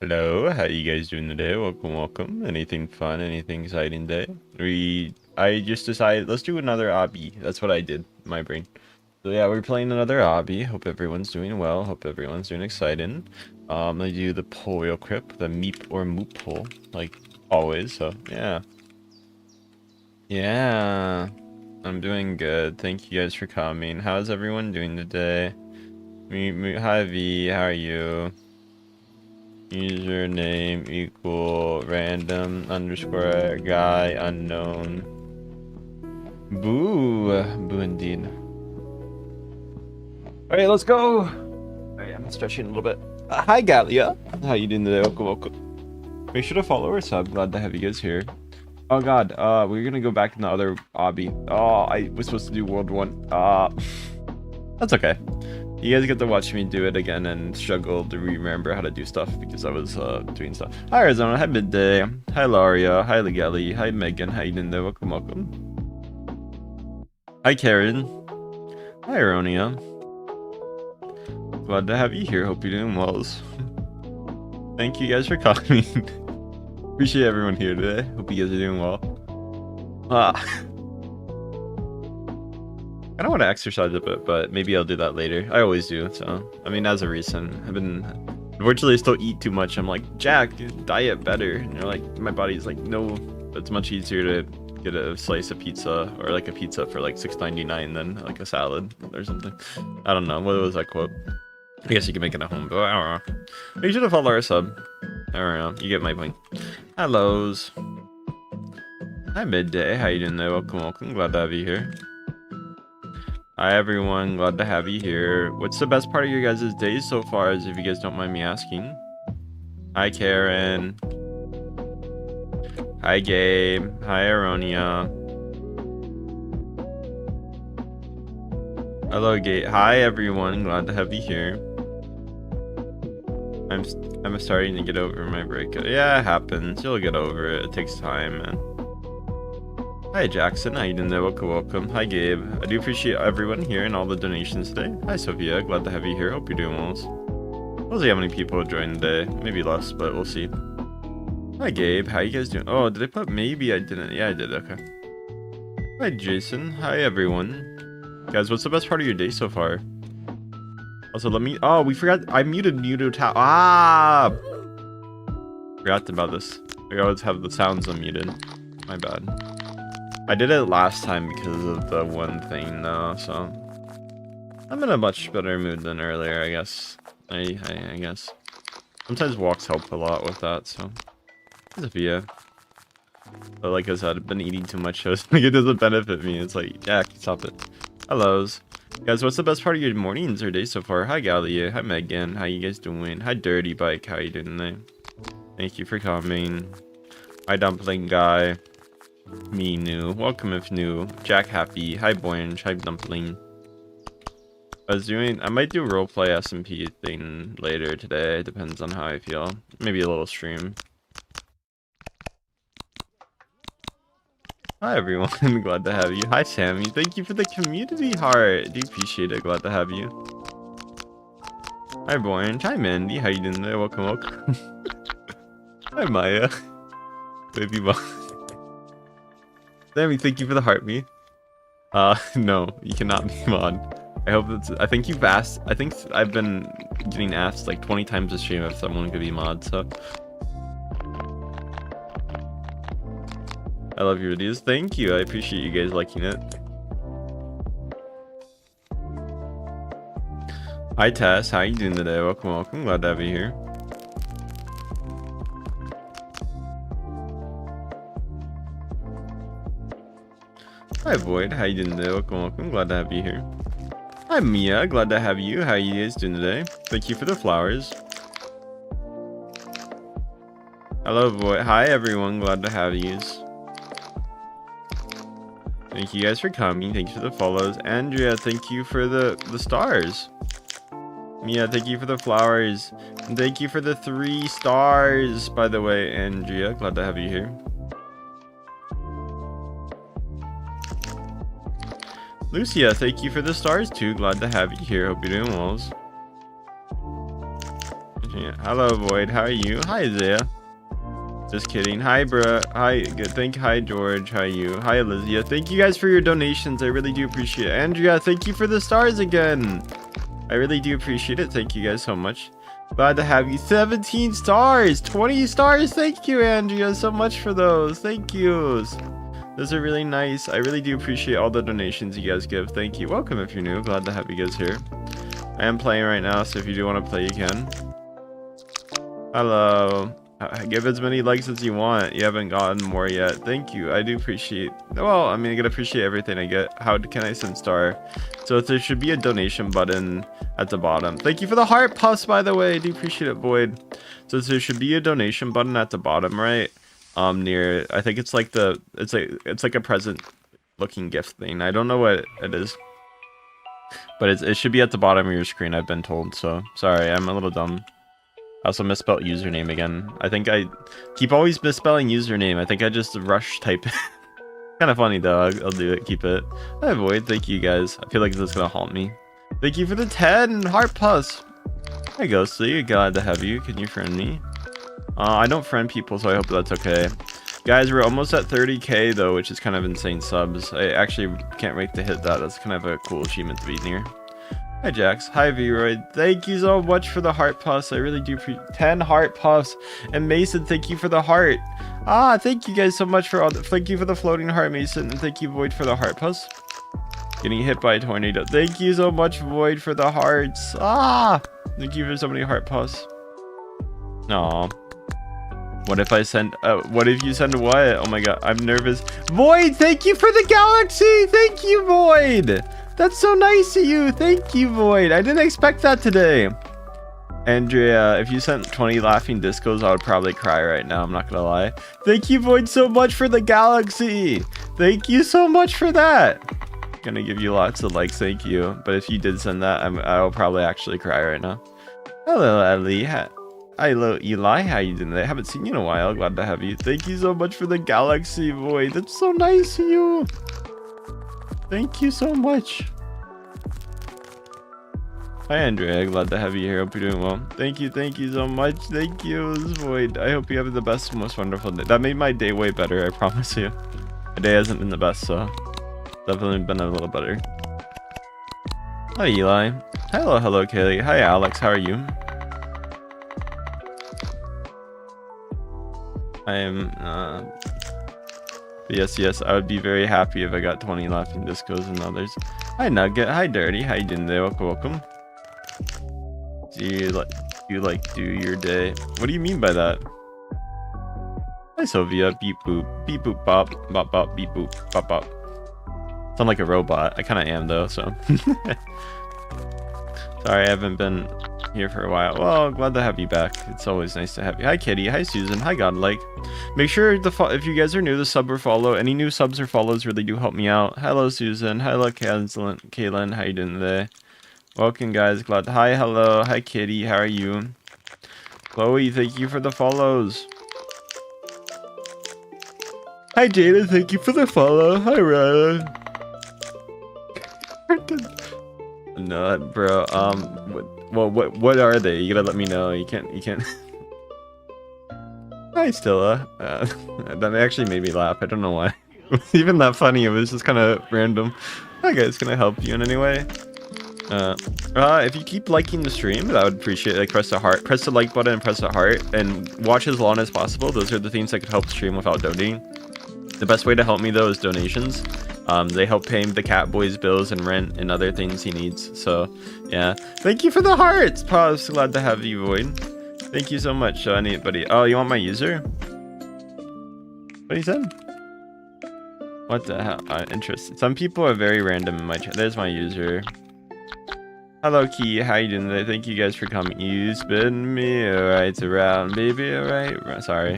Hello, how you guys doing today? Welcome. Anything fun? Anything exciting today? I just decided let's do another obby. That's what I did. My brain. So yeah, we're playing another obby. Hope everyone's doing well. Hope everyone's doing exciting. I do the poll real quick, the meep or moop poll, like always. So yeah, yeah, I'm doing good. Thank you guys for coming. How's everyone doing today? Hi V, how are you? Username equal random underscore guy unknown. Boo. Boo indeed. Alright, let's go. Alright, I'm stretching a little bit. Hi Galia. How you doing today? Welcome. Make sure to follow or sub. Glad to have you guys here. Oh god, we're gonna go back in the other obby. Oh, I was supposed to do World 1. That's okay. You guys get to watch me do it again and struggle to remember how to do stuff because I was doing stuff. Hi Arizona, hi Midday, hi Laria, hi Legally, hi Megan, how you doing there? Welcome. Hi Karen, hi Aronia. Glad to have you here. Hope you're doing well. Thank you guys for coming. Appreciate everyone here today. Hope you guys are doing well. I don't want to exercise a bit, but maybe I'll do that later. I always do, so I mean, as a reason, unfortunately I still eat too much. I'm like, Jack, dude, diet better, and you're like, my body's like, no, it's much easier to get a slice of pizza or like a pizza for like $6.99 than like a salad or something. I don't know, what was that quote? I guess you can make it at home, but I don't know. Make sure to follow our sub. I don't know, you get my point. Hellos. Hi Midday, how you doing there? Welcome, glad to have you here. Hi everyone, glad to have you here. What's the best part of your guys' days so far, as if you guys don't mind me asking? Hi Karen. Hi Gabe. Hi Aronia. Hello Gabe. Hi everyone, glad to have you here. I'm starting to get over my breakup. Yeah, it happens. You'll get over it. It takes time, man. Hi Jackson, how you doing there? Welcome. Hi Gabe. I do appreciate everyone here and all the donations today. Hi Sophia, glad to have you here. Hope you're doing well. We'll see how many people join today. Maybe less, but we'll see. Hi Gabe, how you guys doing? Oh, did I put maybe? I didn't. Yeah, I did. Okay. Hi Jason. Hi everyone. Guys, what's the best part of your day so far? Also, let me. Oh, we forgot. I muted Muto. Forgot about this. I always have the sounds unmuted. My bad. I did it last time because of the one thing though, so I'm in a much better mood than earlier, I guess. I guess. Sometimes walks help a lot with that, so Sophia. But like I said, I've been eating too much, so it's like it doesn't benefit me. It's like, yeah, stop it. Hellos. Guys, what's the best part of your mornings or days so far? Hi Galia, hi Megan, how you guys doing? Hi Dirty Bike, how you doing today? Thank you for coming. Hi Dumpling Guy. Me new. Welcome if new. Jack Happy. Hi Boyange. Hi Dumpling. I might do a roleplay SMP thing later today. Depends on how I feel. Maybe a little stream. Hi everyone. Glad to have you. Hi Sammy. Thank you for the community heart. Do appreciate it. Glad to have you. Hi Boyange. Hi Mandy. How you doing there? Welcome. Hi Maya. Baby mom. Sammy, thank you for the heart me. No, you cannot be mod. I hope that's. I think you've asked. I think I've been getting asked like 20 times this stream if someone could be mod. So I love your videos. Thank you. I appreciate you guys liking it. Hi Tess, how you doing today? Welcome. Glad to have you here. Hi Void, how you doing today? Welcome. Glad to have you here. Hi Mia, glad to have you. How you guys doing today? Thank you for the flowers. Hello Void. Hi everyone, glad to have you. Thank you guys for coming. Thank you for the follows. Andrea, thank you for the stars. Mia, thank you for the flowers. And thank you for the 3 stars, by the way, Andrea. Glad to have you here. Lucia, thank you for the stars too. Glad to have you here. Hope you're doing well. Yeah. Hello, Void. How are you? Hi, Isaiah. Just kidding. Hi, bruh. Hi. Good. Hi, George. How are you? Hi, Elizia. Thank you guys for your donations. I really do appreciate it. Andrea, thank you for the stars again. I really do appreciate it. Thank you guys so much. Glad to have you. 17 stars. 20 stars. Thank you, Andrea, so much for those. Thank yous. Those are really nice. I really do appreciate all the donations you guys give. Thank you. Welcome if you're new. Glad to have you guys here. I am playing right now, so if you do want to play, you can. Hello. Give as many likes as you want. You haven't gotten more yet. Thank you. I do appreciate. Well, I mean, I gotta appreciate everything I get. How can I send star? So there should be a donation button at the bottom. Thank you for the heart puffs, by the way. I do appreciate it, Void. So there should be a donation button at the bottom, right? Near. I think it's like the. It's like a present looking gift thing. I don't know what it is, but it should be at the bottom of your screen. I've been told. So sorry, I'm a little dumb. I also misspelled username again. I think I keep always misspelling username. I think I just rush type it. Kind of funny though. I'll do it. Keep it. Hi, Void. Thank you guys. I feel like this is gonna haunt me. Thank you for the 10 heart plus. Hi, Ghostly. Glad to have you. Can you friend me? I don't friend people, so I hope that's okay. Guys, we're almost at 30k though, which is kind of insane subs. I actually can't wait to hit that. That's kind of a cool achievement to be near. Hi, Jax. Hi, V-Royd. Thank you so much for the heart puffs. I really do appreciate 10 heart puffs. And Mason, thank you for the heart. Thank you guys so much for all the... Thank you for the floating heart, Mason. And thank you, Void, for the heart puffs. Getting hit by a tornado. Thank you so much, Void, for the hearts. Thank you for so many heart puffs. Aw. What if I send... what if you send what? Oh my god, I'm nervous. Void, thank you for the galaxy. Thank you, Void. That's so nice of you. Thank you, Void. I didn't expect that today. Andrea, if you sent 20 laughing discos, I would probably cry right now. I'm not gonna lie. Thank you, Void, so much for the galaxy. Thank you so much for that. Gonna give you lots of likes. Thank you. But if you did send that, I'll probably actually cry right now. Hello, Ellie. Hello, Eli. How you doing? I haven't seen you in a while. Glad to have you. Thank you so much for the galaxy, Void. That's so nice of you. Thank you so much. Hi, Andrea. Glad to have you here. Hope you're doing well. Thank you so much. Thank you, Void. I hope you have the best, most wonderful day. That made my day way better, I promise you. My day hasn't been the best, so definitely been a little better. Hi, Eli. Hello, Kaylee. Hi, Alex. How are you? I am, yes, I would be very happy if I got 20 laughing discos and others. Hi, Nugget. Hi, Dirty. How you doing there? Welcome. Do you do your day? What do you mean by that? Hi, Sylvia. Beep boop. Beep boop bop. Bop bop. Beep boop. Bop bop. Sound like a robot. I kind of am though, so. Sorry, I haven't been here for a while. Well, glad to have you back. It's always nice to have you. Hi, Kitty. Hi, Susan. Hi, Godlike. Make sure if you guys are new, to sub or follow. Any new subs or follows really do help me out. Hello, Susan. Hello, Kaylin. How you doing today? Welcome, guys. Glad. Hi, hello. Hi, Kitty. How are you? Chloe, thank you for the follows. Hi, Jada. Thank you for the follow. Hi, Ryan. No, bro. What are they? You gotta let me know. You can't. Hi, Stella. That actually made me laugh. I don't know why. It wasn't even that funny. It was just kind of random. Hi, guys. Can I help you in any way? If you keep liking the stream, I would appreciate it. Like, press the like button and press the heart, and watch as long as possible. Those are the things that could help stream without donating. The best way to help me though is donations. They help pay the cat boy's bills and rent and other things he needs. So yeah, thank you for the hearts. Pause. Glad to have you, Void. Thank you so much, anybody. Oh, you want my user? What he said? What the hell? Interesting. Some people are very random in my chat. There's my user. Hello, Key. How you doing today? Thank you guys for coming. You spin me right around, baby. Alright. Sorry.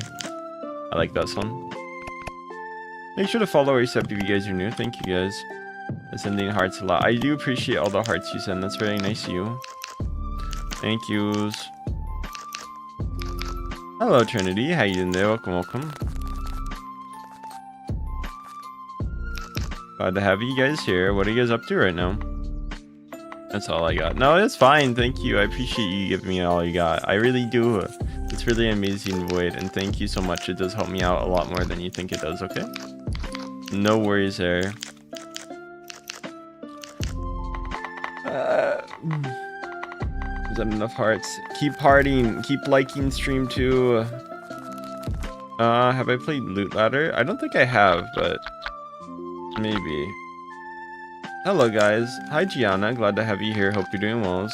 I like that song. Make sure to follow or sub if you guys are new. Thank you guys. I'm sending hearts a lot. I do appreciate all the hearts you send. That's very nice of you. Thank yous. Hello, Trinity. How you doing there? Welcome. Glad to have you guys here. What are you guys up to right now? That's all I got. No, it's fine. Thank you. I appreciate you giving me all you got. I really do. It's really amazing, Void, and thank you so much. It does help me out a lot more than you think it does, okay? No worries there. Is that enough hearts? Keep hearting. Keep liking stream too. Have I played Loot Ladder? I don't think I have, but maybe. Hello, guys. Hi, Gianna. Glad to have you here. Hope you're doing well.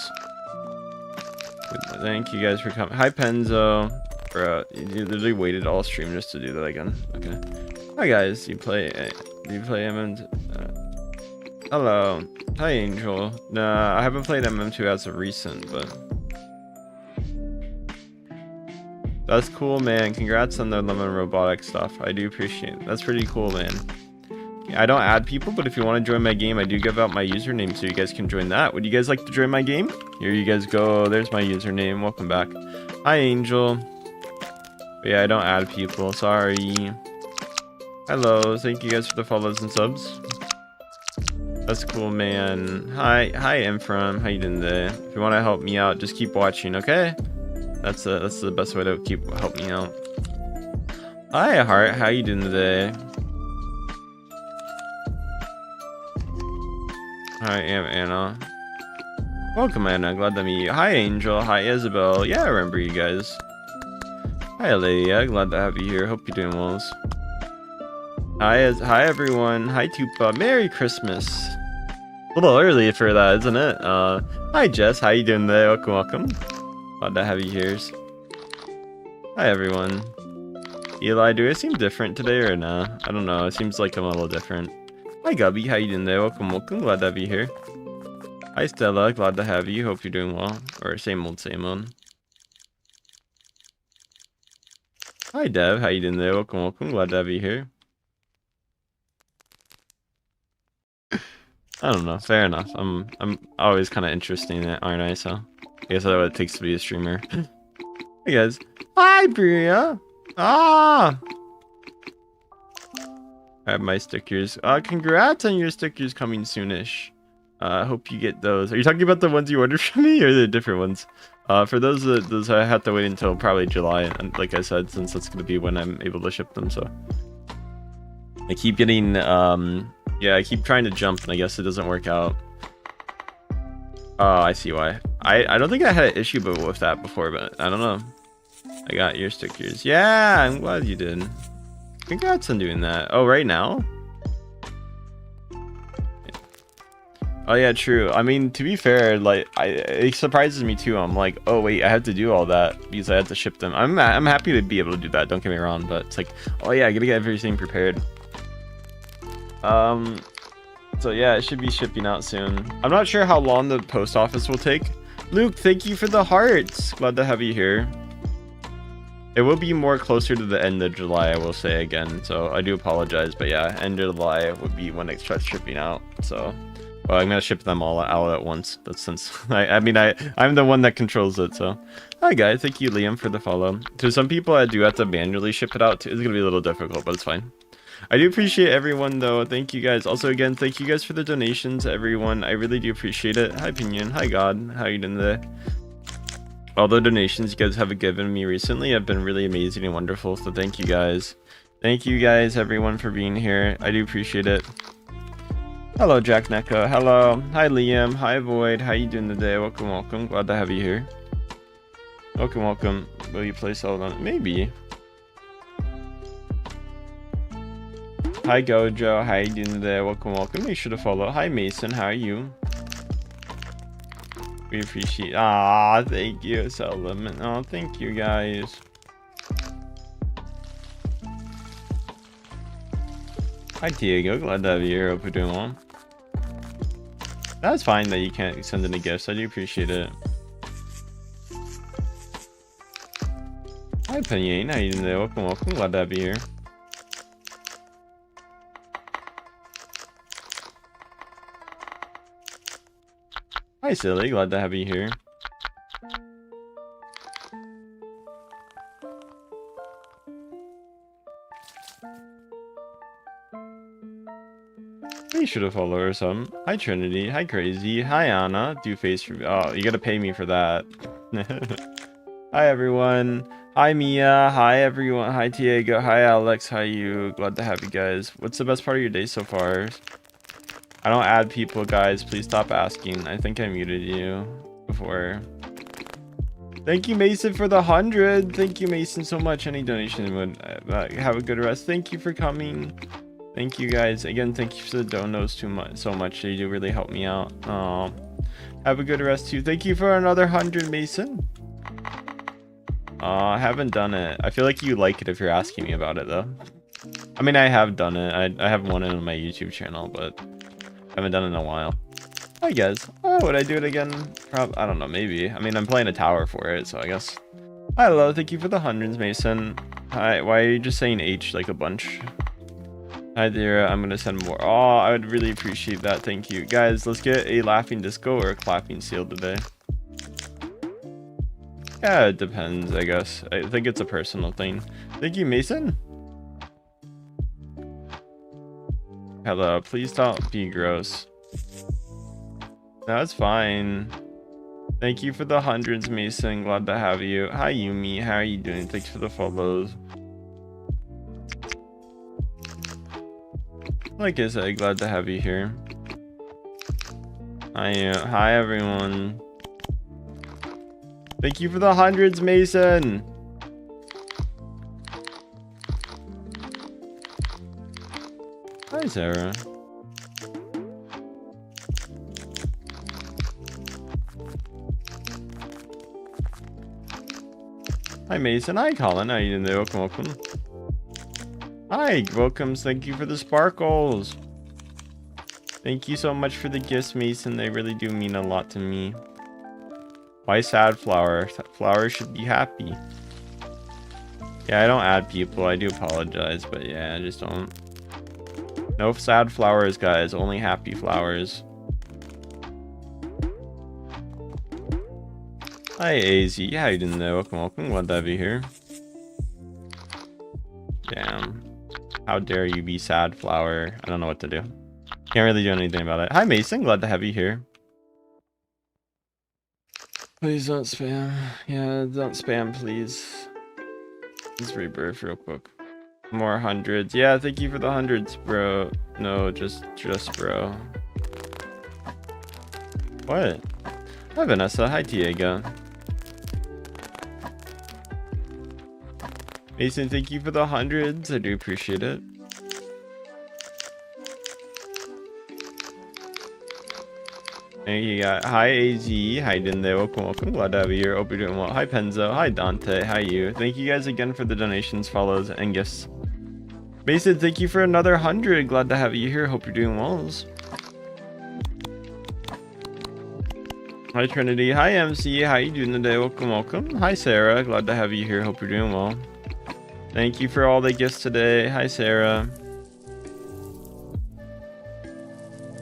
Thank you guys for coming. Hi, Penzo. You literally waited all stream just to do that again. Okay. Hi, guys. Do you play MM? Hello. Hi, Angel. Nah, I haven't played MM2 as of recent, but that's cool, man. Congrats on the lemon robotic stuff. I do appreciate it. That's pretty cool, man. I don't add people, but if you want to join my game, I do give out my username so you guys can join that. Would you guys like to join my game? Here you guys go. There's my username. Welcome back. Hi, Angel. But yeah, I don't add people. Sorry. Hello. Thank you guys for the follows and subs. That's cool, man. Hi, Ephraim. How you doing today? If you want to help me out, just keep watching, okay? That's the best way to help me out. Hi, Heart. How you doing today? Hi, Anna. Welcome, Anna. Glad to meet you. Hi, Angel. Hi, Isabel. Yeah, I remember you guys. Hi, Leia. Glad to have you here. Hope you're doing well. Hi, everyone. Hi, Tupa. Merry Christmas. A little early for that, isn't it? Hi, Jess. How you doing today? Welcome. Glad to have you here. Hi, everyone. Eli, do I seem different today or nah? I don't know. It seems like I'm a little different. Hi, Gubby. How you doing there? Welcome. Glad to have you here. Hi, Stella. Glad to have you. Hope you're doing well. Or same old, same old. Hi, Dev. How you doing there? Welcome. Glad to have you here. I don't know. Fair enough. I'm always kind of interested in it, aren't I? So I guess that's what it takes to be a streamer. Hey, guys. Hi, Bria. I have my stickers. Congrats on your stickers coming soonish. I hope you get those. Are you talking about the ones you ordered from me or the different ones? For those I have to wait until probably July, and like I said, since that's gonna be when I'm able to ship them. So I keep getting yeah, I keep trying to jump, and I guess it doesn't work out. Oh, I see why. I don't think I had an issue with that before, but I don't know. I got your stickers. Yeah, I'm glad you did. Congrats on doing that. Oh, right now? Oh yeah, true. I mean, to be fair, like it surprises me too. I'm like, oh wait, I have to do all that because I had to ship them. I'm happy to be able to do that. Don't get me wrong, but it's like, oh yeah, I gotta get everything prepared. So yeah, it should be shipping out soon. I'm not sure how long the post office will take. Luke, thank you for the hearts. Glad to have you here. It will be more closer to the end of July, I will say again. So I do apologize, but yeah, end of July would be when it starts shipping out. So. Well, I'm gonna ship them all out at once, but since I'm the one that controls it, so. Hi guys, thank you Liam for the follow. To some people I do have to manually ship it out too. It's gonna be a little difficult, but it's fine. I do appreciate everyone though, thank you guys. Also again, thank you guys for the donations, everyone. I really do appreciate it. Hi Pinion, hi God, how you doing today? All the donations you guys have given me recently have been really amazing and wonderful, so thank you guys. Thank you guys, everyone, for being here. I do appreciate it. Hello, Jacknyeko. Hello. Hi, Liam. Hi, Void. How you doing today? Welcome. Glad to have you here. Welcome. Will you play solo? Maybe. Hi, Gojo. How you doing today? Welcome. Make sure to follow. Hi, Mason. How are you? We appreciate. Thank you, Lemon. Oh, thank you, guys. Hi, Diego. Glad to have you here. Hope you're doing well. That's fine that you can't send any gifts. I do appreciate it. Hi, Penny. How you doing today? Welcome. Glad to have you here. Hi, Silly. Glad to have you here. Make sure to follow or something. Hi Trinity. Hi Crazy. Hi Anna. Do face review. Oh, you gotta pay me for that. Hi everyone. Hi Mia. Hi everyone. Hi Diego. Hi Alex. Hi you. Glad to have you guys. What's the best part of your day so far? I don't add people, guys. Please stop asking. I think I muted you before. Thank you, Mason, for the 100. Thank you, Mason, so much. Any donation would have a good rest. Thank you for coming. Thank you, guys. Again, thank you for the donos so much. They do really help me out. Have a good rest too. Thank you for another 100, Mason. I haven't done it. I feel like you like it if you're asking me about it, though. I mean, I have done it. I have one on my YouTube channel, but I haven't done it in a while. Hi guys. Oh, would I do it again? I don't know, maybe. I mean, I'm playing a tower for it, so I guess. Hi, hello. Thank you for the 100s, Mason. Hi, why are you just saying H like a bunch? Hi there. I'm gonna send more. Oh, I would really appreciate that. Thank you. Guys, let's get a laughing disco or a clapping seal today. Yeah, it depends, I guess. I think it's a personal thing. Thank you, Mason. Hello. Please don't be gross. No, it's fine. Thank you for the 100s, Mason. Glad to have you. Hi, Yumi. How are you doing? Thanks for the follows. Like I said, glad to have you here. Hi, everyone. Thank you for the 100s, Mason. Hi, Sarah. Hi Mason, hi Colin, how you doing? Welcome. Hi, welcomes, thank you for the sparkles. Thank you so much for the gifts, Mason, they really do mean a lot to me. Why sad flower? Flower should be happy. Yeah, I don't add people, I do apologize, but yeah, I just don't. No sad flowers, guys, only happy flowers. Hi AZ, how you doing there? Welcome. Glad to have you here. Damn. How dare you be sad, flower? I don't know what to do. Can't really do anything about it. Hi Mason, glad to have you here. Please don't spam. Yeah, don't spam, please. Let's rebirth real quick. More 100s. Yeah, thank you for the 100s, bro. No, just bro. What? Hi Vanessa. Hi Diego. Mason, thank you for the 100s. I do appreciate it. And you got hi AZ, hi in there. Welcome. Glad to have you here. Hope you're doing well. Hi Penzo, hi Dante, hi you. Thank you guys again for the donations, follows, and gifts. Mason, thank you for another 100. Glad to have you here. Hope you're doing well. Hi Trinity, hi MC, how you doing today? Welcome. Hi Sarah, glad to have you here. Hope you're doing well. Thank you for all the gifts today. Hi, Sarah.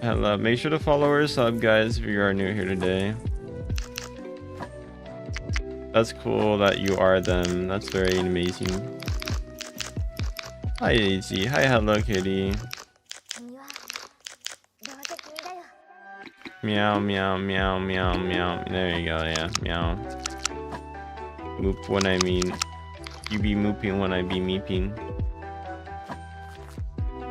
Hello. Make sure to follow or sub, guys, if you are new here today. That's cool that you are them. That's very amazing. Hi, AZ. Hi, Hello Kitty. Meow, meow, meow, meow, meow. There you go, yeah. Meow. Moop when I mean. You be mooping when I be meeping.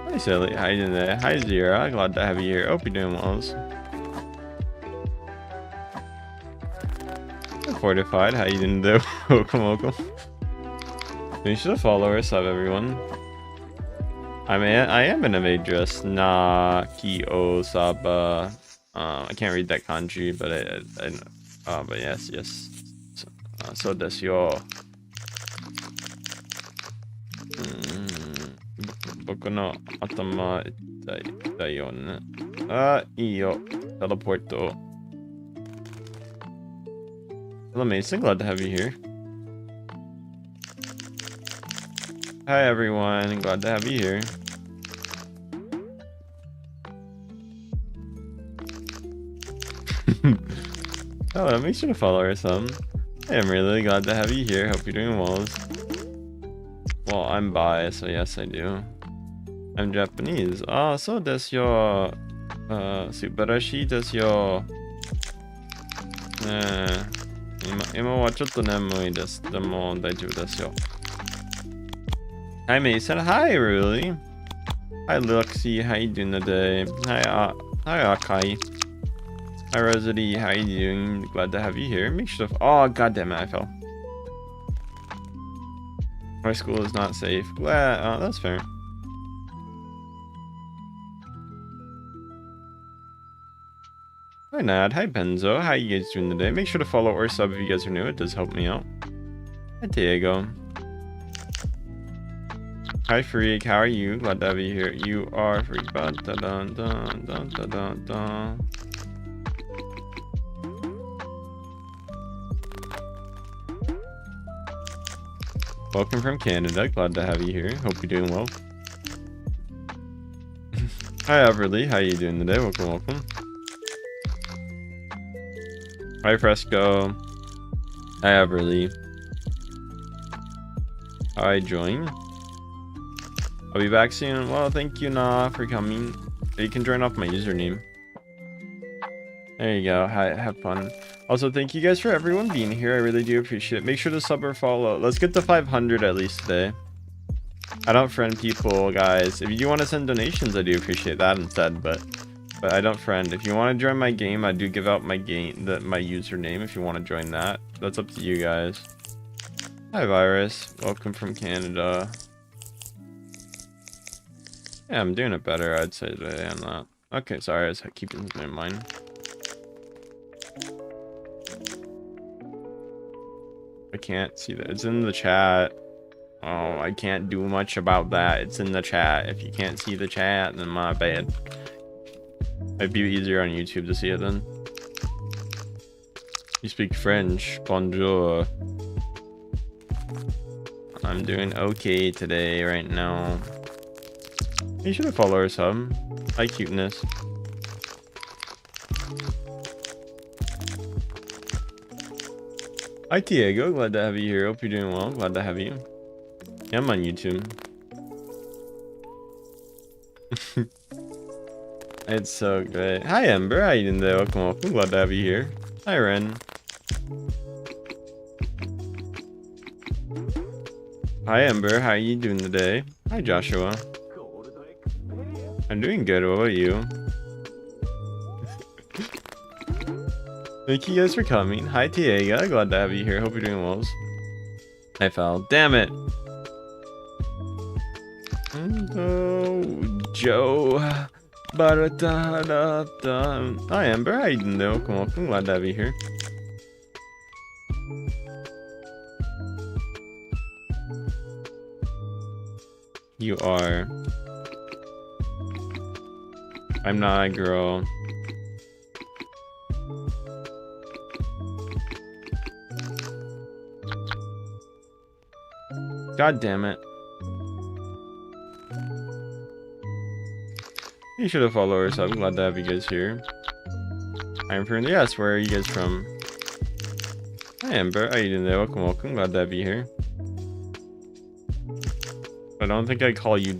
Hi Silly, how you doing there? Hi Zira, glad to have you here. Hope you're doing well. Hi Fortified, how you doing there? welcome. Make sure to follow or sub, everyone. I am in a maid dress. Ki o saba. I can't read that kanji, but I know. But yes. So desu yo. 僕の頭痛いだよね。あ、いいよ。テレポート。Hello Mason, glad to have you here. Hi everyone, glad to have you here. Oh, make sure to follow or some. I am really glad to have you here. Hope you're doing well. Well, I'm bi, so yes, I do. I'm Japanese. Ah, so desu yo. Subarashi desu yo. 今はちょっと眠いです。でも大丈夫ですよ。Hi Mason. Hi Ruly. Hi Luxie. How you doing today? Hi Akai. Hi Rosity. How you doing? Glad to have you here. Make sure to. Oh god damn it! I fell. My school is not safe. Glad. Oh, that's fair. Hi Nad. Hi Benzo. How you guys doing today? Make sure to follow or sub if you guys are new. It does help me out. Hi Diego. Hi Freak. How are you? Glad to have you here. You are Freak. Dun, dun, dun, dun, dun, dun, dun. Welcome from Canada. Glad to have you here. Hope you're doing well. Hi Everly. How you doing today? Welcome. Hi Fresco. Hi Everly. Hi Join. I'll be back soon. Well, thank you Na for coming. You can join off my username. There you go. Hi, have fun. Also, thank you guys for everyone being here. I really do appreciate it. Make sure to sub or follow. Let's get to 500 at least today. I don't friend people, guys. If you do want to send donations, I do appreciate that instead, but I don't friend. If you want to join my game, I do give out my my username if you want to join that. That's up to you guys. Hi Virus. Welcome from Canada. Yeah, I'm doing it better, I'd say today on that. Okay, sorry, I was keeping this in mind. I can't see that. It's in the chat. Oh, I can't do much about that. It's in the chat. If you can't see the chat, then my bad. It'd be easier on YouTube to see it then. You speak French. Bonjour. I'm doing okay today, right now. You should have followed or sub. Hi, cuteness. Hi, Diego. Glad to have you here. Hope you're doing well. Glad to have you. Yeah, I'm on YouTube. It's so great. Hi, Ember. How you doing today? Welcome. Glad to have you here. Hi, Ren. Hi, Ember. How you doing today? Hi, Joshua. I'm doing good. What about you? Thank you guys for coming. Hi, Tiega. Glad to have you here. Hope you're doing well. I fell. Damn it. Oh, Joe. Hi, Amber. How you doing? Welcome. Glad to have you here. You are. I'm not a girl. God damn it. You should have followed us. I'm glad to have you guys here. I'm from the yes, where are you guys from? Hi Amber, how you doing there? Welcome. Glad to have you here. I don't think I call you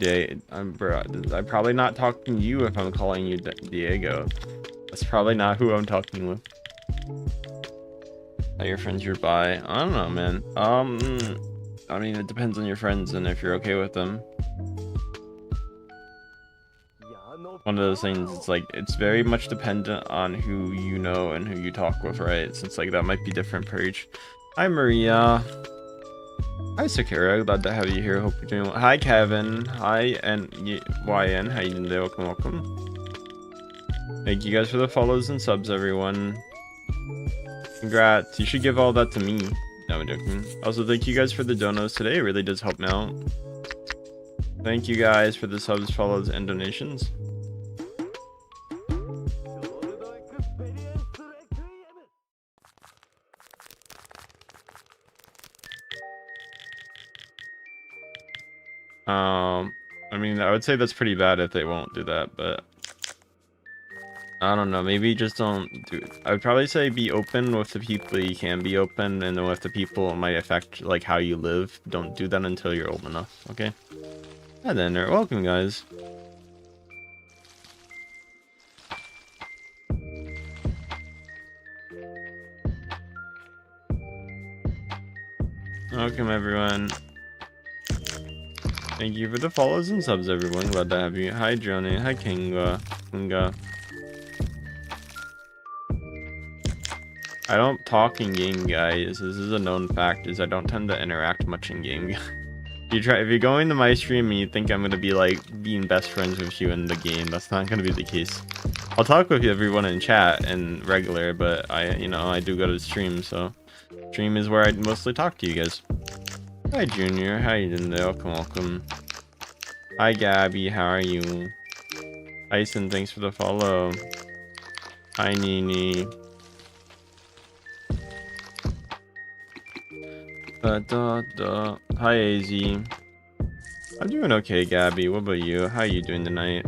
I'm probably not talking to you if I'm calling you Diego. That's probably not who I'm talking with. Are your friends you're by? I don't know, man. I mean, it depends on your friends and if you're okay with them. One of those things, it's like, it's very much dependent on who you know and who you talk with, right? Since like that might be different per each. Hi Maria. Hi Sakura, glad to have you here. Hope you're doing well. Hi Kevin. Hi YN. How you doing today? Welcome. Thank you guys for the follows and subs, everyone. Congrats. You should give all that to me. No, I'm joking. Also, thank you guys for the donos today. It really does help me out. Thank you guys for the subs, follows, and donations. I mean, I would say that's pretty bad if they won't do that, but I don't know. Maybe just don't do it. I would probably say be open with the people you can be open, and then with the people it might affect like how you live. Don't do that until you're old enough. Okay. Hi then, welcome guys. Welcome, everyone. Thank you for the follows and subs, everyone. Glad to have you. Hi, Johnny. Hi, Kinga. I don't talk in game, guys. This is a known fact. Is I don't tend to interact much in game. If you go into my stream and you think I'm gonna be like being best friends with you in the game, that's not gonna be the case. I'll talk with everyone in chat and regular, but I do go to stream, so stream is where I mostly talk to you guys. Hi, Junior. How you doing there? Welcome. Hi, Gabby. How are you? Tyson, thanks for the follow. Hi, Nini. Hi, AZ. I'm doing okay, Gabby. What about you? How are you doing tonight?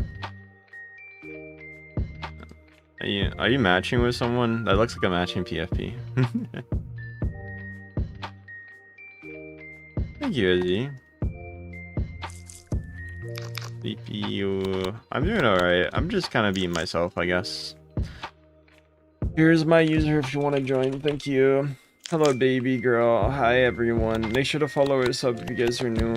Are you matching with someone? That looks like a matching PFP. Thank you, Izzy. CPU. I'm doing alright. I'm just kind of being myself, I guess. Here's my user if you want to join. Thank you. Hello, baby girl. Hi, everyone. Make sure to follow or sub if you guys are new.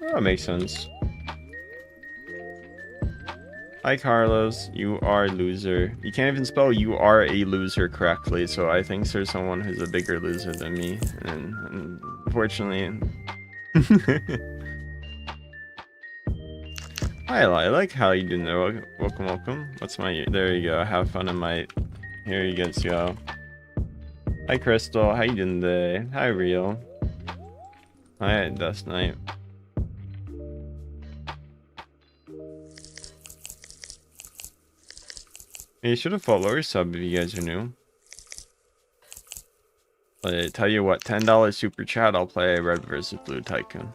Oh, that makes sense. Hi, Carlos. You are a loser. You can't even spell "you are a loser" correctly, so I think there's someone who's a bigger loser than me, and unfortunately... Hi, I like how you doing there. Welcome. What's my... There you go. Have fun in my... Here you go. Hi, Crystal. How you doing today? Hi, Real. Hi, Dust Knight. You should have followed or sub if you guys are new. But I tell you what, $10 super chat, I'll play Red vs Blue Tycoon.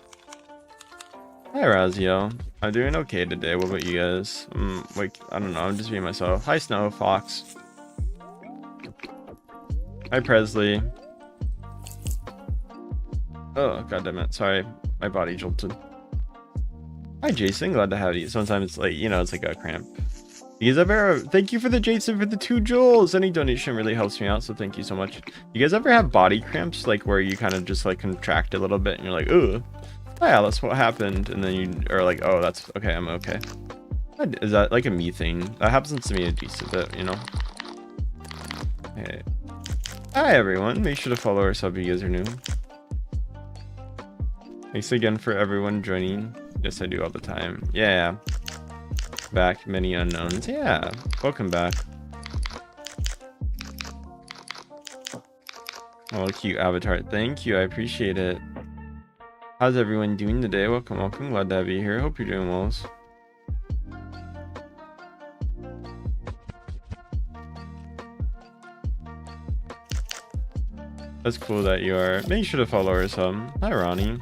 Hi, Razio. I'm doing okay today. What about you guys? Like, I don't know. I'm just being myself. Hi, Snow Fox. Hi, Presley. Oh, goddammit. Sorry. My body jolted. Hi, Jason. Glad to have you. Sometimes, like, it's like a cramp. Thank you for the Jason for the 2 jewels. Any donation really helps me out, so thank you so much. You guys ever have body cramps, like where you kind of just like contract a little bit and you're like, ugh. Oh, yeah, that's what happened, and then you are like, oh, that's okay, I'm okay. Is that like a me thing? That happens to me a decent bit, Hey. Hi, everyone. Make sure to follow or sub if you guys are new. Thanks again for everyone joining. Yes, I do all the time. Yeah. Back, many unknowns. Yeah, welcome back. Oh, cute avatar. Thank you. I appreciate it. How's everyone doing today? Welcome. Glad to have you here. Hope you're doing well. That's cool that you are. Make sure to follow or sub. Hi, Ronnie.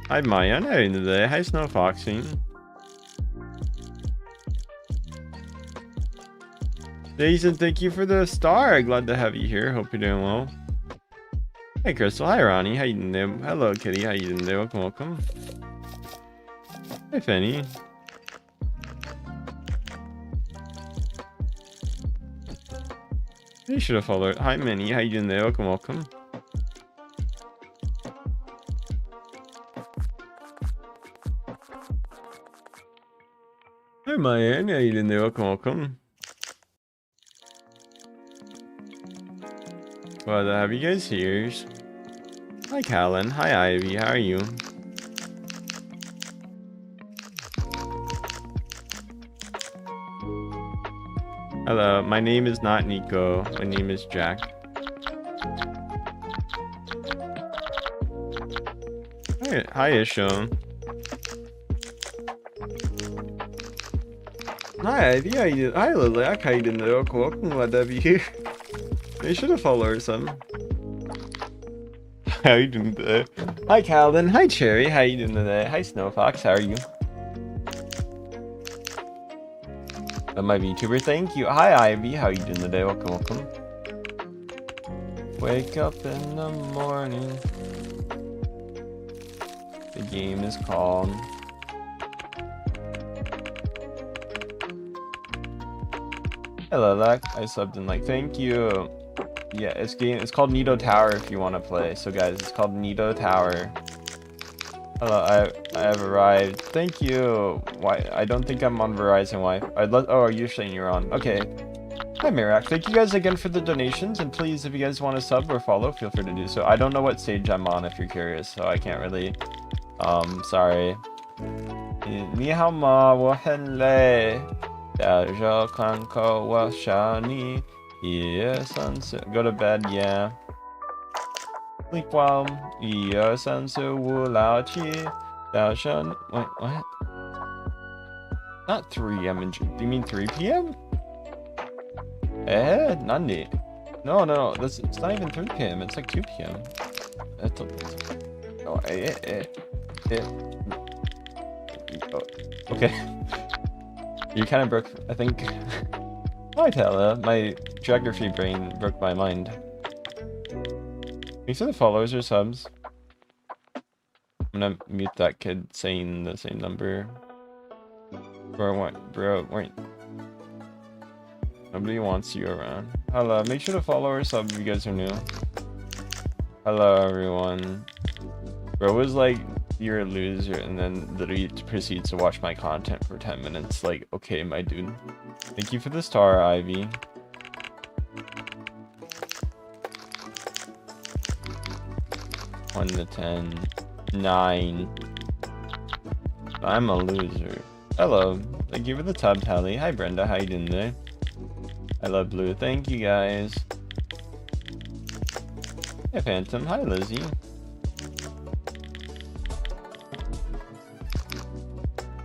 Hi, Maya. How are you today? Hi, Snow Foxy. Jason, thank you for the star. Glad to have you here. Hope you're doing well. Hi, Crystal. Hi, Ronnie. How you doing? Hello, Kitty. How you doing? Welcome. Hi, Fanny. You should have followed. Hi, Minnie. How you doing there? Welcome. Hi, Maya. How you doing there? Welcome. Well, to have you guys here. Hi, Callan. Hi, Ivy. How are you? Hello. My name is not Nico. My name is Jack. Hi, Isham. Hi, Ivy. How you doing? Hi, Lilac. How you doing there? Welcome. Glad to have you here. They should have followed or something. How you doing today? Hi, Calvin. Hi, Cherry. How you doing today? Hi, Snowfox. How are you? My VTuber. Thank you. Hi, Ivy. How you doing today? Welcome. Wake up in the morning. The game is calm. Hello, Lack. I subbed in like, thank you. Yeah, it's called Nido Tower if you want to play. So guys, it's called Nido Tower. Hello, I have arrived. Thank you. Why? I don't think I'm on Verizon Wi-Fi. Oh, you're saying you're on. Okay. Hi, Mirak. Thank you guys again for the donations, and please, if you guys want to sub or follow, feel free to do so. I don't know what stage I'm on if you're curious, so I can't really. Sorry. 你好吗？我很累。带着看口我想你。1、2、3、4 Go to bed, yeah. Sleep well. 1、2、3、4、5、6、7。早上 Wait, what? Not 3 I'm in. Do you mean 3 p.m.? Nandi. No. It's not even 3 p.m. It's like 2 p.m. That's oh, okay. You kind of broke, I think. Hi, Tala. My geography brain broke my mind. Thanks for the followers or subs. I'm gonna mute that kid saying the same number. Bro, wait. Nobody wants you around. Hello, make sure to follow or sub if you guys are new. Hello, everyone. Bro was like, you're a loser, and then literally proceeds to watch my content for 10 minutes. Like, okay, my dude. Thank you for the star, Ivy. One to 10. 9. I'm a loser. Hello. Thank you for the tub, Tally. Hi, Brenda. How you doing today? I love blue. Thank you, guys. Hey, Phantom. Hi, Lizzie.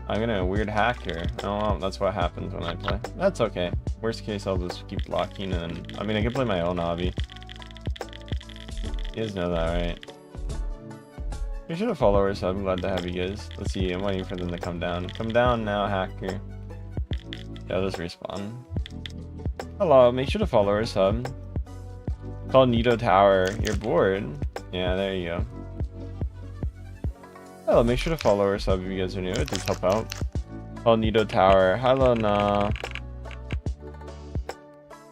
I'm gonna weird hacker. Oh, that's what happens when I play. That's okay. Worst case, I'll just keep blocking, and I mean, I can play my own hobby. You guys know that, right? You should have followers, so I'm glad to have you guys. Let's see, I'm waiting for them to come down. Come down now, hacker. Yeah, I'll just respawn. Hello, make sure to follow our sub. Called Nido Tower. You're bored? Yeah, there you go. Hello, make sure to follow our sub if you guys are new. It does help out. Called Nido Tower. Hello, nah.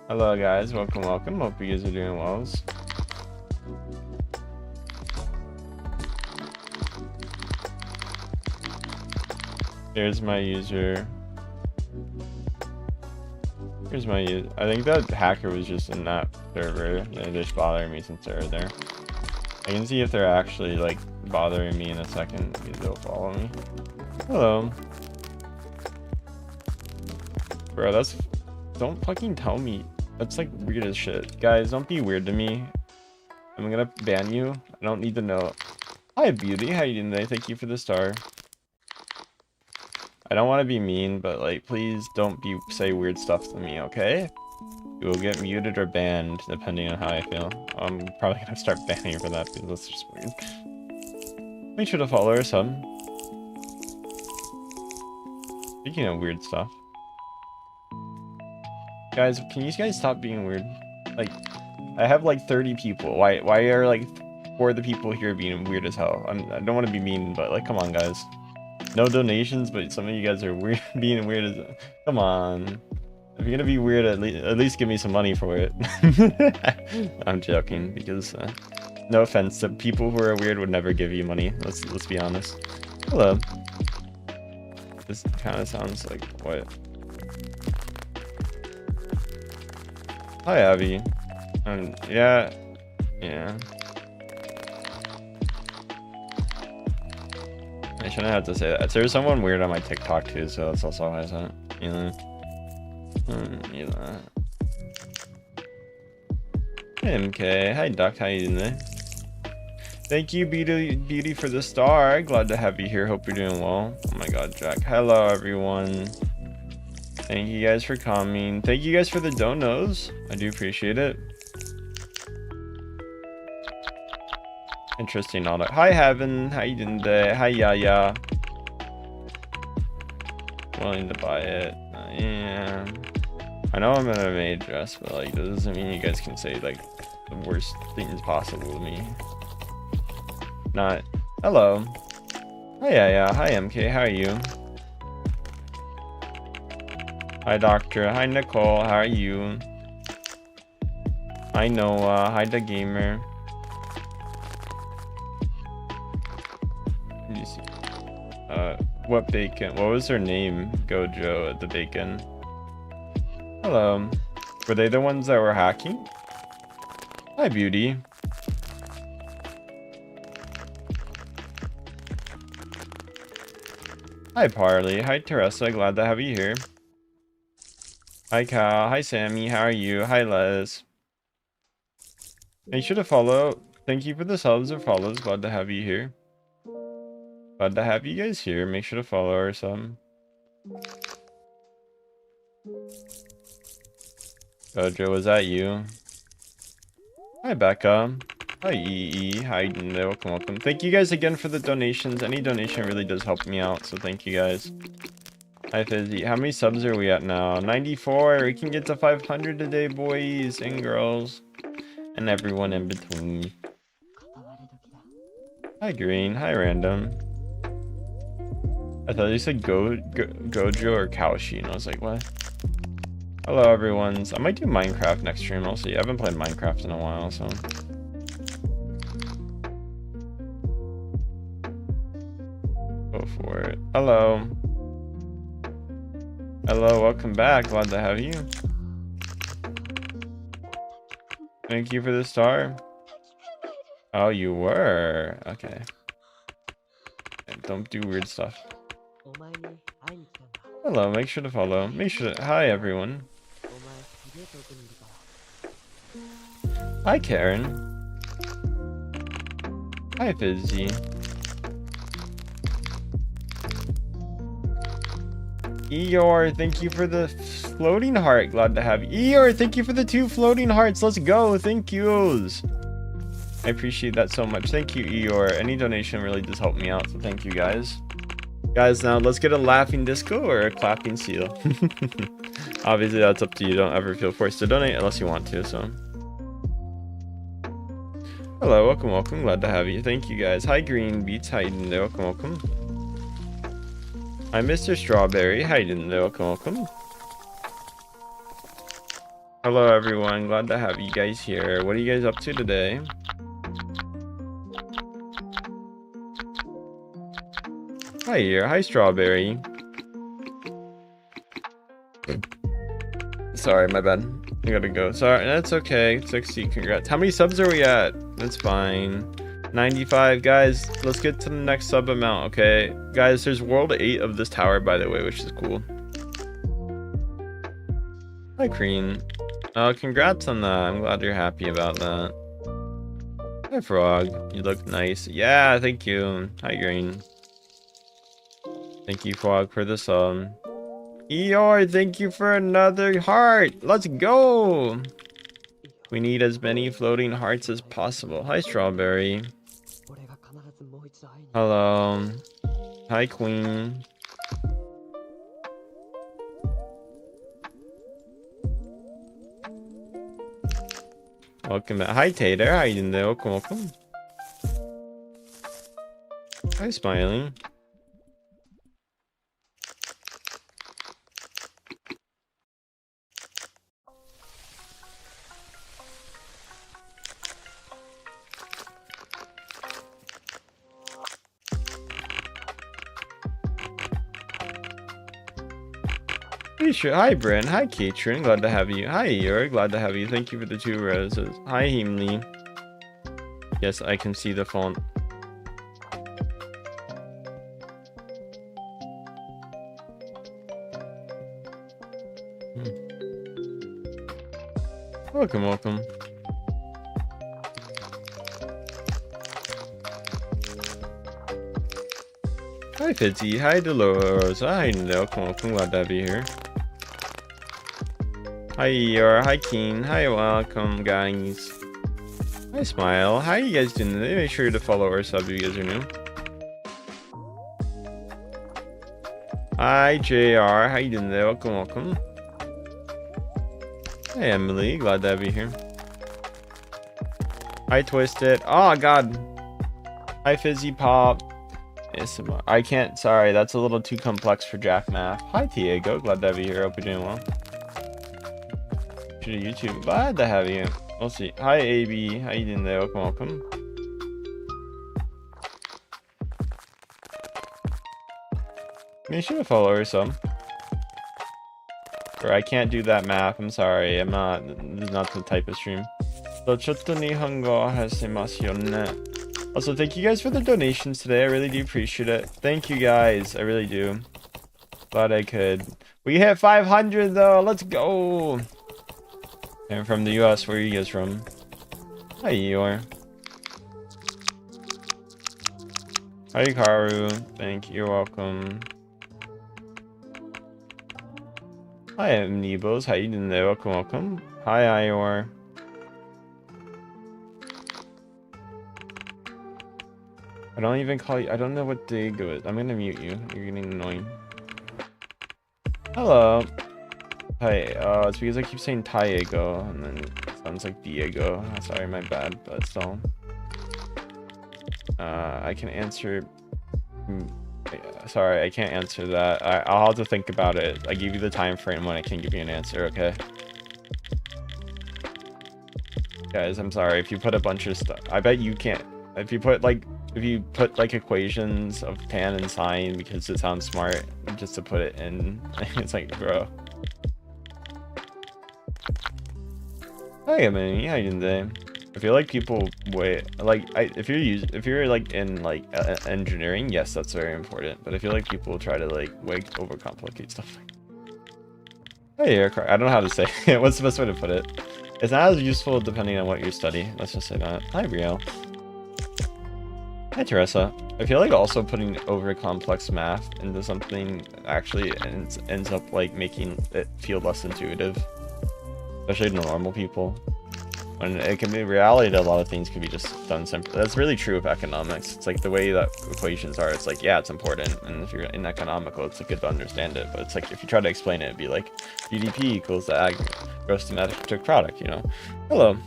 Hello, guys. Welcome. Hope you guys are doing well. Here's my user. Here's my user. I think that hacker was just in that server. They're just bothering me since they're there. I can see if they're actually like bothering me in a second because they'll follow me. Hello. Bro, that's... Don't fucking tell me. That's like weird as shit. Guys, don't be weird to me. I'm gonna ban you. I don't need to know. Hi, Beauty. How you doing today? Thank you for the star. I don't want to be mean, but like, please don't say weird stuff to me, okay? You will get muted or banned, depending on how I feel. I'm probably gonna start banning you for that, because that's just weird. Make sure to follow or sub. Speaking of weird stuff. Guys, can you guys stop being weird? Like, I have like 30 people. Why are like 4 of the people here being weird as hell? I don't want to be mean, but like, come on, guys. No donations, but some of you guys are weird, being weird as... Come on. If you're gonna be weird, at least give me some money for it. I'm joking, because no offense, the people who are weird would never give you money. Let's be honest. Hello. This kind of sounds like what? Hi, Abby. Yeah. I shouldn't have to say that. There's someone weird on my TikTok too, so that's also why I said it. You know? Hey, MK. Hi, Duck. How you doing today? Thank you, Beauty, for the star. Glad to have you here. Hope you're doing well. Oh my god, Jack. Hello, everyone. Thank you guys for coming. Thank you guys for the donos. I do appreciate it. Interesting all that. Hi, Heaven. How you doing today? Hi, Yaya. Willing to buy it. Yeah. I know I'm in a maid dress, but like, that doesn't mean you guys can say like the worst things possible to me. Not. Hello. Hi, Yaya. Hi, MK. How are you? Hi, Doctor. Hi, Nicole. How are you? Hi, Noah. Hi, the gamer. Let me see. What bacon? What was her name? Gojo at the bacon. Hello. Were they the ones that were hacking? Hi, Beauty. Hi, Parley. Hi, Teresa. Glad to have you here. Hi, Cal. Hi, Sammy. How are you? Hi, Les. Make sure to follow. Thank you for the subs or follows. Glad to have you here. Glad to have you guys here. Make sure to follow or some. Gojo, was that you? Hi, Becca. Hi, EE. Hi, welcome, welcome. Thank you guys again for the donations. Any donation really does help me out, so thank you guys. Hi, Fizzy. How many subs are we at now? 94. We can get to 500 today, boys and girls. And everyone in between. Hi, Green. Hi, Random. I thought you said Gojo or Kaoshi, and I was like, what? Hello, everyone's. I might do Minecraft next stream. I'll see. I haven't played Minecraft in a while, so. Go for it. Hello. Hello, welcome back. Glad to have you. Thank you for the star. Oh, you were. Okay. Don't do weird stuff. Hello, make sure to follow. Make sure to... Hi, everyone. Hi, Karen. Hi, Fizzy. Eeyore, thank you for the floating heart. Glad to have you. Eeyore, thank you for the 2 floating hearts. Let's go. Thank yous. I appreciate that so much. Thank you, Eeyore. Any donation really does help me out, so thank you guys. Guys, now let's get a laughing disco or a clapping seal. Obviously, that's up to you. Don't ever feel forced to donate unless you want to, so. Hello, welcome, welcome. Glad to have you. Thank you, guys. Hi, Green Beats. How you doing there? Welcome, welcome. Hi, Mr. Strawberry. How you doing there? Welcome, welcome. Hello, everyone. Glad to have you guys here. What are you guys up to today? Hi, here. Hi, Strawberry. Sorry, my bad. I gotta go. Sorry, that's okay. 60, congrats. How many subs are we at? That's fine. 95, guys. Let's get to the next sub amount, okay? Guys, there's world 8 of this tower, by the way, which is cool. Hi, Crean. Congrats on that. I'm glad you're happy about that. Hi, Frog. You look nice. Yeah, thank you. Hi, Green. Thank you, Frog, for the sub. Eeyore, thank you for another heart. Let's go. We need as many floating hearts as possible. Hi, Strawberry. Hello. Hi, Queen. Welcome back. Hi, Tater. How you doing there? Welcome, welcome. Hi, Smiling. Sure. Hi, Bryn. Hi, Katrin. Glad to have you. Hi, Eeyore. Glad to have you. Thank you for the 2 roses. Hi, Himli. Yes, I can see the font. Welcome, welcome. Hi, Fitzy. Hi, Dolores. Hi, welcome, welcome. Glad to have you here. Hi, Eeyore. Hi, Keen. Hi, welcome, guys. Hi, Smile. How you guys doing today? Make sure to follow or sub if you guys are new. Hi, JR. How you doing today? Welcome, welcome. Hi, Emily. Glad to have you here. Hi, Twisted. Oh, God. Hi, Fizzy Pop. ASMR. I can't, sorry, that's a little too complex for Jack Math. Hi Diego, glad to have you here. Hope you're doing well. To YouTube, glad to have you. We'll see. Hi AB, how you doing there? Welcome. Make sure to follow or some. Or I can't do that math. I'm sorry. I'm not. This is not the type of stream. So, chotto nihongo hasemasu yo ne. Also, thank you guys for the donations today. I really do appreciate it. Thank you guys. I really do. Glad I could. We hit 500 though. Let's go. I'm from the US. Where are you guys from? Hi, Eeyore. Hi, Karu. Thank you. You're welcome. Hi, Nebos. How you doing there? Welcome. Hi, Ior. I don't even call you. I don't know what Diego is. I'm gonna mute you. You're getting annoying. Hello. Hi. It's because I keep saying Diego, and then it sounds like Diego. Sorry, my bad. But still. I can answer. Sorry, I can't answer that. I'll have to think about it. I give you the time frame when I can give you an answer, okay? Guys, I'm sorry. If you put a bunch of stuff, I bet you can't. If you put like equations of tan and sine because it sounds smart, just to put it in, it's like, bro. Hi, Emily. How you doing today? I feel like people if you're like in like engineering, yes, that's very important. But I feel like people try to like way overcomplicate stuff. Hey, Eric, I don't know how to say it. What's the best way to put it? It's not as useful depending on what you study. Let's just say that. Hi, Brielle. Hi, Teresa. I feel like also putting over complex math into something actually ends up like making it feel less intuitive, especially to normal people. When it can be reality that a lot of things can be just done simply. That's really true of economics. It's like the way that equations are, it's like, yeah, it's important. And if you're in economical, it's like good to understand it. But it's like, if you try to explain it, it'd be like GDP equals the gross domestic product, you know? Hello.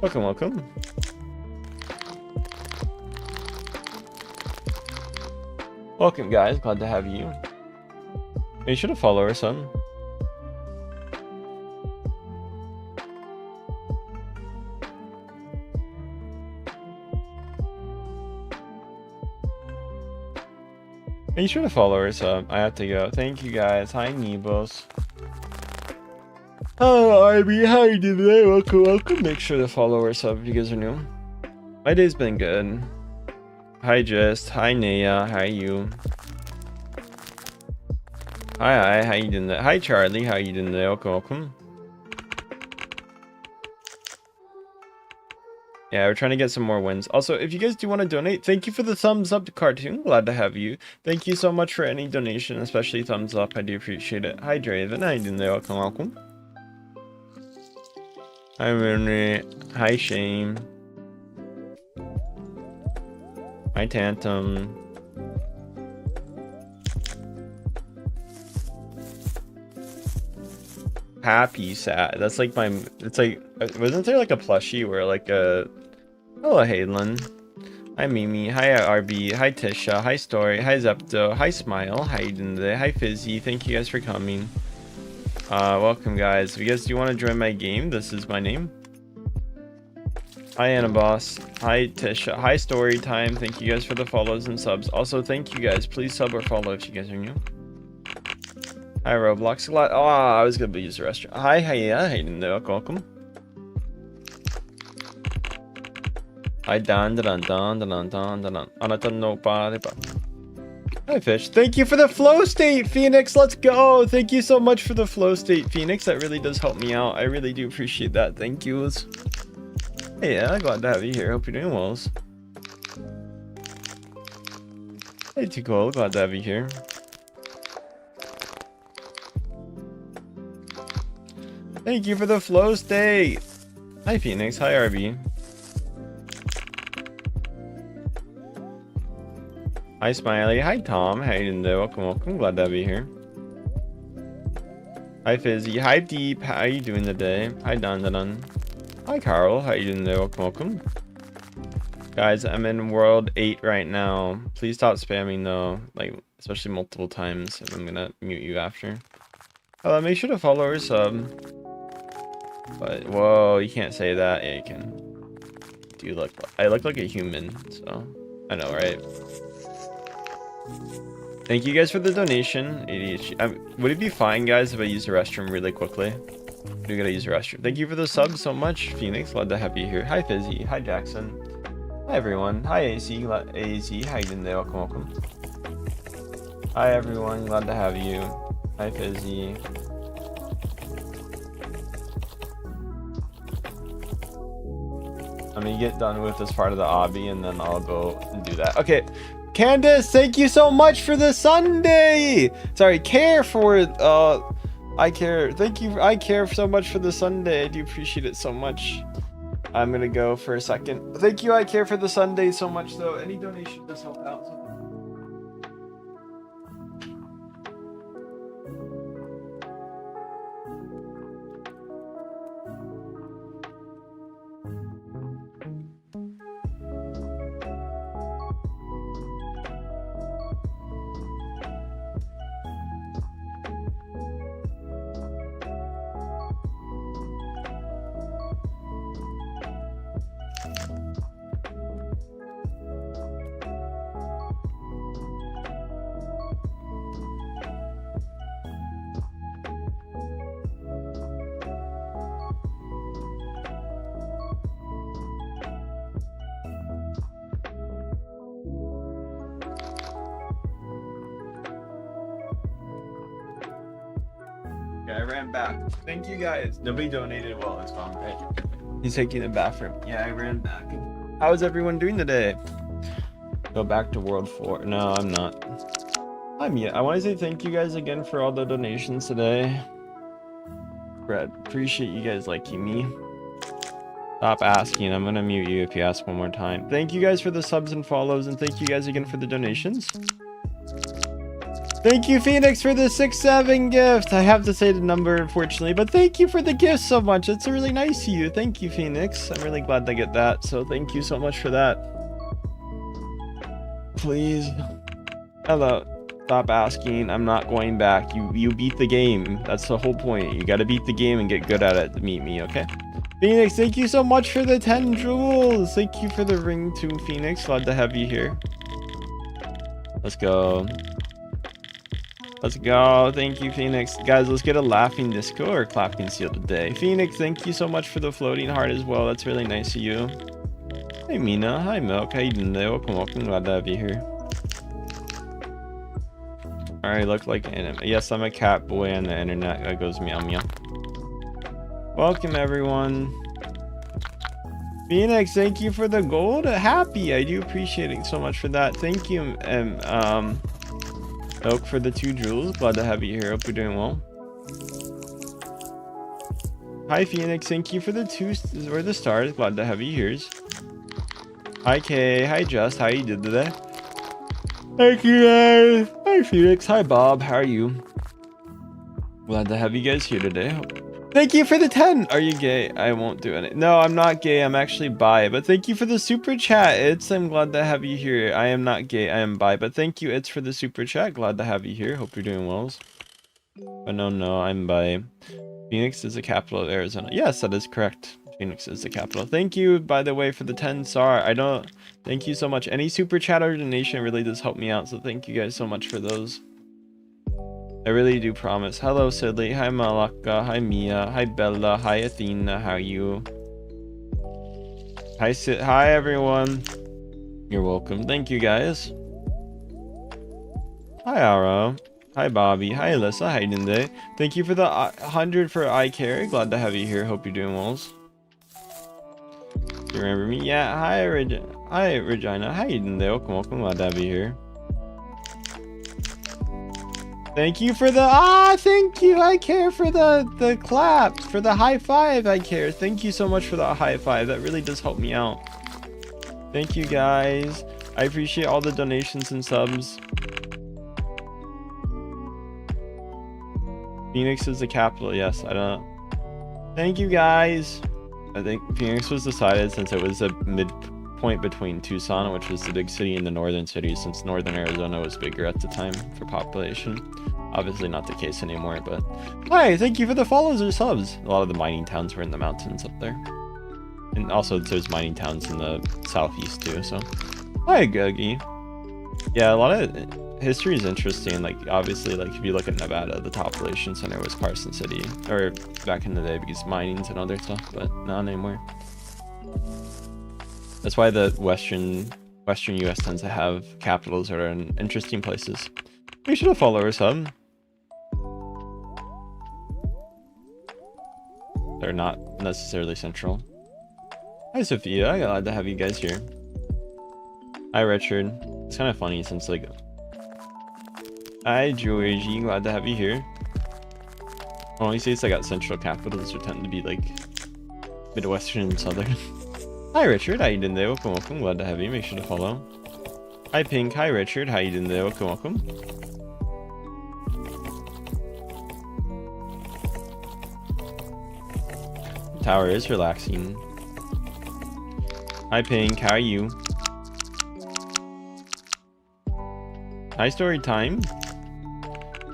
Welcome. Welcome, guys. Glad to have you. You should have followed our son. Be sure to follow us up. I have to go. Thank you guys. Hi, Nebos. Hello, Ivy. How you doing today? Welcome. Make sure to follow us up if you guys are new. My day's been good. Hi, Just. Hi, Naya. How are you? Hi. How you doing today? Hi, Charlie. How you doing today? Welcome. Yeah, we're trying to get some more wins. Also, if you guys do want to donate, thank you for the thumbs up to Cartoon. Glad to have you. Thank you so much for any donation, especially thumbs up. I do appreciate it. Hi, Draven. How you doing there? Welcome. Hi, Rooney. Hi, Shame. Hi, Tantum. Happy sad. That's like my. It's like, wasn't there like a plushie where like a. Hello, Haylen. Hi, Mimi. Hi, RB. Hi, Tisha. Hi, Story. Hi, Zepto. Hi, Smile. How you doing today? Hi, Fizzy. Thank you guys for coming. Welcome, guys. If you guys do want to join my game, this is my name. Hi, Annaboss. Hi, Tisha. Hi, Story Time. Thank you guys for the follows and subs. Also, thank you guys. Please sub or follow if you guys are new. Hi, Roblox. Oh, I was gonna use the restaurant. Hi, yeah. How you doing today? Welcome. Hi, Dan. Hi, Fish. Thank you for the flow state, Phoenix. Let's go. Thank you so much for the flow state, Phoenix. That really does help me out. I really do appreciate that. Thank you. Hey, yeah, glad to have you here. Hope you're doing well. Hey, too cool. Glad to have you here. Thank you for the flow state. Hi, Phoenix. Hi, RB. Hi, Smiley. Hi, Tom. How you doing? Welcome. Glad to have you here. Hi, Fizzy. Hi, Deep. How you doing today? Hi, Don. Hi, Carl. How you doing? Welcome. Guys, I'm in world 8 right now. Please stop spamming though, like especially multiple times. And I'm gonna mute you after. Make sure to follow or sub. But whoa, you can't say that. Yeah, you can. Do you look? I look like a human, so I know, right? Thank you guys for the donation. Would it be fine, guys, if I use the restroom really quickly? You're gonna use the restroom. Thank you for the sub so much, Phoenix. Glad to have you here. Hi, Fizzy. Hi, Jackson. Hi, everyone. Hi, AC. AC. How you doing there? Welcome, welcome. Hi, everyone. Glad to have you. Hi, Fizzy. I'm gonna get done with this part of the obby, and then I'll go and do that. Okay. Candace, thank you so much for the Sunday. Sorry, care for I care. Thank you. I care so much for the Sunday. I do appreciate it so much. I'm gonna go for a second. Thank you. I care for the Sunday so much, though. Any donation does help out. So. I ran back. Thank you guys. Nobody donated while I was gone, right? He's taking the bathroom. Yeah, I ran back. How is everyone doing today? Go back to World 4. No, I'm not. I want to say thank you guys again for all the donations today. Brad, appreciate you guys liking me. Stop asking. I'm gonna mute you if you ask one more time. Thank you guys for the subs and follows, and thank you guys again for the donations. Thank you, Phoenix, for the 6-7 gift. I have to say the number, unfortunately, but thank you for the gift so much. It's really nice of you. Thank you, Phoenix. I'm really glad to get that, so thank you so much for that. Please. Hello. Stop asking. I'm not going back. You beat the game. That's the whole point. You gotta beat the game and get good at it to meet me, okay? Phoenix, thank you so much for the 10 jewels. Thank you for the ring too, Phoenix. Glad to have you here. Let's go. Let's go. Thank you, Phoenix. Guys, let's get a laughing disco or clapping seal today. Phoenix, thank you so much for the floating heart as well. That's really nice of you. Hey, Mina. Hi, Milk. How you doing there? Welcome, welcome. Glad to have you here. Alright, look like anime. Yes, I'm a cat boy on the internet. That goes meow meow. Welcome, everyone. Phoenix, thank you for the gold. Happy. I do appreciate it so much for that. Thank you, Oak, for the 2 jewels. Glad to have you here. Hope you're doing well. Hi, Phoenix. Thank you for the 2 or the stars. Glad to have you here. Hi, Kay. Hi, Just. How you did today? Thank you, guys. Hi, Phoenix. Hi, Bob. How are you? Glad to have you guys here today. Thank you for the 10. Are you gay? I won't do it. No, I'm not gay. I'm actually bi. But thank you for the super chat. I'm glad to have you here. I am not gay. I am bi. But thank you, for the super chat. Glad to have you here. Hope you're doing well. But no, I'm bi. Phoenix is the capital of Arizona. Yes, that is correct. Phoenix is the capital. Thank you, by the way, for the 10 star. Thank you so much. Any super chat or donation really does help me out. So thank you guys so much for those. I really do promise. Hello, Sidley. Hi, Malaka. Hi, Mia. Hi, Bella. Hi, Athena. How are you? Hi, everyone. You're welcome. Thank you, guys. Hi, Ara. Hi, Bobby. Hi, Alyssa. How you doing today? Thank you for the 100 for I Care. Glad to have you here. Hope you're doing well. You remember me? Yeah. Hi, Regina. How you doing today? Welcome. Glad to have you here. Thank you for the thank you. I care for the clap, for the high five. I care. Thank you so much for the high five. That really does help me out. Thank you, guys. I appreciate all the donations and subs. Phoenix is the capital. Yes, I don't. Thank you, guys. I think Phoenix was decided since it was a point between Tucson, which was the big city, and the northern cities, since northern Arizona was bigger at the time for population. Obviously not the case anymore, but... Hi, thank you for the follows or subs! A lot of the mining towns were in the mountains up there. And also there's mining towns in the southeast too, so... Hi, Guggy. Yeah, a lot of history is interesting. Like, obviously, like, if you look at Nevada, the population center was Carson City. Or back in the day, because mining's and other stuff, but not anymore. That's why the Western US tends to have capitals that are in interesting places. We should have followed our sub. They're not necessarily central. Hi, Sophia. Glad to have you guys here. Hi, Richard. It's kind of funny since, like... Hi, Georgie. Glad to have you here. Only states I got central capitals would tend to be, like, Midwestern and Southern. Hi, Richard. How you doing there? Welcome, welcome. Glad to have you. Make sure to follow. Hi, Pink. Hi, Richard. How you doing there? Welcome, welcome. Tower is relaxing. Hi, Pink. How are you? Hi, story time.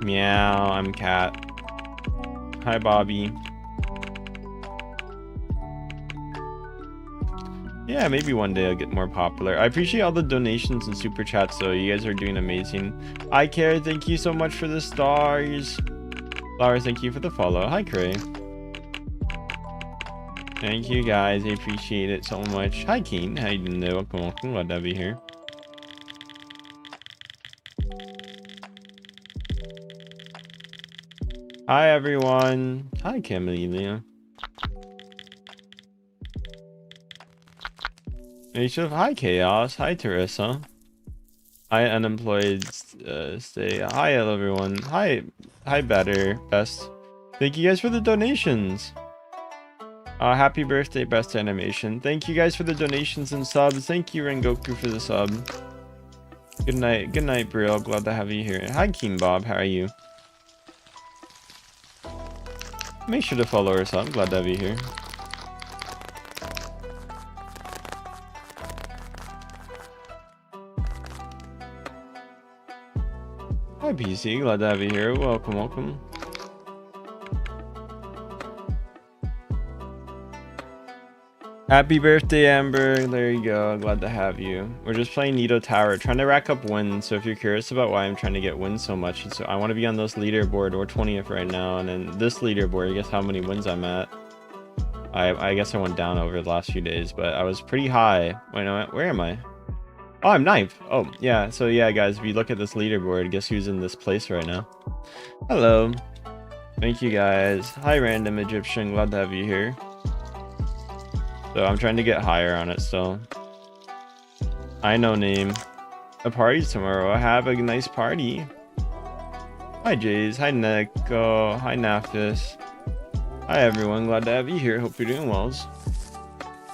Meow, I'm Cat. Hi, Bobby. Yeah, maybe one day I'll get more popular. I appreciate all the donations and super chats, though. You guys are doing amazing. I care. Thank you so much for the stars. Flowers, thank you for the follow. Hi, Cray. Thank you, guys. I appreciate it so much. Hi, Keen. How you doing? Welcome, welcome. Glad to have you here. Hi, everyone. Hi, Camellia. Hi, Chaos. Hi, Teresa. Hi, Unemployed. Stay. Hi, everyone. Hi, Better. Best. Thank you guys for the donations. Happy birthday, Best Animation. Thank you guys for the donations and subs. Thank you, Rengoku, for the sub. Good night. Good night, Brill. Glad to have you here. Hi, Keen Bob. How are you? Make sure to follow us. I'm glad to have you here. Hi, PC. Glad to have you here. Welcome, welcome. Happy birthday, Amber. There you go. Glad to have you. We're just playing Nido Tower, trying to rack up wins. So if you're curious about why I'm trying to get wins so much, so I want to be on this leaderboard. We're 20th right now, and then this leaderboard, guess how many wins I'm at? I guess I went down over the last few days, but I was pretty high. Wait, no, where am I? Oh, I'm 9th. Oh, yeah. So yeah, guys, if you look at this leaderboard, guess who's in this place right now? Hello. Thank you, guys. Hi, Random Egyptian. Glad to have you here. So I'm trying to get higher on it still. I know name. A party's tomorrow. Have a nice party. Hi Jays. Hi Neko. Hi Nafis. Hi everyone. Glad to have you here. Hope you're doing well.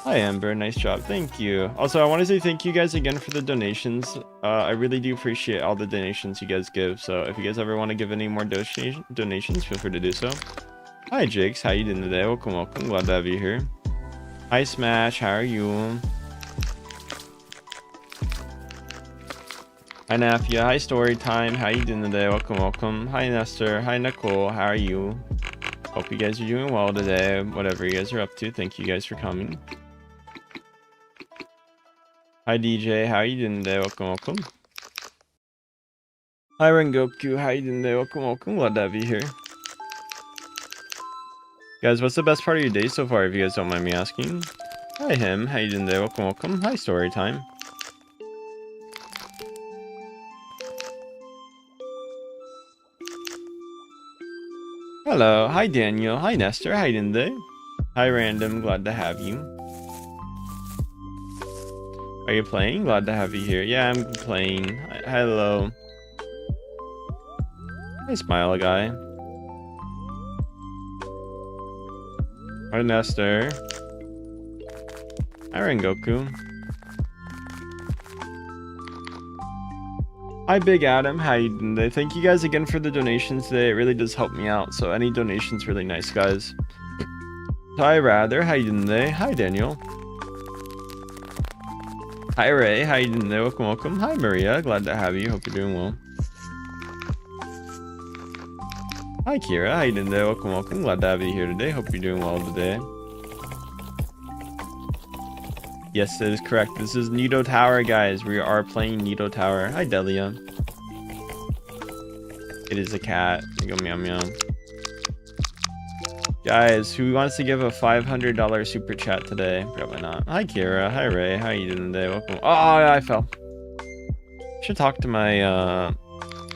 Hi Amber. Nice job. Thank you. Also, I want to say thank you guys again for the donations. I really do appreciate all the donations you guys give. So if you guys ever want to give any more donations, feel free to do so. Hi Jakes. How you doing today? Welcome, welcome. Glad to have you here. Hi Smash, how are you? Hi Nafia, hi Storytime, how you doing today? Welcome, welcome. Hi Nestor, hi Nicole, how are you? Hope you guys are doing well today, whatever you guys are up to. Thank you guys for coming. Hi DJ, how you doing today? Welcome, welcome. Hi Rengoku, how you doing today? Welcome, welcome. Glad to have you here. Guys, what's the best part of your day so far, if you guys don't mind me asking? Hi, him. How you doing there? Welcome, welcome. Hi, Storytime. Hello. Hi, Daniel. Hi, Nestor. How you doing there? Hi, Random. Glad to have you. Are you playing? Glad to have you here. Yeah, I'm playing. Hello. Hi, Smile Guy. Hi, Nestor. Hi, Rengoku. Hi, Big Adam. How you doing today? Thank you guys again for the donations today. It really does help me out. So any donations really nice, guys. Hi, Rather. How you doing today? Hi, Daniel. Hi Ray, how you doing there? Welcome, welcome. Hi Maria, glad to have you. Hope you're doing well. Hi Kira, how you doing there? Welcome, welcome. Glad to have you here today. Hope you're doing well today. Yes, that is correct. This is Nido Tower, guys. We are playing Nido Tower. Hi Delia. It is a cat. Go meow meow. Guys, who wants to give a $500 super chat today? Probably not. Hi Kira. Hi Ray. How you doing today? Welcome. Oh, I fell. Should talk to my I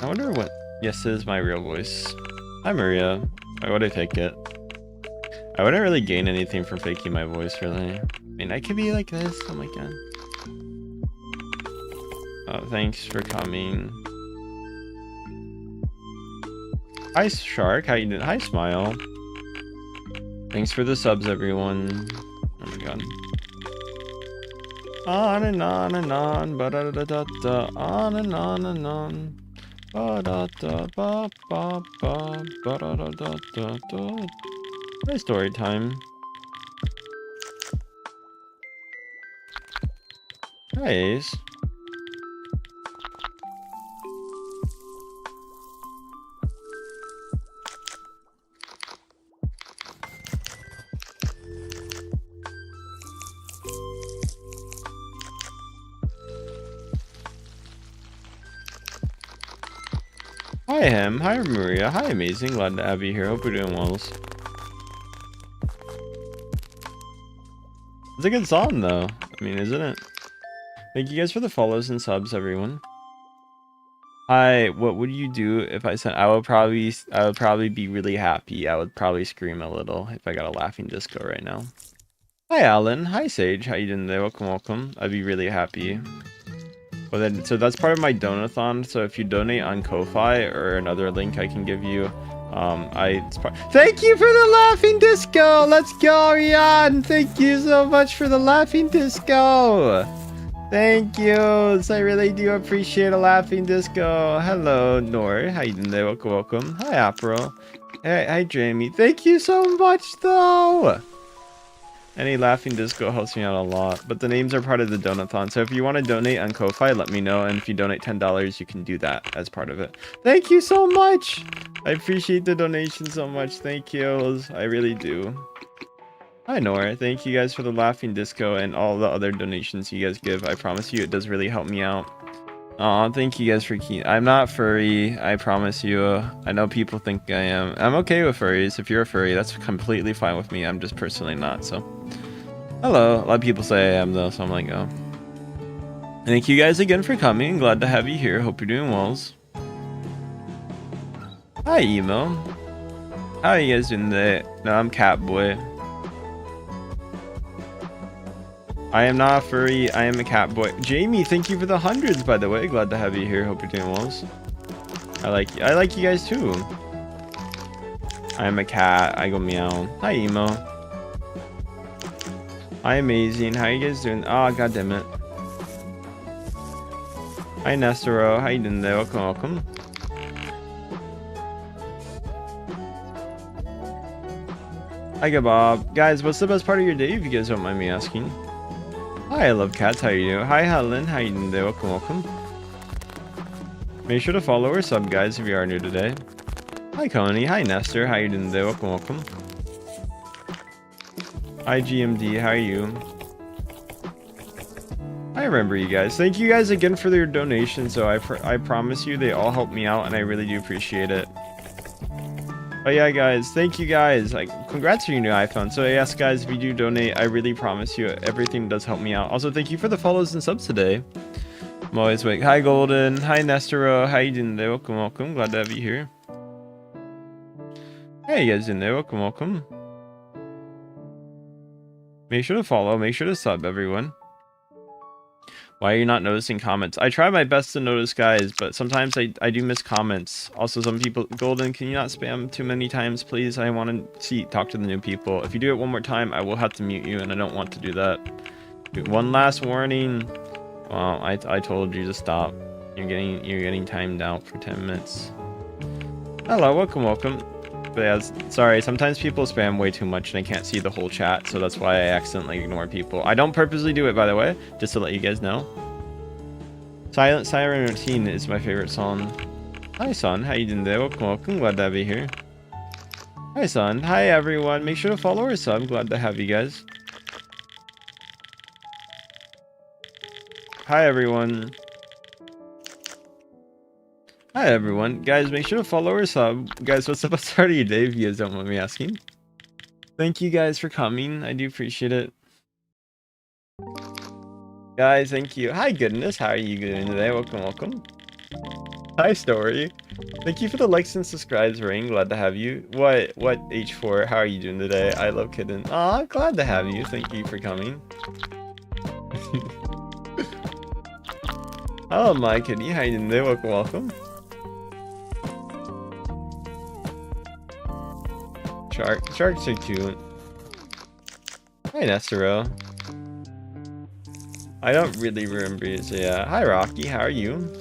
wonder what. Yes, this is my real voice. Hi Maria. Why would I fake it? I wouldn't really gain anything from faking my voice, really. I mean, I could be like this. Oh my god. Oh, thanks for coming. Hi Shark. How you doing? Hi Smile. Thanks for the subs, everyone. Oh my god. On and on and on, ba da da da da, on and on and on. Ba da da ba ba ba, ba da da da da da. My story time. Hi Ace. Hi Hem, hi Maria, hi Amazing, glad to have you here, hope you're doing well. It's a good song though, I mean, isn't it? Thank you guys for the follows and subs, everyone. Hi, what would you do if I sent, I would probably be really happy, I would probably scream a little if I got a laughing disco right now. Hi Alan, hi Sage, how you doing there, welcome, welcome, I'd be really happy. Well then, so that's part of my donathon. So if you donate on Ko-Fi or another link I can give you, thank you for the laughing disco. Let's go, Rian. Thank you so much for the laughing disco. Thank you. I really do appreciate a laughing disco. Hello, Nor. How you doing there? Welcome, welcome. Hi, April. Hi, Jamie. Thank you so much, though. Any laughing disco helps me out a lot, but the names are part of the donathon, so if you want to donate on Ko-Fi, let me know, and if you donate $10, you can do that as part of it. Thank you so much! I appreciate the donation so much, thank you, I really do. Hi Nora, thank you guys for the laughing disco and all the other donations you guys give. I promise you it does really help me out. Aw, thank you guys for I'm not furry, I promise you. I know people think I am. I'm okay with furries. If you're a furry, that's completely fine with me. I'm just personally not, so. Hello. A lot of people say I am, though, so I'm like, oh. Thank you guys again for coming. Glad to have you here. Hope you're doing well. Hi, Emo. How are you guys doing today? No, I'm Catboy. I am not a furry, I am a cat boy. Jamie, thank you for the hundreds, by the way. Glad to have you here. Hope you're doing well. I like you guys too. I am a cat. I go meow. Hi, Emo. Hi, Amazing. How you guys doing? Oh, god damn it. Hi, Nestero. How you doing there? Welcome, welcome. Hi, Bob. Guys, what's the best part of your day, if you guys don't mind me asking? Hi, I love cats. How you doing? Hi, Helen. How you doing today? Welcome, welcome. Make sure to follow or sub, guys, if you are new today. Hi, Coney. Hi, Nestor. How you doing today? Welcome, welcome. Hi, GMD. How are you? I remember you guys. Thank you guys again for your donations. So I promise you, they all help me out, and I really do appreciate it. But yeah, guys, thank you guys. Like, congrats on your new iPhone. So yes, guys, if you do donate, I really promise you, everything does help me out. Also, thank you for the follows and subs today. I'm always like, hi, Golden. Hi, Nestero. How you doing today? Welcome, welcome. Glad to have you here. Hey, you guys doing there? Welcome, welcome. Make sure to follow. Make sure to sub, everyone. Why are you not noticing comments? I try my best to notice, guys, but sometimes I do miss comments. Also, some people, Golden, can you not spam too many times, please? I want to talk to the new people. If you do it one more time, I will have to mute you, and I don't want to do that. One last warning. Well, I told you to stop. You're getting timed out for 10 minutes. Hello, welcome, welcome. But yeah, sorry, sometimes people spam way too much and I can't see the whole chat, so that's why I accidentally ignore people. I don't purposely do it, by the way, just to let you guys know. Silent Siren Routine is my favorite song. Hi, son. How you doing there? Welcome. Glad to have you here. Hi, son. Hi, everyone. Make sure to follow or sub. Glad to have you guys. Hi, everyone. Hi, everyone. Guys, make sure to follow or sub. Guys, what's up? What's part of your day, if you guys don't mind me asking? Thank you guys for coming. I do appreciate it. Guys, thank you. Hi, goodness. How are you doing today? Welcome, welcome. Hi, Story. Thank you for the likes and subscribes, Ring. Glad to have you. What, H4? How are you doing today? I love kidding. Aw, glad to have you. Thank you for coming. Hello, my kitty. How you doing today? Welcome, welcome. Sharks are cute. Hi, Nestero. I don't really remember it, so yeah. Hi, Rocky. How are you?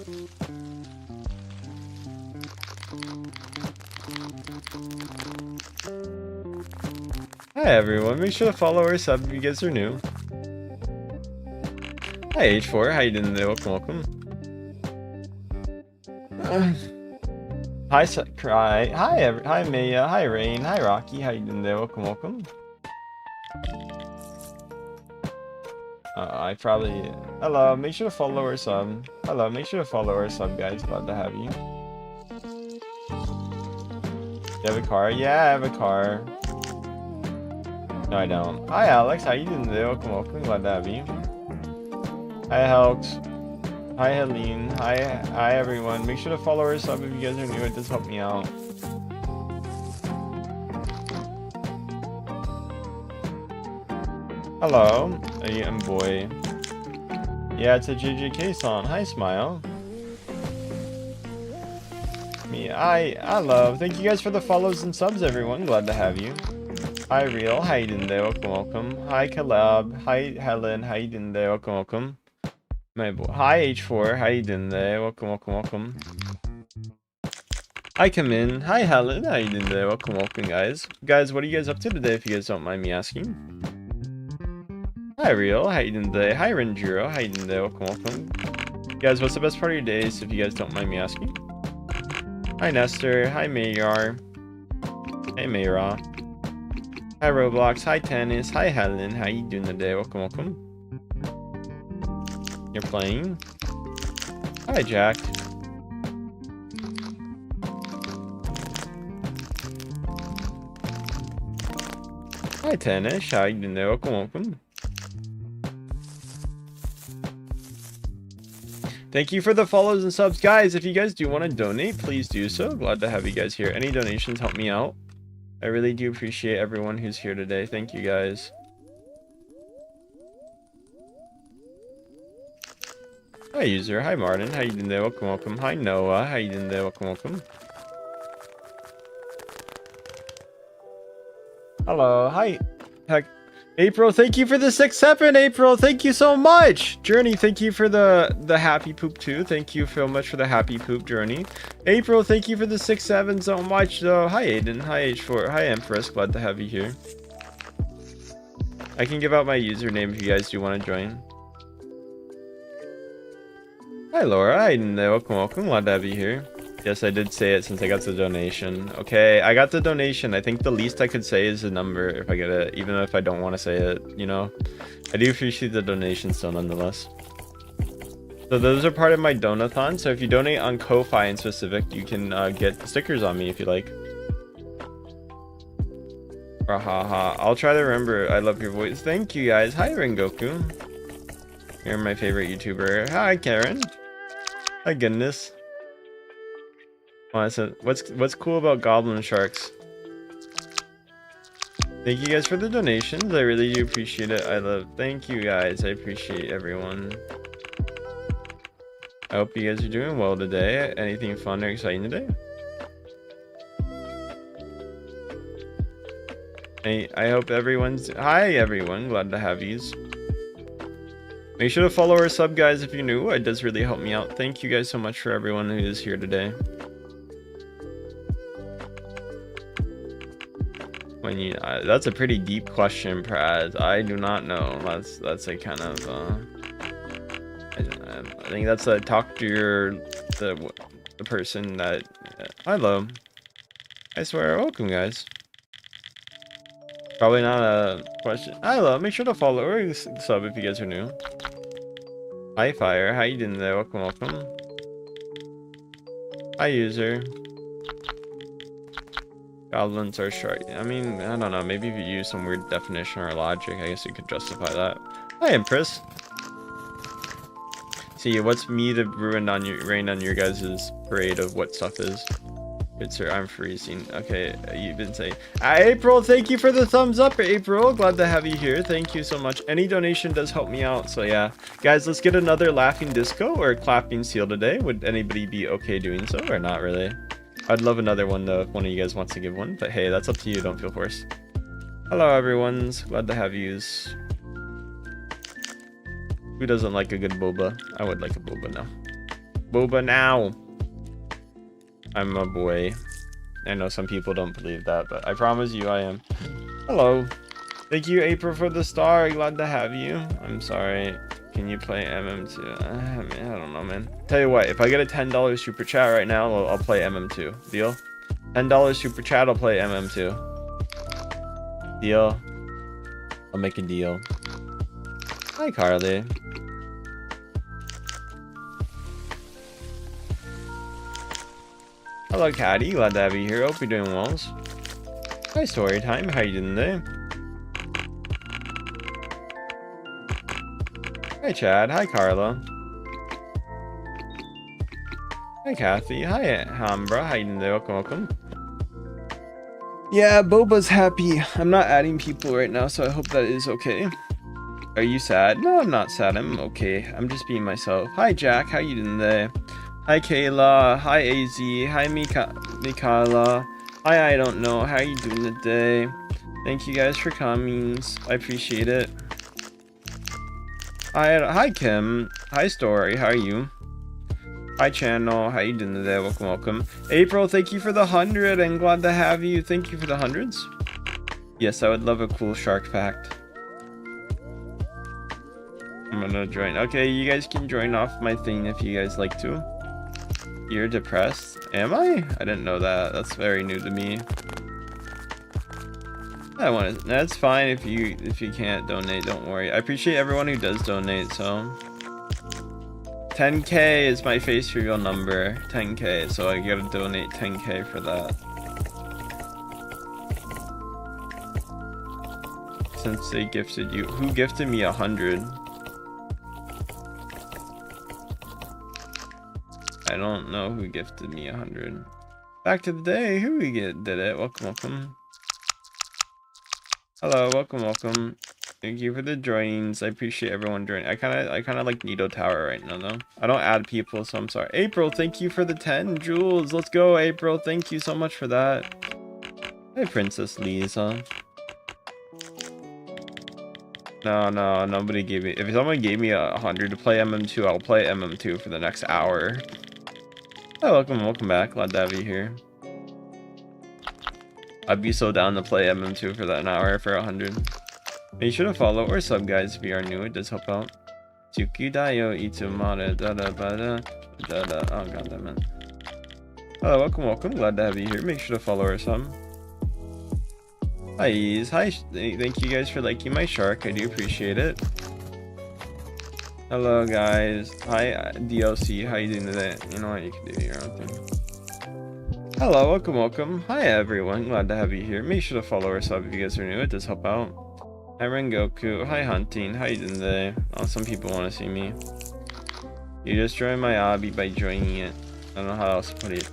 Hi, everyone. Make sure to follow or sub if you guys are new. Hi, H4. How you doing today? Welcome, welcome. Hi, Cry. Hi, Maya. Hi, Rain. Hi, Rocky. How you doing today? Welcome, welcome. I probably... Hello, make sure to follow or sub. Hello, make sure to follow or sub, guys. Glad to have you. You have a car? Yeah, I have a car. No, I don't. Hi, Alex. How you doing today? Welcome, welcome. Glad to have you. Hi, Helks. Hi, Helene. Hi, everyone. Make sure to follow or sub if you guys are new. It does help me out. Hello, AM boy. Yeah, it's a JJK song. Hi, Smile. Me, I love. Thank you guys for the follows and subs, everyone. Glad to have you. Hi, Real. How you doing today? Welcome, welcome. Hi, Caleb. Hi, Helen. How you doing today? Welcome, welcome. My boy. Hi, H4. How you doing today? Welcome, welcome, welcome. Hi, come in. Hi, Helen. How you doing today? Welcome, welcome, guys. Guys, what are you guys up to today, if you guys don't mind me asking? Hi, Real. How you doing today? Hi, Renjiro. How you doing today? Welcome, welcome. Guys, what's the best part of your days, if you guys don't mind me asking? Hi, Nestor. Hi, Mayar. Hey, Mayra. Hi, Roblox. Hi, Tennis. Hi, Helen. How you doing today? Welcome, welcome. You're playing? Hi, Jack. Hi, Tennis. How you doing today? Welcome, welcome. Thank you for the follows and subs. Guys, if you guys do want to donate, please do so. Glad to have you guys here. Any donations help me out. I really do appreciate everyone who's here today. Thank you, guys. Hi, user. Hi, Martin. How you doing today? Welcome, welcome. Hi, Noah. How you doing today? Welcome, welcome. Hello. Hi. Heck. April, thank you for the 6-7, April. Thank you so much. Journey, thank you for the happy poop too. Thank you so much for the happy poop, Journey. April, thank you for the 6-7 so much though. Hi, Aiden. Hi, H4. Hi, Empress. Glad to have you here. I can give out my username if you guys do want to join. Hi, Laura. Hi, Aiden. Welcome, welcome. Glad to have you here. Yes, I did say it since I got the donation. Okay, I got the donation. I think the least I could say is a number if I get it, even if I don't want to say it, you know? I do appreciate the donation still nonetheless. So those are part of my donathon, so if you donate on Ko-Fi in specific, you can get stickers on me if you like. Rahaha. I'll try to remember. I love your voice. Thank you, guys. Hi, Rengoku. You're my favorite YouTuber. Hi, Karen. Hi, goodness. What's cool about goblin sharks? Thank you guys for the donations. I really do appreciate it. Thank you guys. I appreciate everyone. I hope you guys are doing well today. Anything fun or exciting today? I hope everyone's... Hi everyone, glad to have yous. Make sure to follow or sub, guys, if you're new. It does really help me out. Thank you guys so much for everyone who is here today. When you that's a pretty deep question, Praz. I do not know. That's a kind of I think that's a talk to the person that hello. I swear, welcome guys. Probably not a question. Hello, make sure to follow or sub if you guys are new. Hi Fire, how you doing there? Welcome, welcome. Hi user. Goblins are short. I mean, I don't know. Maybe if you use some weird definition or logic, I guess you could justify that. Hi, Empress. See, what's me to rain on your guys' parade of what stuff is? Good sir, I'm freezing. Okay, you've been saying. April, thank you for the thumbs up, April. Glad to have you here. Thank you so much. Any donation does help me out. So yeah, guys, let's get another laughing disco or clapping seal today. Would anybody be okay doing so or not really? I'd love another one though if one of you guys wants to give one, but hey, that's up to you. Don't feel forced. Hello, everyone's glad to have yous. Who doesn't like a good boba? I would like a boba now. Boba now. I'm a boy. I know some people don't believe that, but I promise you I am. Hello. Thank you, April, for the star. Glad to have you. I'm sorry. Can you play MM2? Man, I don't know, man. Tell you what, if I get a $10 super chat right now, I'll play MM2. Deal? $10 super chat, I'll play MM2. Deal? I'll make a deal. Hi, Carly. Hello, Caddy. Glad to have you here. Hope you're doing well. Hi, Storytime. How you doing today? Hi, Chad. Hi, Carla. Hi, Kathy. Hi, Hambra. How you doing today? Welcome, welcome. Yeah, Boba's happy. I'm not adding people right now, so I hope that is okay. Are you sad? No, I'm not sad. I'm okay. I'm just being myself. Hi, Jack. How you doing today? Hi, Kayla. Hi, AZ. Hi, Mikala. Hi, I don't know. How you doing today? Thank you guys for coming. I appreciate it. Hi, Kim. Hi, Story. How are you? Hi, Channel. How you doing today? Welcome, welcome. April, thank you for the 100. I'm glad to have you. Thank you for the hundreds. Yes, I would love a cool shark fact. I'm gonna join. Okay, you guys can join off my thing if you guys like to. You're depressed? Am I? I didn't know that. That's very new to me. I want to. That's fine if you can't donate. Don't worry. I appreciate everyone who does donate. So 10K is my face reveal number. 10K. So I gotta donate 10K for that. Since they gifted you. Who gifted me 100? I don't know who gifted me 100. Back to the day. Who did it? Welcome, welcome. Hello, welcome, welcome. Thank you for the joinings. I appreciate everyone joining. I kind of like Nido Tower right now, though. I don't add people, so I'm sorry. April, thank you for the 10 jewels. Let's go, April. Thank you so much for that. Hi, Princess Lisa. No, nobody gave me. If someone gave me 100 to play MM2, I'll play MM2 for the next hour. Hi, welcome back. Glad to have you here. I'd be so down to play MM2 for that an hour for 100. Make sure to follow or sub, guys, if you are new. It does help out. Tsukidayo itumare dada bada dada. Oh, god damn it. Hello, welcome. Glad to have you here. Make sure to follow or sub. Hi, thank you guys for liking my shark. I do appreciate it. Hello, guys. Hi, DLC. How you doing today? You know what? You can do your own thing. Hello, welcome. Hi, everyone. Glad to have you here. Make sure to follow or sub if you guys are new. It does help out. Hi, Rengoku. Hi, Hunting. How you doing today? Oh, some people want to see me. You just joined my obby by joining it. I don't know how else to put it.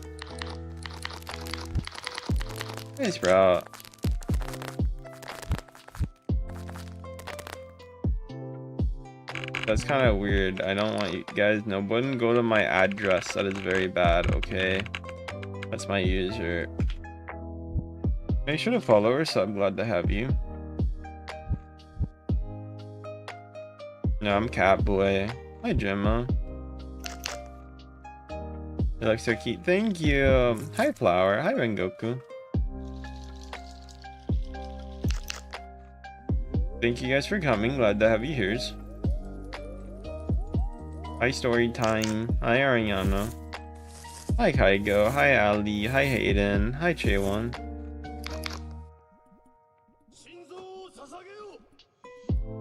Hey, Sprout. That's kind of weird. I don't want you guys. No, wouldn't go to my address. That is very bad. Okay. That's my user. Make sure to follow or sub. Glad to have you. No, I'm Catboy. Hi, Gemma. You look so cute. Thank you. Hi, Flower. Hi, Rengoku. Thank you guys for coming. Glad to have you here. Hi, story time. Hi, Ariana. Hi, Kaigo. Hi, Ali. Hi, Hayden. Hi, Chaewon.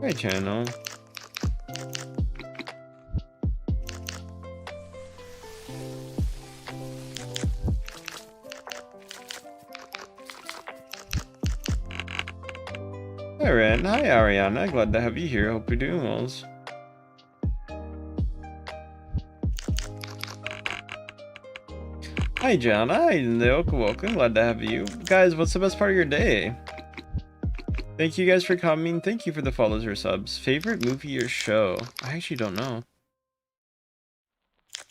Hi, channel. Hi, Ren. Hi, Ariana. Glad to have you here. Hope you're doing well. Hi, John. Hi, welcome. Glad to have you. Guys, what's the best part of your day? Thank you guys for coming. Thank you for the follows or subs. Favorite movie or show? I actually don't know.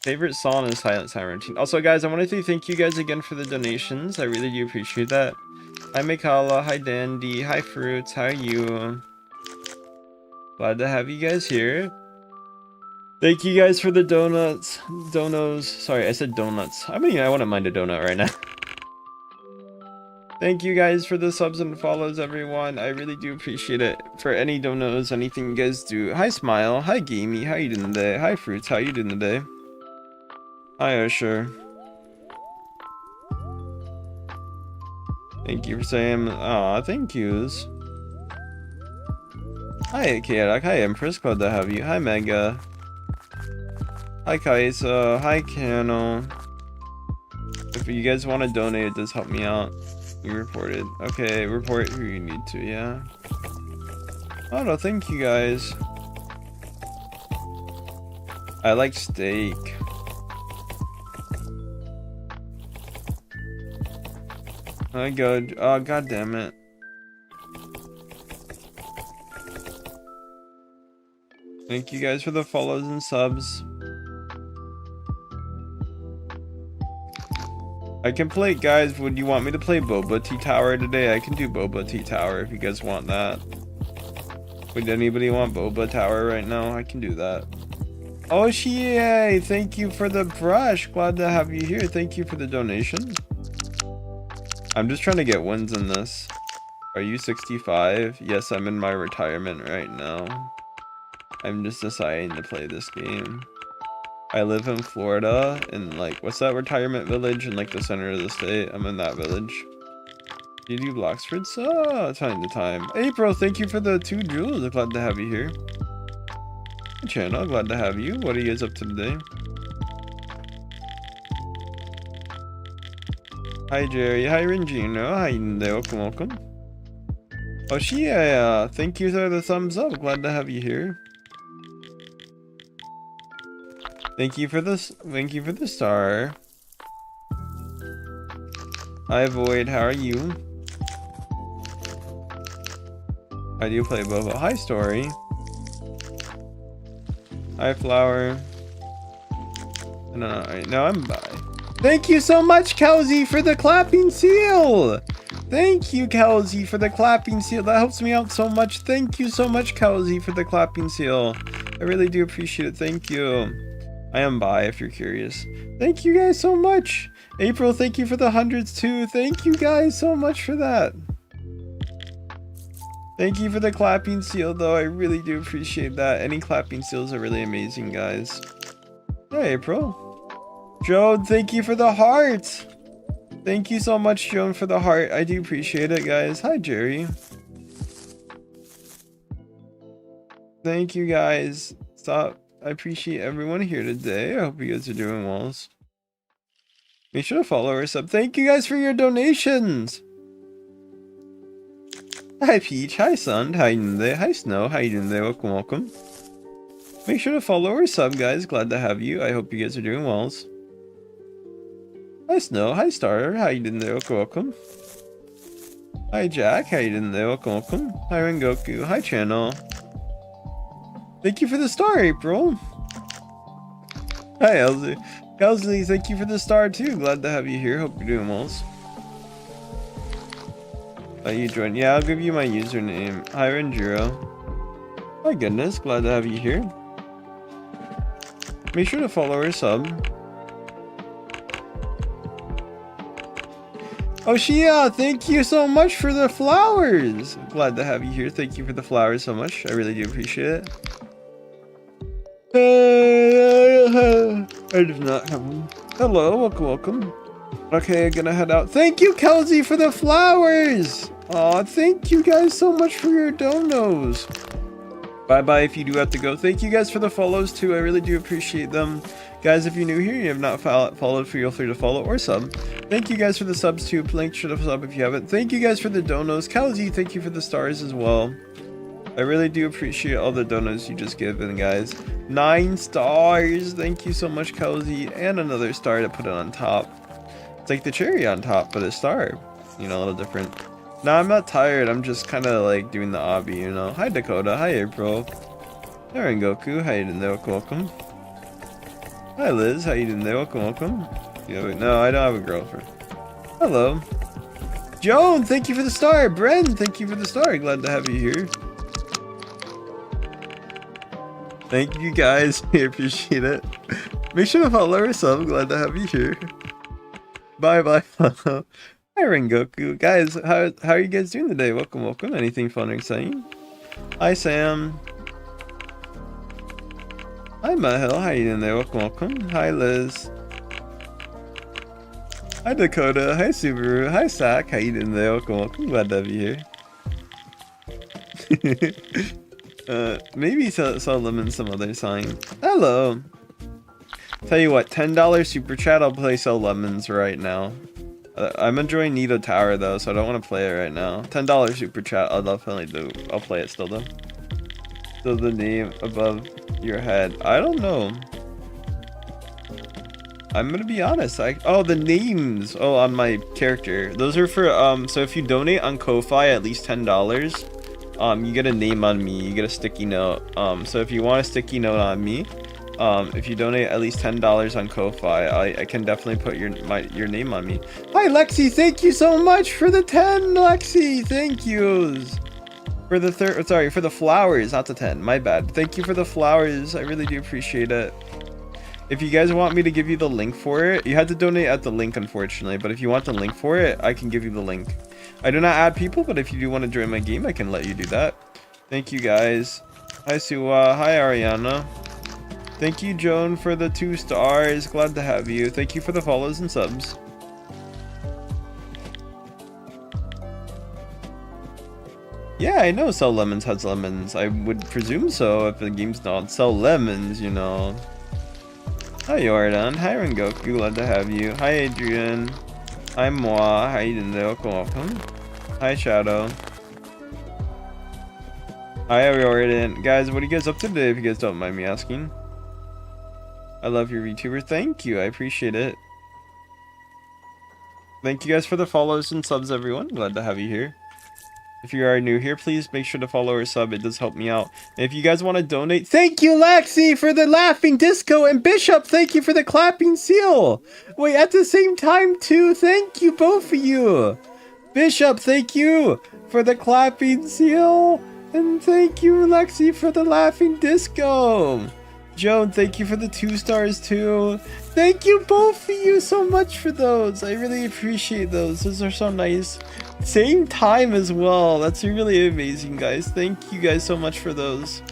Favorite song is Silent Siren Routine. Also, guys, I wanted to thank you guys again for the donations. I really do appreciate that. Hi, Mikala. Hi, Dandy. Hi, Fruits. How are you? Glad to have you guys here. Thank you guys for the donuts. Donos. Sorry, I said donuts. I mean, I wouldn't mind a donut right now. Thank you guys for the subs and follows, everyone. I really do appreciate it. For any donos, anything you guys do. Hi, Smile. Hi, Gamey. How you doing today? Hi, Fruits. How you doing today? Hi, Usher. Thank you for saying, aw, thank yous. Hi, Kayak. Hi, Empress. Glad to have you. Hi, Mega. Hi, Kaisa. Hi, Kano. If you guys want to donate, it does help me out. You reported. Okay, report who you need to, yeah. Oh, no, thank you guys. I like steak. My god. Oh, god damn it. Thank you guys for the follows and subs. I can play, guys. Would you want me to play Boba Tea Tower today? I can do Boba Tea Tower if you guys want that. Would anybody want Boba Tower right now? I can do that. Oh, Shie! Thank you for the brush. Glad to have you here. Thank you for the donation. I'm just trying to get wins in this. Are you 65? Yes, I'm in my retirement right now. I'm just deciding to play this game. I live in Florida, in like, what's that retirement village in like the center of the state? I'm in that village. Do you do Bloxford? So, time to time. April, thank you for the 2 jewels. I'm glad to have you here. Hey, channel, glad to have you. What are you guys up to today? Hi, Jerry. Hi, Ringino. Hi, welcome, welcome. Oh, Shia, thank you for the thumbs up. Glad to have you here. Thank you for this. Thank you for the star. Hi, Void. How are you? How do you play Boba? Hi, Story. Hi, Flower. No, right now I'm by. Thank you so much, Kelsey, for the clapping seal. Thank you, Kelsey, for the clapping seal. That helps me out so much. Thank you so much, Kelsey, for the clapping seal. I really do appreciate it. Thank you. I am bi, if you're curious. Thank you guys so much. April, thank you for the hundreds too. Thank you guys so much for that. Thank you for the clapping seal, though. I really do appreciate that. Any clapping seals are really amazing, guys. Hey, April. Joan, thank you for the heart. Thank you so much, Joan, for the heart. I do appreciate it, guys. Hi, Jerry. Thank you, guys. Stop. I appreciate everyone here today. I hope you guys are doing well. Make sure to follow or sub. Thank you guys for your donations. Hi, Peach. Hi, Sun. How you doing today? Hi, Snow. How you doing today? Welcome, welcome. Make sure to follow or sub, guys. Glad to have you. I hope you guys are doing well. Hi, Snow. Hi, Star. How you doing today? Welcome, welcome. Hi, Jack. How you doing today? Welcome, welcome. Hi, Rengoku. Hi, Channel. Thank you for the star, April. Hi, Elsie. Elsie, thank you for the star, too. Glad to have you here. Hope you're doing well. You joined. Yeah, I'll give you my username. Hi, Renjiro. My goodness, glad to have you here. Make sure to follow or sub. Oshia, thank you so much for the flowers. Glad to have you here. Thank you for the flowers so much. I really do appreciate it. I do not have them. Hello, welcome. Okay, I'm gonna head out. Thank you, Kelsey, for the flowers. Aw, thank you guys so much for your donos. Bye-bye if you do have to go. Thank you guys for the follows, too. I really do appreciate them. Guys, if you're new here, you have not followed, feel free to follow or sub. Thank you guys for the subs, too. Link should have sub if you haven't. Thank you guys for the donos. Kelsey, thank you for the stars as well. I really do appreciate all the donos you just given, guys. 9 stars. Thank you so much, Kelsey. And another star to put it on top. It's like the cherry on top, but a star. You know, a little different. No, I'm not tired. I'm just kind of like doing the obby, you know. Hi, Dakota. Hi, April. Hi, Rengoku. How you doing there? Welcome. Hi, Liz. How you doing there? Welcome. Yeah, wait, no, I don't have a girlfriend. Hello. Joan, thank you for the star. Bren, thank you for the star. Glad to have you here. Thank you, guys. I appreciate it. Make sure to follow us up. Glad to have you here. Bye-bye. Hi, Rengoku. Guys, how are you guys doing today? Welcome. Anything fun or exciting? Hi, Sam. Hi, Mahel. How you doing there? Welcome. Hi, Liz. Hi, Dakota. Hi, Subaru. Hi, Sak. How you doing there? Welcome. Glad to have you here. Maybe sell lemon some other sign. Hello. Tell you what, $10 super chat. I'll play sell lemons right now. I'm enjoying Nido Tower though, so I don't want to play it right now. $10 super chat, I'll definitely do. I'll play it still though. Still the name above your head. I don't know. I'm gonna be honest. Oh, the names. Oh, on my character. Those are for so if you donate on Ko-Fi at least $10, you get a name on me. You get a sticky note. So if you want a sticky note on me, if you donate at least $10 on Ko-Fi, I can definitely put your name on me. Hi, Lexi. Thank you so much for the 10, Lexi. Thank yous. For the for the flowers, not the 10. My bad. Thank you for the flowers. I really do appreciate it. If you guys want me to give you the link for it, you had to donate at the link, unfortunately. But if you want the link for it, I can give you the link. I do not add people, but if you do want to join my game, I can let you do that. Thank you, guys. Hi, Suwa. Hi, Ariana. Thank you, Joan, for the 2 stars. Glad to have you. Thank you for the follows and subs. Yeah, I know Sell Lemons has lemons. I would presume so if the game's not Sell Lemons, you know. Hi, Jordan. Hi, Rengoku. Glad to have you. Hi, Adrian. Hi, Moi. How you doing there? Welcome. Hi, Shadow. Hi, Jordan. Guys, what are you guys up to today, if you guys don't mind me asking? I love your VTuber. Thank you. I appreciate it. Thank you guys for the follows and subs, everyone. Glad to have you here. If you are new here, please make sure to follow or sub. It does help me out. And if you guys want to donate, thank you, Lexi, for the laughing disco. And Bishop, thank you for the clapping seal. Wait, at the same time, too. Thank you, both of you. Bishop, thank you for the clapping seal. And thank you, Lexi, for the laughing disco. Joan, thank you for the 2 stars too. Thank you both of you so much for those. I really appreciate those. Those are so nice. Same time as well. That's really amazing, guys. Thank you guys so much for those.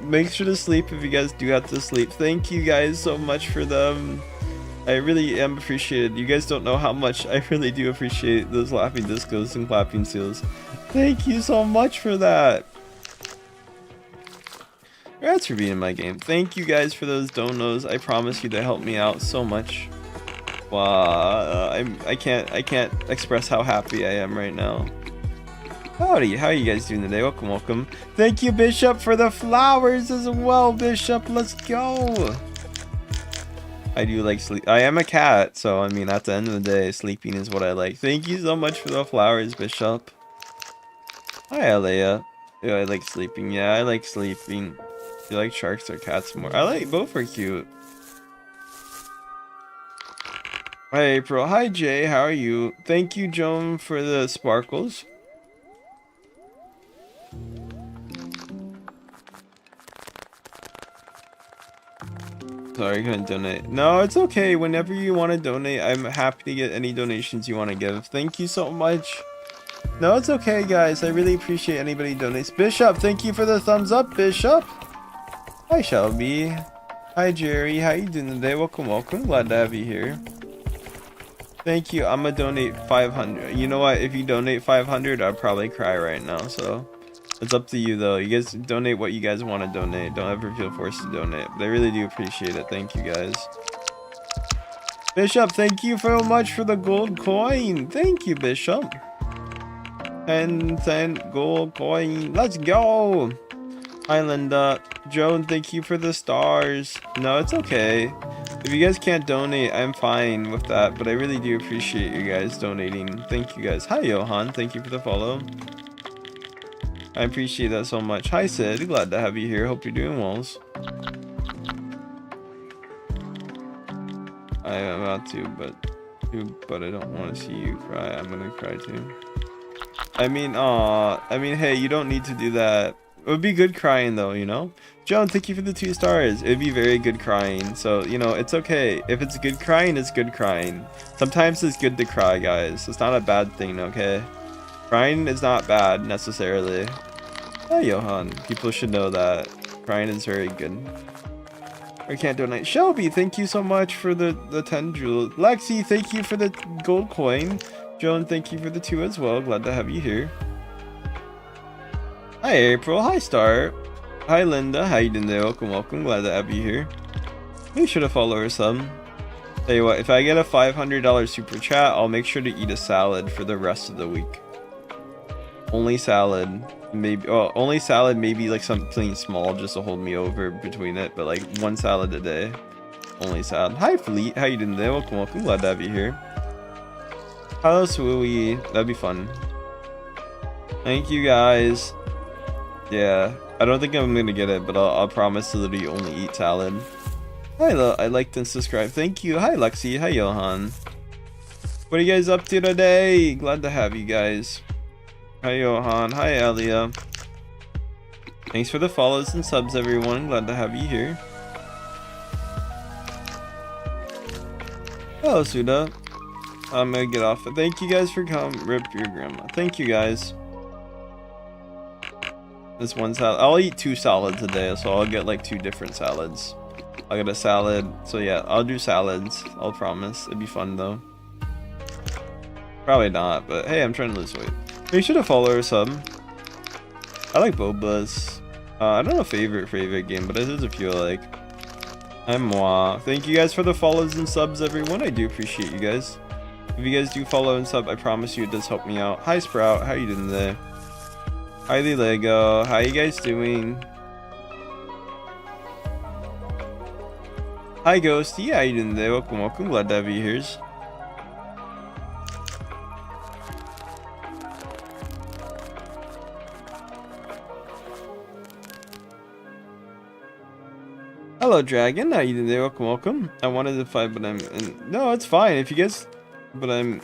Make sure to sleep if you guys do have to sleep. Thank you guys so much for them. I really am appreciated. You guys don't know how much I really do appreciate those laughing discos and clapping seals. Thank you so much for that. Congrats for being in my game. Thank you guys for those donos. I promise you they help me out so much. Wow, I can't express how happy I am right now. Howdy, how are you guys doing today? Welcome. Thank you, Bishop, for the flowers as well, Bishop. Let's go. I do like sleep. I am a cat, so I mean, at the end of the day, sleeping is what I like. Thank you so much for the flowers, Bishop. Hi, Alea. Yeah, I like sleeping. Yeah, I like sleeping. Do you like sharks or cats more? I like both are cute. Hi, April. Hi, Jay. How are you? Thank you, Joan, for the sparkles. Sorry, I couldn't donate. No, it's okay. Whenever you want to donate, I'm happy to get any donations you want to give. Thank you so much. No, it's okay, guys. I really appreciate anybody who donates. Bishop, thank you for the thumbs up, Bishop. Hi, Shelby. Hi, Jerry. How you doing today? Welcome, welcome. Glad to have you here. Thank you. I'm gonna donate 500. You know what? If you donate 500, I'll probably cry right now. So it's up to you, though. You guys donate what you guys want to donate. Don't ever feel forced to donate. But I really do appreciate it. Thank you, guys. Bishop, thank you so much for the gold coin. Thank you, Bishop. 10 gold coin. Let's go. Hi, Linda. Joan, thank you for the stars. No, it's okay. If you guys can't donate, I'm fine with that, but I really do appreciate you guys donating. Thank you guys. Hi, Johan. Thank you for the follow. I appreciate that so much. Hi, Sid. Glad to have you here. Hope you're doing well. I am about to, but I don't want to see you cry. I'm gonna cry too. I mean, hey, you don't need to do that. It would be good crying though, you know? Joan, thank you for the 2 stars. It would be very good crying. So, you know, it's okay. If it's good crying, it's good crying. Sometimes it's good to cry, guys. It's not a bad thing, okay? Crying is not bad, necessarily. Oh, Johan. People should know that. Crying is very good. I can't donate. Shelby, thank you so much for the 10 jewels. Lexi, thank you for the gold coin. Joan, thank you for the 2 as well. Glad to have you here. Hi, April. Hi, Star. Hi, Linda. How you doing there? Welcome, welcome. Glad to have you here. Make sure to follow her some. Tell you what, if I get a $500 super chat, I'll make sure to eat a salad for the rest of the week. Only salad. Maybe, well, only salad, maybe like something small just to hold me over between it, but like 1 salad a day. Only salad. Hi, Fleet. How you doing there? Welcome, welcome. Glad to have you here. Hello, Swooey. That'd be fun. Thank you, guys. Yeah, I don't think I'm gonna get it, but I'll promise to literally only eat salad. Hi, I liked and subscribed. Thank you. Hi, Lexi. Hi, Johan. What are you guys up to today? Glad to have you guys. Hi, Johan. Hi, Elia. Thanks for the follows and subs, everyone. Glad to have you here. Hello, Suda. I'm gonna get off. Thank you guys for coming. Rip your grandma. Thank you guys. This 1 salad. I'll eat 2 salads a day, so I'll get like 2 different salads. I'll get a salad. So yeah, I'll do salads. I'll promise. It'd be fun though. Probably not, but hey, I'm trying to lose weight. Make sure to follow or sub. I like Boba's. I don't know favorite game, but there's a few I like. I'm Moi. Thank you guys for the follows and subs, everyone. I do appreciate you guys. If you guys do follow and sub, I promise you it does help me out. Hi, Sprout. How you doing today? Hi, the Lego. How you guys doing? Hi, Ghosty. How you doing today? Welcome, welcome. Glad to have you here. Hello, Dragon. How you doing today? Welcome, welcome. I wanted to fight, but no, it's fine. If you guys, but I'm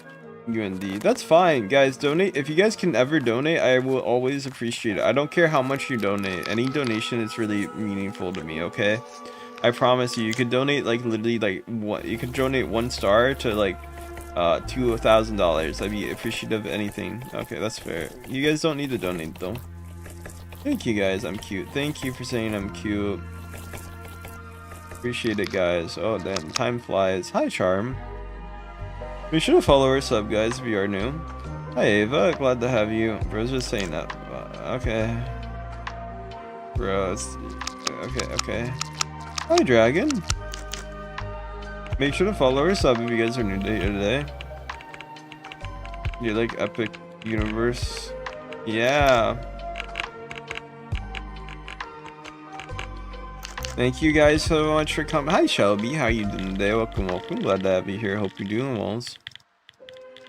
UND. That's fine, guys. Donate. If you guys can ever donate, I will always appreciate it. I don't care how much you donate. Any donation is really meaningful to me, okay? I promise you. You could donate like literally like what you could donate 1 star to like $2,000. I'd be appreciative of anything. Okay, that's fair. You guys don't need to donate though. Thank you guys. I'm cute. Thank you for saying I'm cute. Appreciate it, guys. Oh damn, time flies. Hi, Charm. Be sure to follow or sub, guys, if you are new. Hi, Ava. Glad to have you. Bro's just saying that. Okay. Bros. Okay. Hi, Dragon. Make sure to follow or sub if you guys are new to here today. You like Epic Universe? Yeah. Thank you guys so much for coming. Hi, Shelby. How you doing today? Welcome, welcome. Glad to have you here. Hope you're doing well.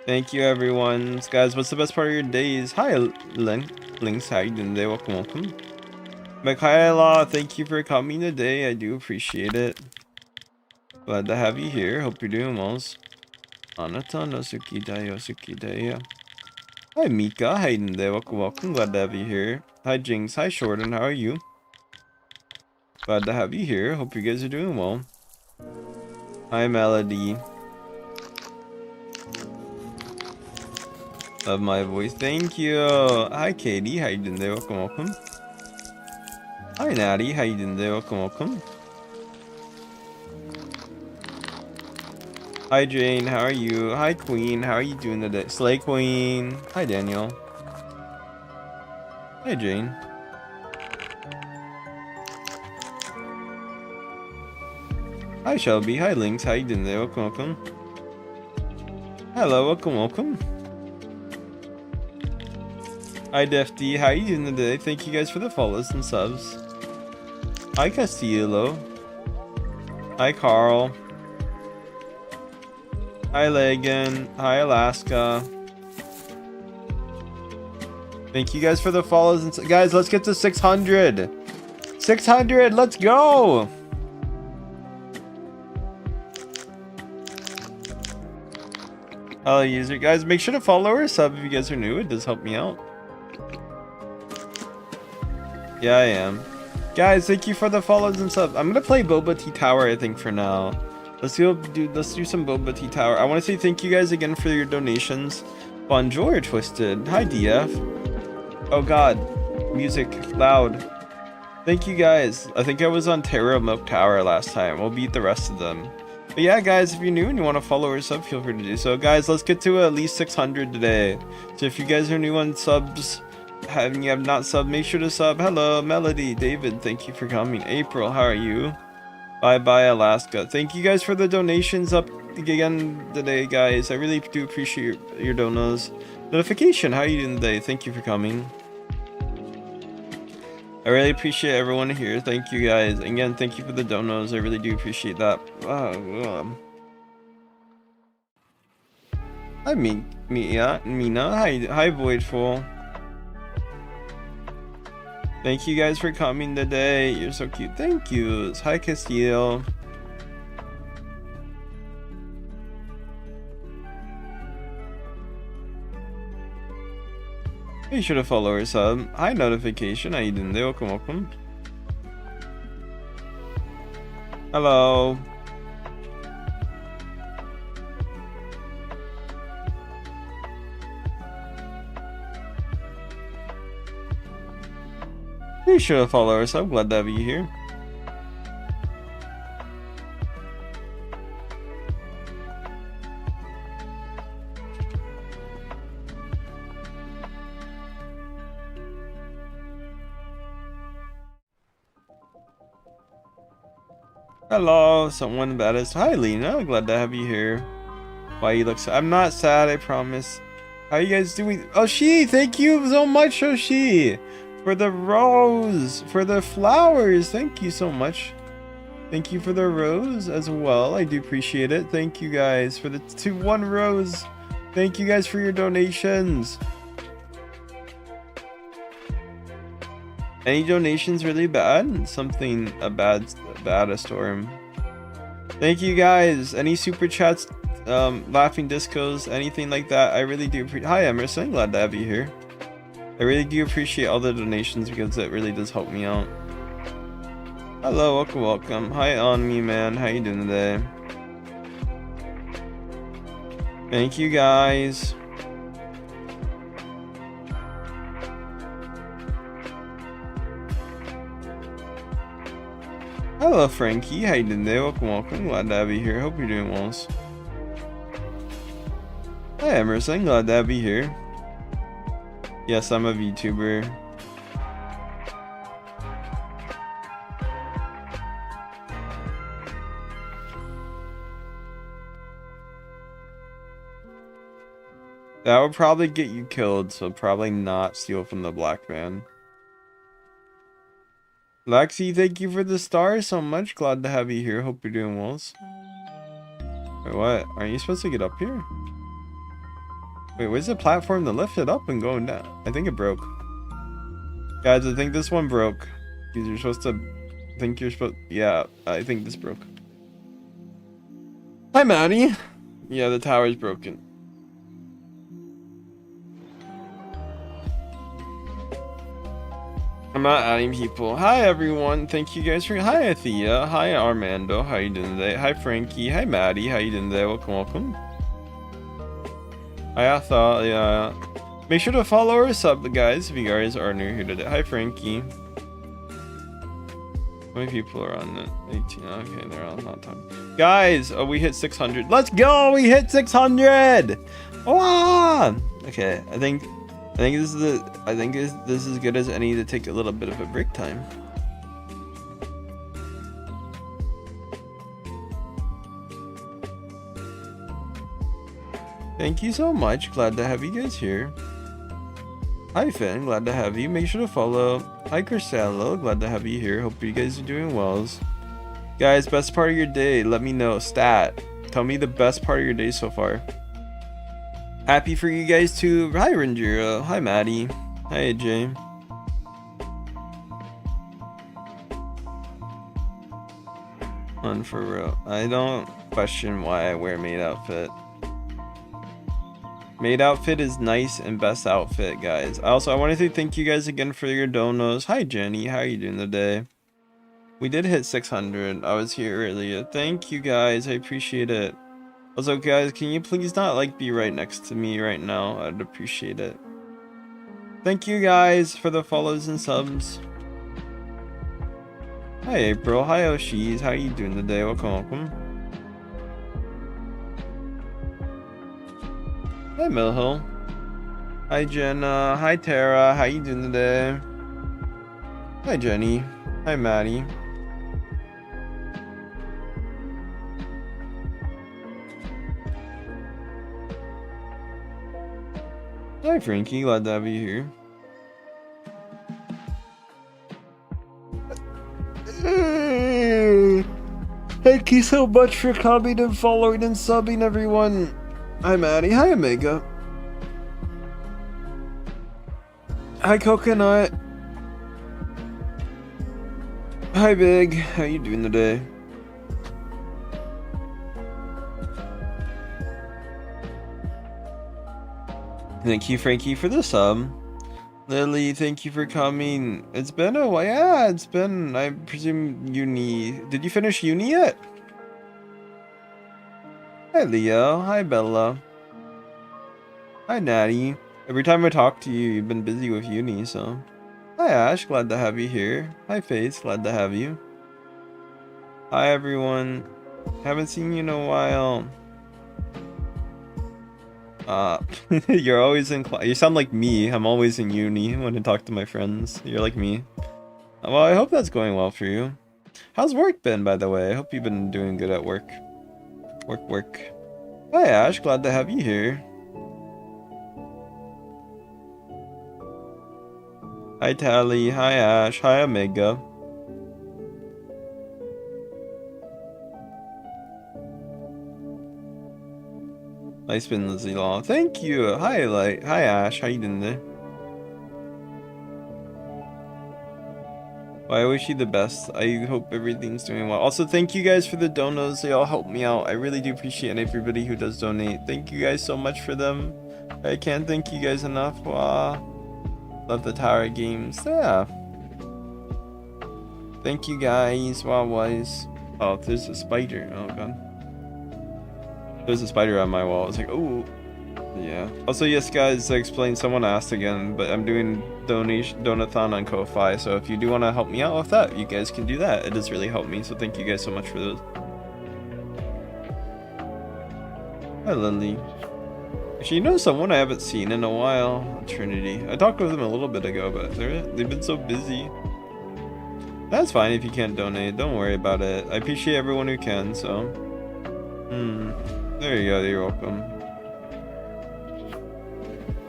Thank you, everyone. Guys, what's the best part of your days? Hi, Links. How you doing today? Welcome, welcome. Michaela, thank you for coming today. I do appreciate it. Glad to have you here. Hope you're doing well. Anata no Sukidaya. Hi, Mika. How you doing today? Welcome, welcome. Glad to have you here. Hi, Jinx. Hi, Shorten. How are you? Glad to have you here. Hope you guys are doing well. Hi, Melody. Love my voice. Thank you. Hi, Katie. How you doing there? Welcome, welcome. Hi, Natty. How you doing there? Welcome, welcome. Hi, Jane. How are you? Hi, Queen. How are you doing today? Slay Queen. Hi, Daniel. Hi, Jane. Hi, Shelby. Hi, Lynx. How you doing there? Welcome, welcome. Hello, welcome, welcome. Hi, Defty. How you doing today? Thank you guys for the follows and subs. Hi, Castillo. Hi, Carl. Hi, Legan. Hi, Alaska. Thank you guys for the follows and guys, let's get to 600. 600, let's go. Hello, user. Guys, make sure to follow or sub if you guys are new. It does help me out. Yeah, I am. Guys, thank you for the follows and subs. I'm gonna play Boba Tea Tower, I think, for now. Let's do some Boba Tea Tower. I want to say thank you guys again for your donations. Bonjour, Twisted. Hi, DF. Oh god, music loud. Thank you guys. I think I was on Terra Milk Tower last time. We'll beat the rest of them. But yeah, guys, if you're new and you want to follow or sub, feel free to do so. Guys, let's get to at least 600 today. So if you guys are new on subs, and you have not subbed, make sure to sub. Hello, Melody, David, thank you for coming. April, how are you? Bye bye, Alaska. Thank you guys for the donations up again today, guys. I really do appreciate your donos. Notification, how are you doing today? Thank you for coming. I really appreciate everyone here. Thank you guys. Again, thank you for the donos. I really do appreciate that. Hi, Mina. Hi, Voidful. Thank you guys for coming today. You're so cute. Thank you. Hi, Castillo. Be sure to follow or sub. Hi, Notification. How you doing there? Welcome, welcome. Hello. Be sure to follow or sub. Glad to have you here. Hello, someone that is. Hi, Lena. Glad to have you here. Why you look so? I'm not sad, I promise. How you guys doing? Oshi, thank you so much, Oshi, for the rose, for the flowers. Thank you so much. Thank you for the rose as well. I do appreciate it. Thank you guys for the 1 rose. Thank you guys for your donations. Any donations really bad? Something a storm. Thank you guys. Any super chats, laughing discos, anything like that. I really do appreciate. Hi Emerson, glad to have you here. I really do appreciate all the donations because it really does help me out. Hello, welcome, welcome. Hi on me, man. How you doing today? Thank you guys. Hello, Frankie. How you doing today? Welcome, welcome. Glad to have you here. Hope you're doing well. Hi, Emerson. Glad to have you here. Yes, I'm a VTuber. That would probably get you killed, so probably not steal from the black man. Lexi, thank you for the stars so much. Glad to have you here. Hope you're doing well. Wait, what? Aren't you supposed to get up here? Wait, where's the platform to lift it up and going down? I think it broke. Guys, I think this one broke. Because you're supposed to... Yeah, I think this broke. Hi, Maddie. Yeah, the tower's broken. I'm not adding people. Hi everyone, thank you guys for. Hi Athea, hi Armando, how you doing today? Hi Frankie, hi Maddie, how you doing today? Welcome, welcome. I thought, yeah. Make sure to follow or sub, guys, if you guys are new here today. Hi Frankie. How many people are on it? 18. Okay, they're all not talking. Guys, oh, we hit 600. Let's go! We hit 600! Ah! Okay, I think this is this is as good as any to take a little bit of a break time. Thank you so much. Glad to have you guys here. Hi Finn, glad to have you. Make sure to follow. Hi Cristiano, glad to have you here. Hope you guys are doing well. Guys, best part of your day, let me know. Stat. Tell me the best part of your day so far. Happy for you guys too. Hi Ranjiro. Hi Maddie. Hi AJ. On for real. I don't question why I wear maid outfit. Maid outfit is nice and best outfit, guys. I want to say thank you guys again for your donos. Hi Jenny, how are you doing today? We did hit 600. I was here earlier. Thank you guys, I appreciate it. Also guys, can you please not like be right next to me right now? I'd appreciate it. Thank you guys for the follows and subs. Hi April, hi Oshis, how are you doing today? Welcome, welcome. Hi Millhill. Hi Jenna. Hi Tara. How you doing today? Hi Jenny. Hi Maddie. Hi Frankie. Glad to have you here. Thank you so much for coming and following and subbing, everyone. Hi Maddie, hi Omega. Hi Coconut. Hi Big, how you doing today? Thank you Frankie for the sub. Lily, thank you for coming. It's been a while. Yeah, it's been, I presume, uni. Did you finish uni yet? Hi Leo, hi Bella. Hi Natty. Every time I talk to you, you've been busy with uni, so. Hi Ash, glad to have you here. Hi Faith, glad to have you. Hi everyone. Haven't seen you in a while. You're always in class. You sound like me. I'm always in uni when I talk to my friends. You're like me. Well, I hope that's going well for you. How's work been, by the way? I hope you've been doing good at work. Work. Hi Ash, glad to have you here. Hi Tally, hi Ash, hi Omega. Nice spin, Lizzie Law. Thank you. Hi Light. Hi Ash, how you doing there? Well, I wish you the best. I hope everything's doing well. Also, thank you guys for the donos. They all help me out. I really do appreciate everybody who does donate. Thank you guys so much for them. I can't thank you guys enough. Wow. Love the Tower games. Yeah. Thank you guys. Wow, wise. Oh, there's a spider. Oh god. There's a spider on my wall. It's like, oh. Yeah. Also, yes, guys, I explained, someone asked again, but I'm doing donathon on Ko-Fi, so if you do want to help me out with that, you guys can do that. It does really help me, so thank you guys so much for those. Hi, Lily. Actually, you know someone I haven't seen in a while? Trinity. I talked with them a little bit ago, but they've been so busy. That's fine if you can't donate. Don't worry about it. I appreciate everyone who can, so. There you go. You're welcome.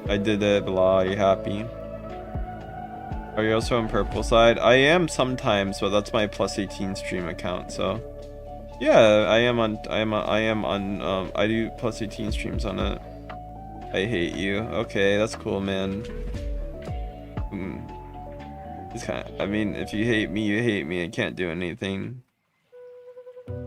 I did it, blah. Are you happy? Are you also on Purple Side? I am sometimes, but that's my plus 18 stream account, so. Yeah, I do plus 18 streams on it. I hate you. Okay, that's cool, man. It's kind of, I mean, if you hate me, you hate me. I can't do anything.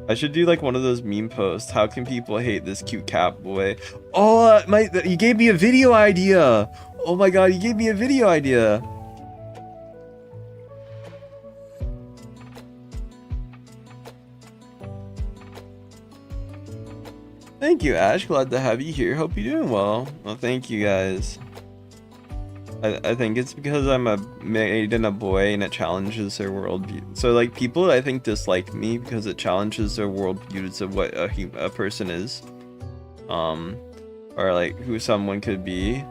I should do like one of those meme posts. How can people hate this cute cat boy? Oh, you gave me a video idea. Oh my god, you gave me a video idea. Thank you, Ash. Glad to have you here. Hope you're doing well. Well, thank you guys. I think it's because I'm a maid and a boy and it challenges their worldview. So like people I think dislike me because it challenges their worldviews of what a person is. Or like who someone could be.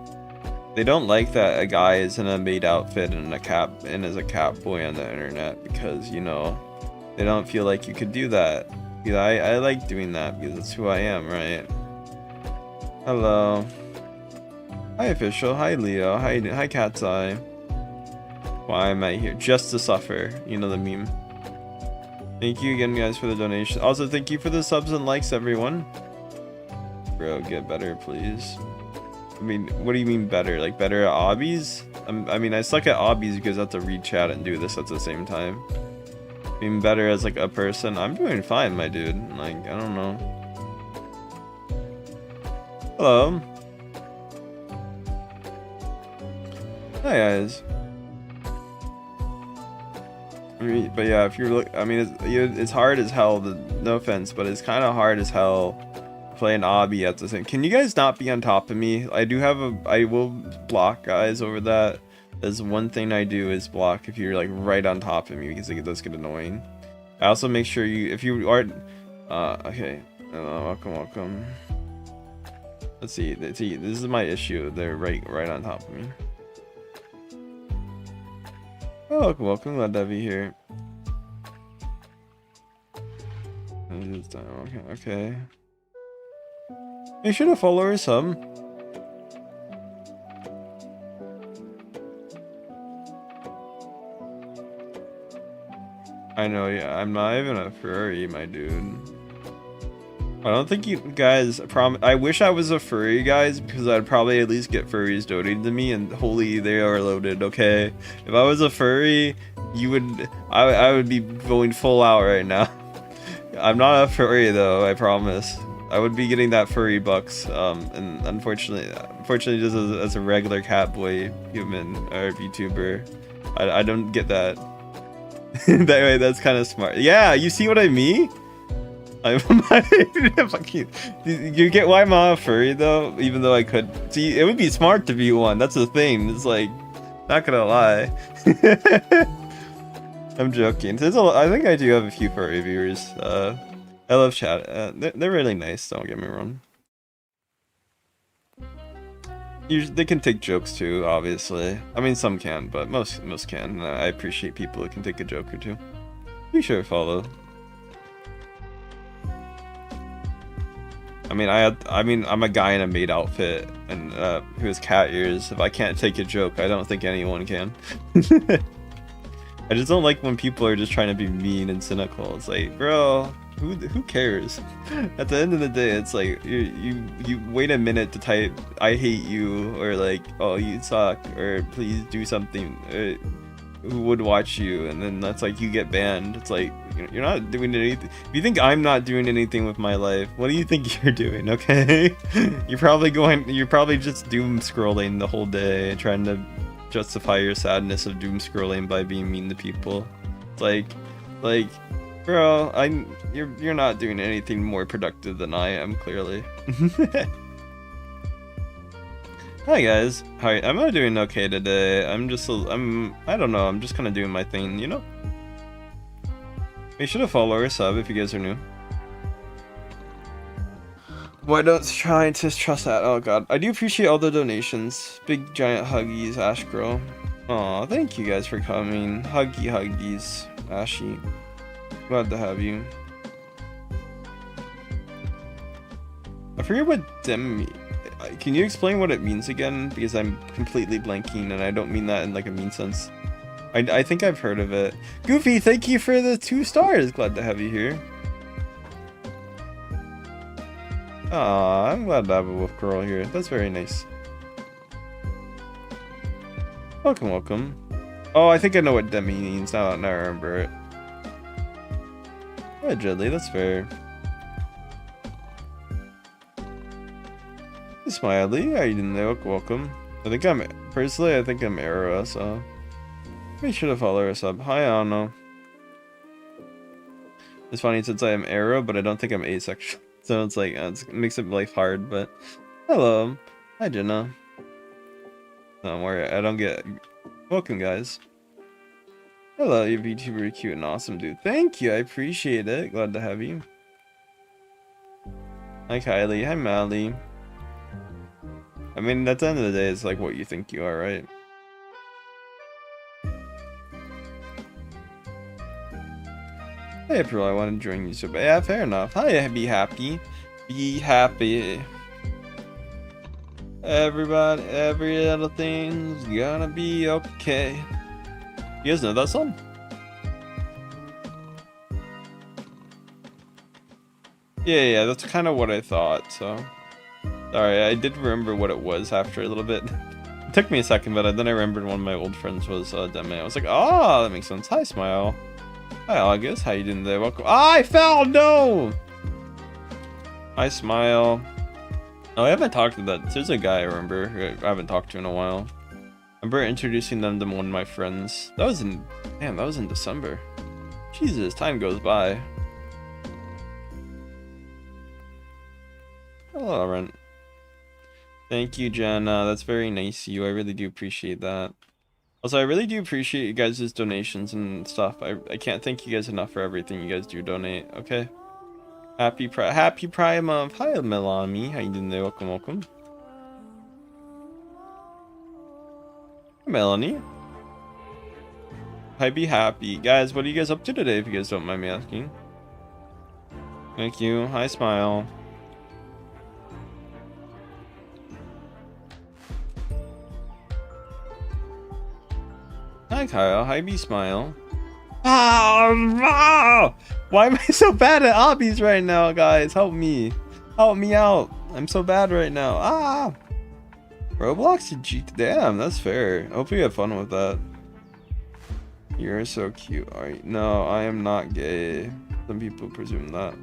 They don't like that a guy is in a maid outfit and is a cat boy on the internet because, you know, they don't feel like you could do that. Because I like doing that because it's who I am, right? Hello. Hi official, hi Leo, hi Cat's Eye. Why am I here? Just to suffer, you know the meme. Thank you again guys for the donation. Also thank you for the subs and likes everyone. Bro, get better please. I mean, what do you mean better? Like better at obbies? I mean I suck at obbies because I have to read chat and do this at the same time. Being better as like a person, I'm doing fine my dude. Like, I don't know. Hello. Hi guys. I mean, but yeah, if you're I mean, it's hard as hell. No offense, but it's kind of hard as hell playing obby at the same. Can you guys not be on top of me? I will block guys over that. There's one thing I do is block if you're like right on top of me because it does get annoying. I also make sure if you are, okay. Welcome. Let's see. This is my issue. They're right on top of me. Oh, welcome. Glad to have you here. Okay. Make sure to follow or sub. I know, yeah. I'm not even a furry, my dude. I don't think you guys I wish I was a furry, guys, because I'd probably at least get furries donated to me, and holy, they are loaded. Okay, if I was a furry, I would be going full out right now. I'm not a furry though, I promise. I would be getting that furry bucks, and unfortunately just as a regular cat boy human or VTuber, I don't get that. That way, that's kind of smart. Yeah, you see what I mean? You get why I'm not a furry though, even though I could. See, it would be smart to be one. That's the thing. It's like, not gonna lie. I'm joking. I think I do have a few furry viewers. I love chat. They're really nice. Don't get me wrong. They can take jokes too, obviously. I mean, some can, but most can. I appreciate people who can take a joke or two. Be sure to follow. I mean, I'm a guy in a maid outfit and who has cat ears. If I can't take a joke, I don't think anyone can. I just don't like when people are just trying to be mean and cynical. It's like, bro, who cares? At the end of the day, it's like you wait a minute to type "I hate you" or like "Oh, you suck" or "Please do something." Who would watch you, and then that's like you get banned. It's like you're not doing anything. If you think I'm not doing anything with my life, what do you think you're doing? Okay, you're probably just doom scrolling the whole day, trying to justify your sadness of doom scrolling by being mean to people. It's like, bro, you're not doing anything more productive than I am, clearly. Hi guys, hi. I'm not doing okay today. I don't know. I'm just kind of doing my thing, you know. Make sure to follow or sub if you guys are new. Why don't scientists trust that? Oh god, I do appreciate all the donations. Big giant huggies, Ash Girl. Aw, thank you guys for coming. Huggies, Ashy. Glad to have you. I forget what dem. Can you explain what it means again? Because I'm completely blanking, and I don't mean that in like a mean sense. I think I've heard of it. Goofy, thank you for the 2 stars. Glad to have you here. Aw, I'm glad to have a wolf girl here. That's very nice. Welcome. Oh, I think I know what Demi means. Now I remember it. Allegedly, that's fair. Smiley, how you doing there? Welcome. I think I'm Era, so make sure to follow us up. Hi, Anna. It's funny since I am Era, but I don't think I'm asexual. So it's like it makes it life hard. But hello, hi Jenna. Don't worry, I don't get. Welcome, guys. Hello, you VTuber, cute and awesome, dude. Thank you, I appreciate it. Glad to have you. Hi Kylie, hi Mally. I mean, at the end of the day, it's like what you think you are, right? Hey April, I want to join you so bad. Yeah, fair enough. Hi, be happy. Be happy. Everybody, every little thing's gonna be okay. You guys know that song? Yeah, that's kind of what I thought, so. Sorry, I did remember what it was after a little bit. It took me a second, but then I remembered one of my old friends was Deme. I was like, oh, that makes sense. Hi, Smile. Hi, August. How you doing today? Welcome. I fell! No! Hi, Smile. Oh, I haven't talked to that. There's a guy I remember who I haven't talked to in a while. I remember introducing them to one of my friends. That was in... Damn, that was in December. Jesus, time goes by. Hello, Rent. Thank you, Jen. That's very nice of you. I really do appreciate that. Also, I really do appreciate you guys' donations and stuff. I can't thank you guys enough for everything you guys do donate. Okay. Happy Prime Month. Hi, Melanie. How you doing there? Welcome, welcome. Hi, Melanie. Hi, be happy. Guys, what are you guys up to today, if you guys don't mind me asking? Thank you. Hi, Smile. Hi, Kyle. Hi, be Smile. Ah! Why am I so bad at obbies right now, guys? Help me. Help me out. I'm so bad right now. Ah! Roblox to G. Damn, that's fair. I hope you have fun with that. You're so cute. Alright. No, I am not gay. Some people presume that.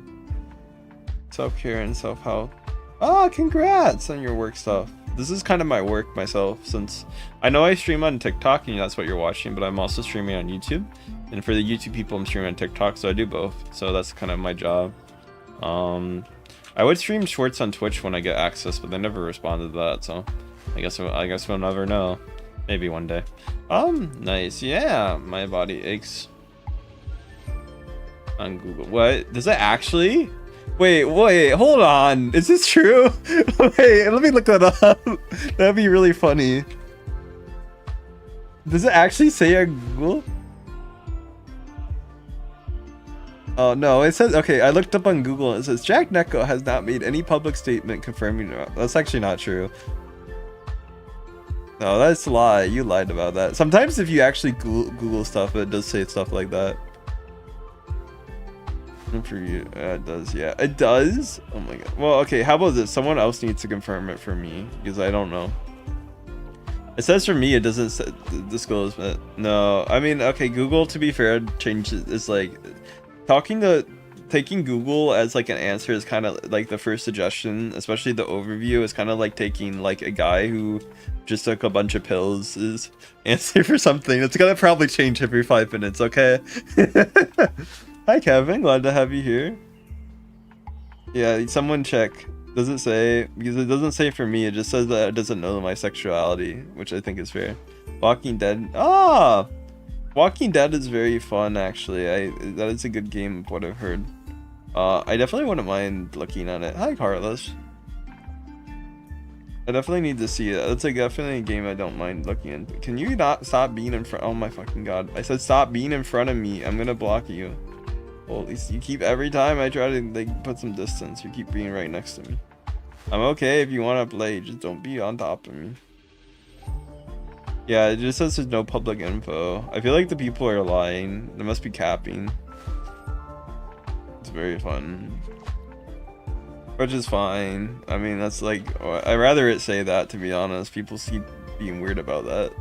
Self-care and self-help. Ah, congrats on your work stuff. This is kind of my work myself, since I know I stream on TikTok and that's what you're watching, but I'm also streaming on YouTube. And for the YouTube people, I'm streaming on TikTok, so I do both. So that's kind of my job. I would stream shorts on Twitch when I get access, but they never responded to that, so I guess we'll never know. Maybe one day. Nice. Yeah, my body aches. On Google. What? Does it actually? Wait, hold on. Is this true? Wait, let me look that up. That'd be really funny. Does it actually say on Google? Oh no, it says, okay, I looked up on Google and it says Jacknyeko has not made any public statement confirming that. That's actually not true. No, that's a lie. You lied about that. Sometimes if you actually Google stuff, it does say stuff like that. For you, it does, yeah. It does? Oh my god. Well, okay, how about this? Someone else needs to confirm it for me, because I don't know. It says for me, it doesn't disclose, but no. I mean, okay, Google, to be fair, changes. It's like, taking Google as like an answer is kind of like the first suggestion, especially the overview is kind of like taking like a guy who just took a bunch of pills is answer for something. It's gonna probably change every 5 minutes, okay? Hi Kevin, glad to have you here. Yeah, someone check. Does it say? Because it doesn't say for me, it just says that it doesn't know my sexuality, which I think is fair. Walking Dead. Ah! Walking Dead is very fun, actually. That is a good game of what I've heard. I definitely wouldn't mind looking at it. Hi Carlos. I definitely need to see it. That's like definitely a game I don't mind looking into. Can you not stop being in front? Oh my fucking god. I said stop being in front of me. I'm gonna block you. Well, at least you keep, every time I try to like put some distance, you keep being right next to me. I'm okay if you want to play, just don't be on top of me. Yeah, it just says there's no public info. I feel like the people are lying. They must be capping. It's very fun. Which is fine. I mean, that's like, I'd rather it say that, to be honest. People keep being weird about that.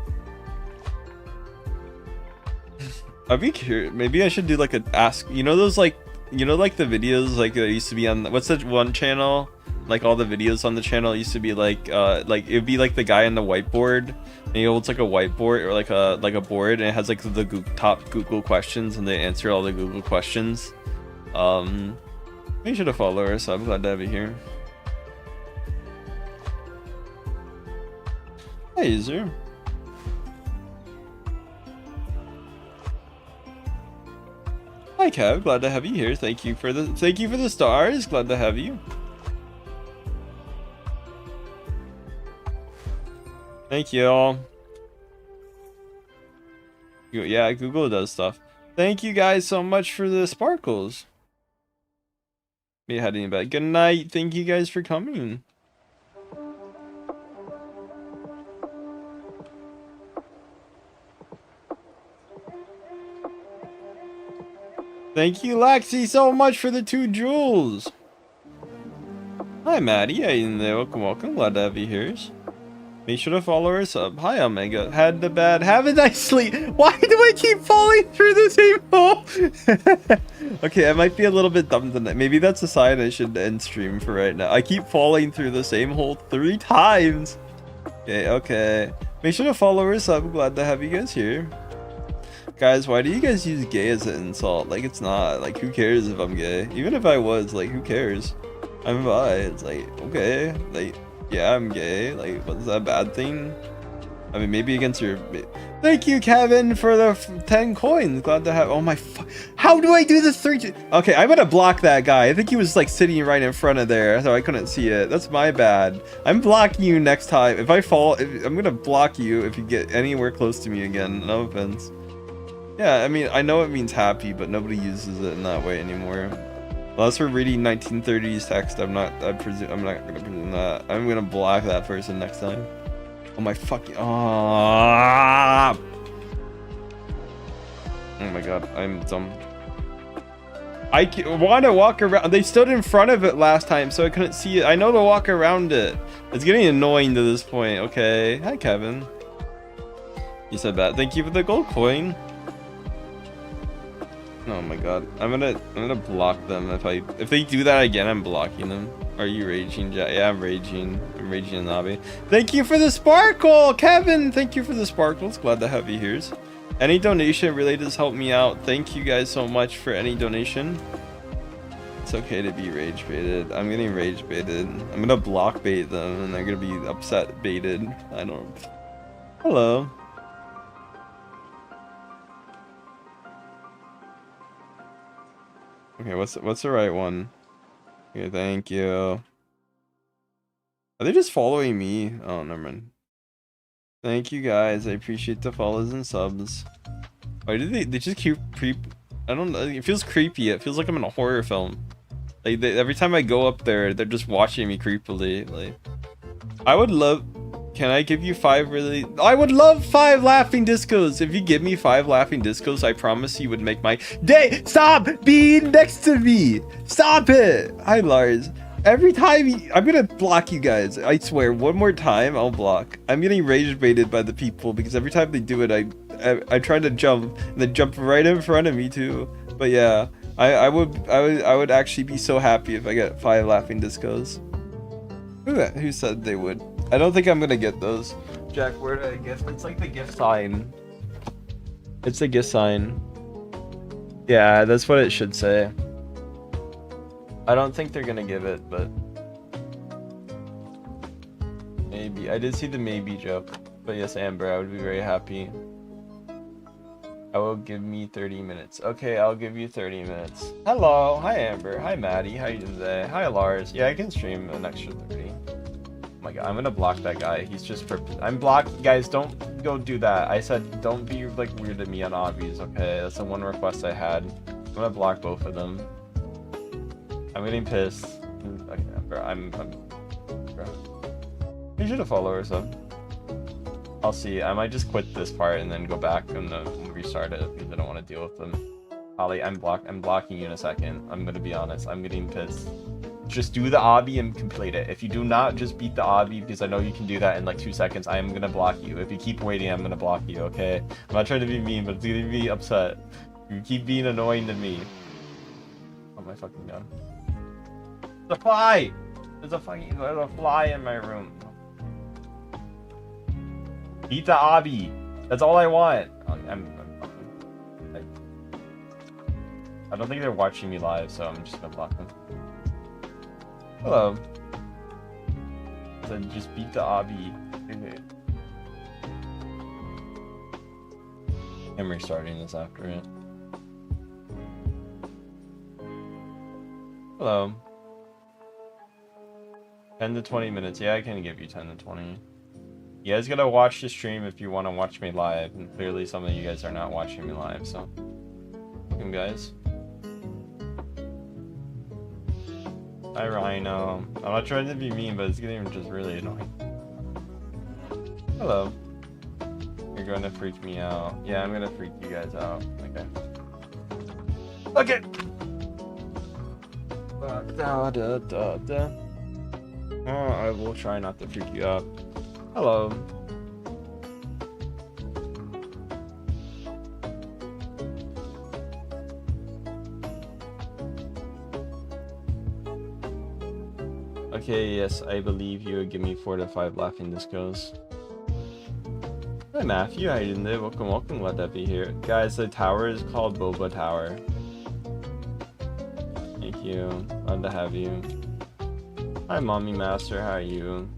I'd be curious. Maybe I should do like a ask. You know those like, you know like the videos like that used to be on. What's that one channel? Like all the videos on the channel used to be like it'd be like the guy on the whiteboard, and he holds like a whiteboard or like a board, and it has like the top Google questions, and they answer all the Google questions. Make sure to follow her, so I'm glad to have you here. Hi, user. Hi, Kev. Glad to have you here. Thank you for the stars. Glad to have you. Thank you all. Yeah, Google does stuff. Thank you guys so much for the sparkles. Me heading in bed. Good night. Thank you guys for coming. Thank you, Lexi, so much for the 2 jewels. Hi, Maddie. How you doing there? Welcome, welcome. Glad to have you here. Make sure to follow her sub. Hi, Omega. Had the bad. Have a nice sleep. Why do I keep falling through the same hole? Okay, I might be a little bit dumb tonight. Maybe that's a sign I should end stream for right now. I keep falling through the same hole 3 times. Okay, okay. Make sure to follow her sub. Glad to have you guys here. Guys, why do you guys use gay as an insult? Like, it's not. Like, who cares if I'm gay? Even if I was, like, who cares? I'm bi. It's like, okay. Like, yeah, I'm gay. Like, what's that a bad thing? I mean, maybe against your... Thank you, Kevin, for the 10 coins. Glad to have... Oh, my... How do I do this 3... Okay, I'm gonna block that guy. I think he was, like, sitting right in front of there, so I couldn't see it. That's my bad. I'm blocking you next time. If I fall... I'm gonna block you if you get anywhere close to me again. No offense. Yeah, I mean, I know it means happy, but nobody uses it in that way anymore. Unless we're reading 1930s text, I'm not gonna presume that. I'm gonna block that person next time. Oh my fucking... Oh my god, I'm dumb. I want to walk around. They stood in front of it last time, so I couldn't see it. I know to walk around it. It's getting annoying to this point. Okay. Hi, Kevin. You said that. Thank you for the gold coin. Oh my god. I'm gonna block them if they do that again. I'm blocking them. Are you raging, Jack? Yeah, I'm raging. I'm raging in the lobby. Thank you for the sparkle, Kevin. Thank you for the sparkles. Glad to have you here. Any donation really does help me out. Thank you guys so much for any donation. It's okay to be rage baited. I'm getting rage baited. I'm gonna block bait them and they're gonna be upset baited. I don't... Hello. Okay, what's the right one? Okay, thank you. Are they just following me? Oh, never mind. Thank you guys. I appreciate the follows and subs. Why do they just keep I don't know. It feels creepy. It feels like I'm in a horror film. Like every time I go up there, they're just watching me creepily. Like, I would love... Can I give you 5 really? I would love 5 laughing discos. If you give me 5 laughing discos, I promise you would make my day. Stop being next to me. Stop it. Hi, Lars. Every time I'm gonna block you guys. I swear, one more time, I'll block. I'm getting rage baited by the people because every time they do it, I try to jump and they jump right in front of me too. But yeah, I would actually be so happy if I get 5 laughing discos. Who said they would? I don't think I'm gonna get those. Jack, where did I gift? It's like the gift sign. It's the gift sign. Yeah, that's what it should say. I don't think they're gonna give it, but maybe. I did see the maybe joke. But yes, Amber, I would be very happy. I will give me 30 minutes. Okay, I'll give you 30 minutes. Hello, hi Amber, hi Maddie, how you doing today? Hi Lars. Yeah, I can stream an extra 30. Oh my god, I'm gonna block that guy. He's just I'm blocked. Guys, don't go do that. I said don't be like weird at me on obbies, okay? That's the one request I had. I'm gonna block both of them. I'm getting pissed. Okay, bro, bro. You should have followed or something. I'll see. I might just quit this part and then go back and restart it because I don't want to deal with them. Holly, I'm blocking you in a second. I'm gonna be honest. I'm getting pissed. Just do the obby and complete it. If you do not, just beat the obby because I know you can do that in like 2 seconds. I am gonna block you. If you keep waiting, I'm gonna block you, okay? I'm not trying to be mean, but it's gonna be upset. You keep being annoying to me. Oh my fucking god. There's a fly! There's a fly in my room. Beat the obby. That's all I want. I don't think they're watching me live, so I'm just gonna block them. Hello. So just beat the obby. Okay. I'm restarting this after it. Hello. 10 to 20 minutes. Yeah, I can give you 10 to 20. You guys gotta watch the stream if you want to watch me live. And clearly some of you guys are not watching me live, so. Welcome, guys. Hi, Rhino. I'm not trying to be mean, but it's getting just really annoying. Hello. You're going to freak me out. Yeah, I'm gonna freak you guys out. Okay. Okay! Da, da, da, da. Oh, I will try not to freak you out. Hello. Okay, yes, I believe you. Give me 4 to 5 laughing discos. Hi Matthew, how you doing today? Welcome, welcome, glad to be here. Guys, the tower is called Boba Tower. Thank you, glad to have you. Hi Mommy Master, how are you?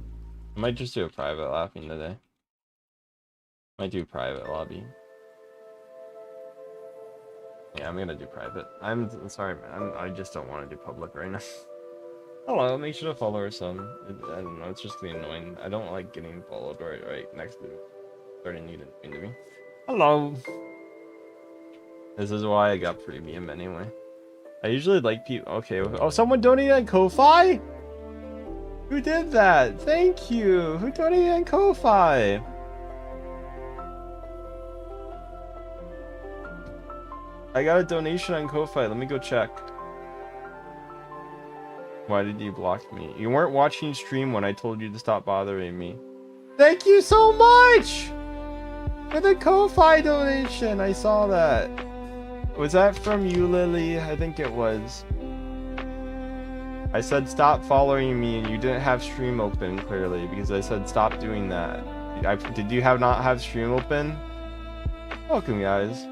I might just do a private laughing today. Might do private lobby. Yeah, I'm gonna do private. I'm sorry, man. I just don't want to do public right now. Hello, make sure to follow her son. I don't know, it's just getting annoying. I don't like getting followed right next to me. Starting to need to me. Hello. This is why I got premium anyway. I usually like people. Okay. Oh, someone donated on Ko-Fi? Who did that? Thank you. Who donated on Ko-Fi? I got a donation on Ko-Fi. Let me go check. Why did you block me? You weren't watching stream when I told you to stop bothering me. Thank you so much for the Ko-Fi donation. I saw that. Was that from you, Lily? I think it was. I said stop following me and you didn't have stream open clearly because I said stop doing that. Did you not have stream open? Welcome, guys.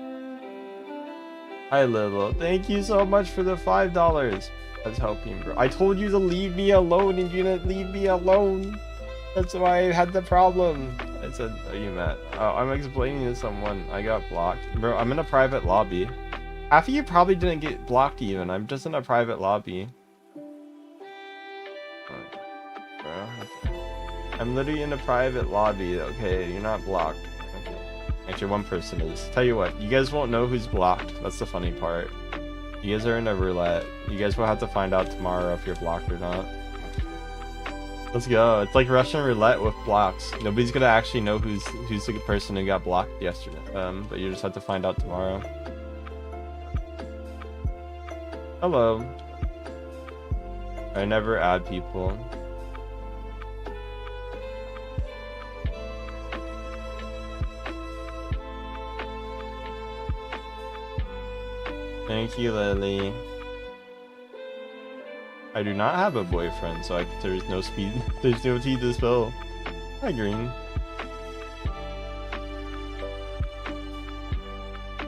Hi, Lilo. Thank you so much for the $5. That's helping, bro. I told you to leave me alone and you didn't leave me alone. That's why I had the problem. I said, are you mad? Oh, I'm explaining to someone. I got blocked. Bro, I'm in a private lobby. Half of you probably didn't get blocked even. I'm just in a private lobby. Bro. I'm literally in a private lobby. Okay, you're not blocked. Okay. Actually, one person is. Tell you what, you guys won't know who's blocked. That's the funny part. You guys are in a roulette. You guys will have to find out tomorrow if you're blocked or not. Let's go. It's like Russian roulette with blocks. Nobody's gonna actually know who's the person who got blocked yesterday. But you just have to find out tomorrow. Hello. I never add people. Thank you, Lily. I do not have a boyfriend, so there's no speed. There's no tea to spill. Hi, Green.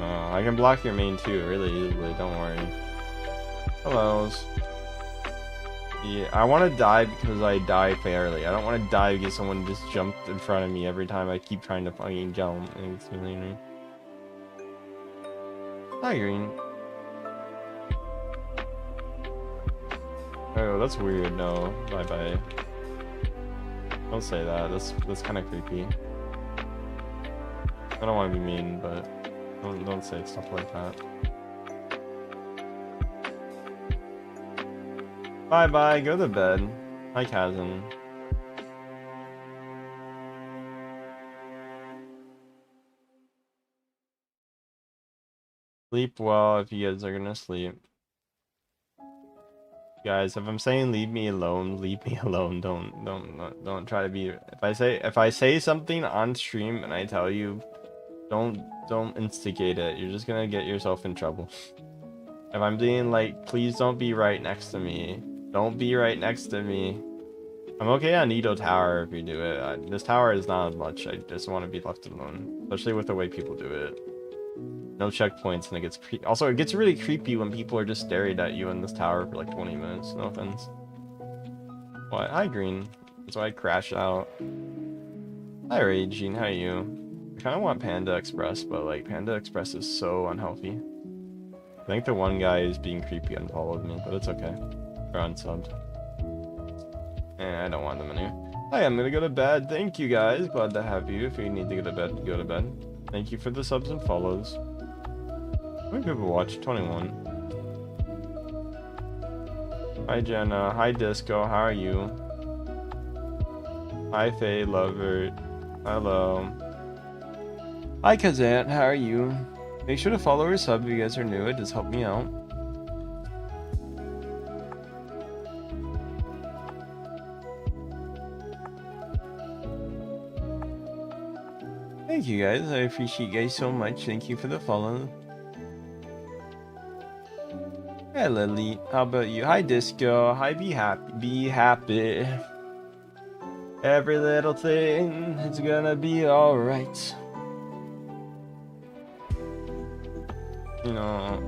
Oh, I can block your main too, really easily. Don't worry. Hellos. Yeah, I want to die because I die fairly. I don't want to die because someone just jumped in front of me every time I keep trying to fucking jump. It's really annoying. Hi, Green. Oh, that's weird. No, bye. Don't say that. That's kind of creepy. I don't want to be mean, but don't say stuff like that. Bye. Go to bed. Hi, Kazan. Sleep well if you guys are gonna sleep. Guys, if I'm saying leave me alone, leave me alone. Don't try to be. If I say something on stream and I tell you, don't instigate it. You're just gonna get yourself in trouble. If I'm being like, please don't be right next to me. Don't be right next to me. I'm okay on Nido Tower if you do it. This tower is not as much. I just want to be left alone, especially with the way people do it. No checkpoints, and it gets also it gets really creepy when people are just staring at you in this tower for like 20 minutes. No offense. What? Hi, Green. So I crash out. Hi, Raging. How are you? I kind of want Panda Express, but like Panda Express is so unhealthy. I think the one guy is being creepy unfollowed me, but it's okay. Or unsubbed. I don't want them in here. Hi, I'm gonna go to bed. Thank you guys. Glad to have you. If you need to go to bed, go to bed. Thank you for the subs and follows. How many people watch? 21. Hi, Jenna. Hi, Disco. How are you? Hi, Faye Lover. Hello. Hi, Kazant. How are you? Make sure to follow or sub if you guys are new. It does help me out. Thank you guys. I appreciate you guys so much. Thank you for the follow. Hi, Lily. How about you? Hi, Disco. Hi, Be Happy. Be happy. Every little thing is gonna be alright. You know.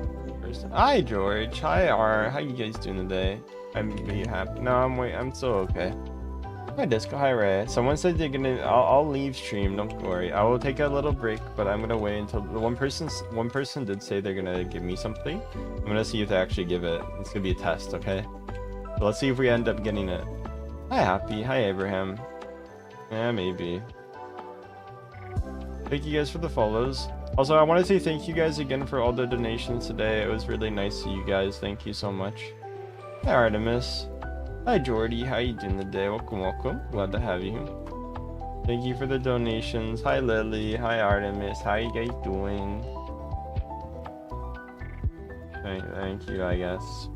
Hi, George. Hi, R. How you guys doing today? I'm Be Happy. No, I'm still okay. Hi, Disco. Hi, Ray. Someone said they're gonna. I'll leave stream. Don't worry. I will take a little break, but I'm gonna wait until the one person did say they're gonna give me something. I'm gonna see if they actually give it. It's gonna be a test, okay? So let's see if we end up getting it. Hi, Happy. Hi, Abraham. Yeah, maybe. Thank you guys for the follows. Also, I want to say thank you guys again for all the donations today. It was really nice to you guys. Thank you so much. Hi, Artemis. Hi, Jordy. How you doing today? Welcome, welcome. Glad to have you. Thank you for the donations. Hi, Lily. Hi, Artemis. How you guys doing? Thank you, I guess.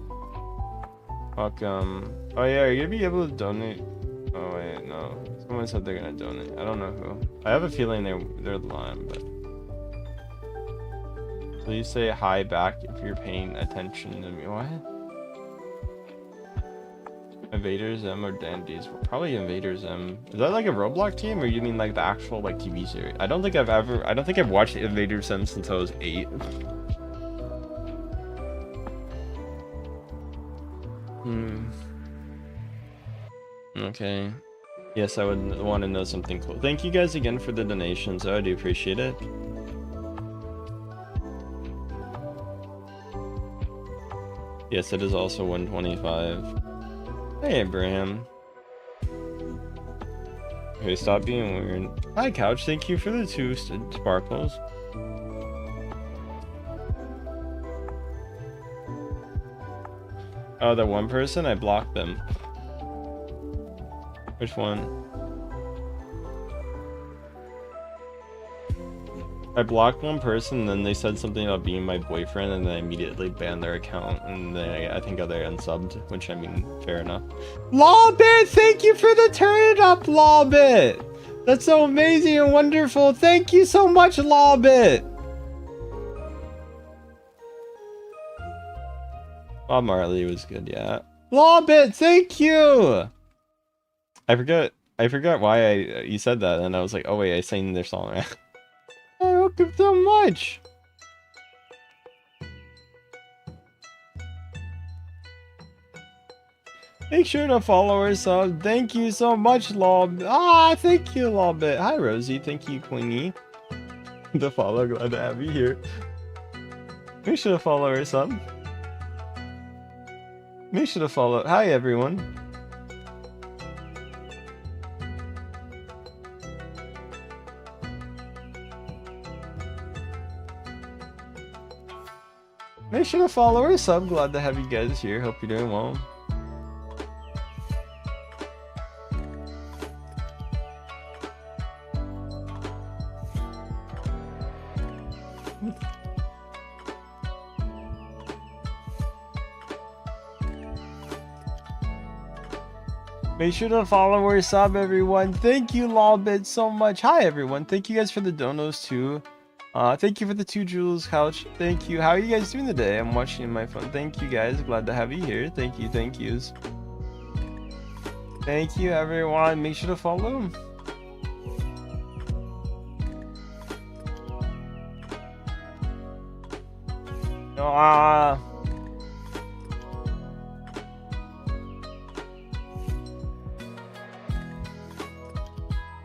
Welcome. Oh, yeah, are you going to be able to donate? Oh, wait, no. Someone said they're going to donate. I don't know who. I have a feeling they're lying, but... Please say hi back if you're paying attention to me. What? Invaders M or Dandies? Probably Invaders M. Is that like a Roblox team, or you mean like the actual like TV series? I don't think I've watched Invaders M since I was 8. Okay. Yes, I would want to know something cool. Thank you guys again for the donations. I do appreciate it. Yes, it is also 125. Hey, Abraham. Okay, stop being weird. Hi, Couch. Thank you for the 2 sparkles. Oh, the one person? I blocked them. Which one? I blocked one person, and then they said something about being my boyfriend, and then I immediately banned their account, and then I think they unsubbed, which I mean, fair enough. Lawbit, thank you for the turn it up, Lawbit! That's so amazing and wonderful. Thank you so much, Lawbit! Bob Marley was good, yeah. Lawbit, thank you! I forgot why you said that, and I was like, oh wait, I sang their song. Welcome so much! Make sure to follow our sub. Thank you so much, Lob. Ah, thank you, Lobit. Hi, Rosie. Thank you, Queenie. The follow. Glad to have you here. Make sure to follow our sub. Make sure to follow. Hi, everyone. Make sure to follow our sub. Glad to have you guys here. Hope you're doing well. Make sure to follow or sub, everyone. Thank you, Lawbit, so much. Hi, everyone. Thank you guys for the donos, too. Thank you for the 2 jewels, Couch. Thank you. How are you guys doing today? I'm watching my phone. Thank you, guys. Glad to have you here. Thank you. Thank yous. Thank you, everyone. Make sure to follow.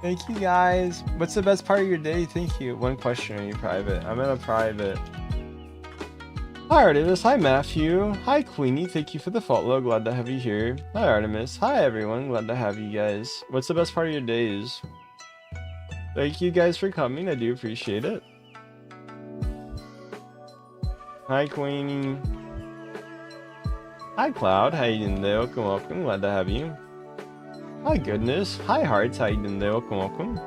Thank you guys. What's the best part of your day? Thank you. One question, are you private? I'm in a private. Hi Artemis, hi Matthew, hi Queenie, thank you for the follow, glad to have you here. Hi Artemis, hi everyone, glad to have you guys. What's the best part of your days? Thank you guys for coming, I do appreciate it. Hi Queenie. Hi Cloud, how you doing there? Welcome, welcome, glad to have you. Hi Goodness, hi Hearts, how you doing there? Welcome, welcome.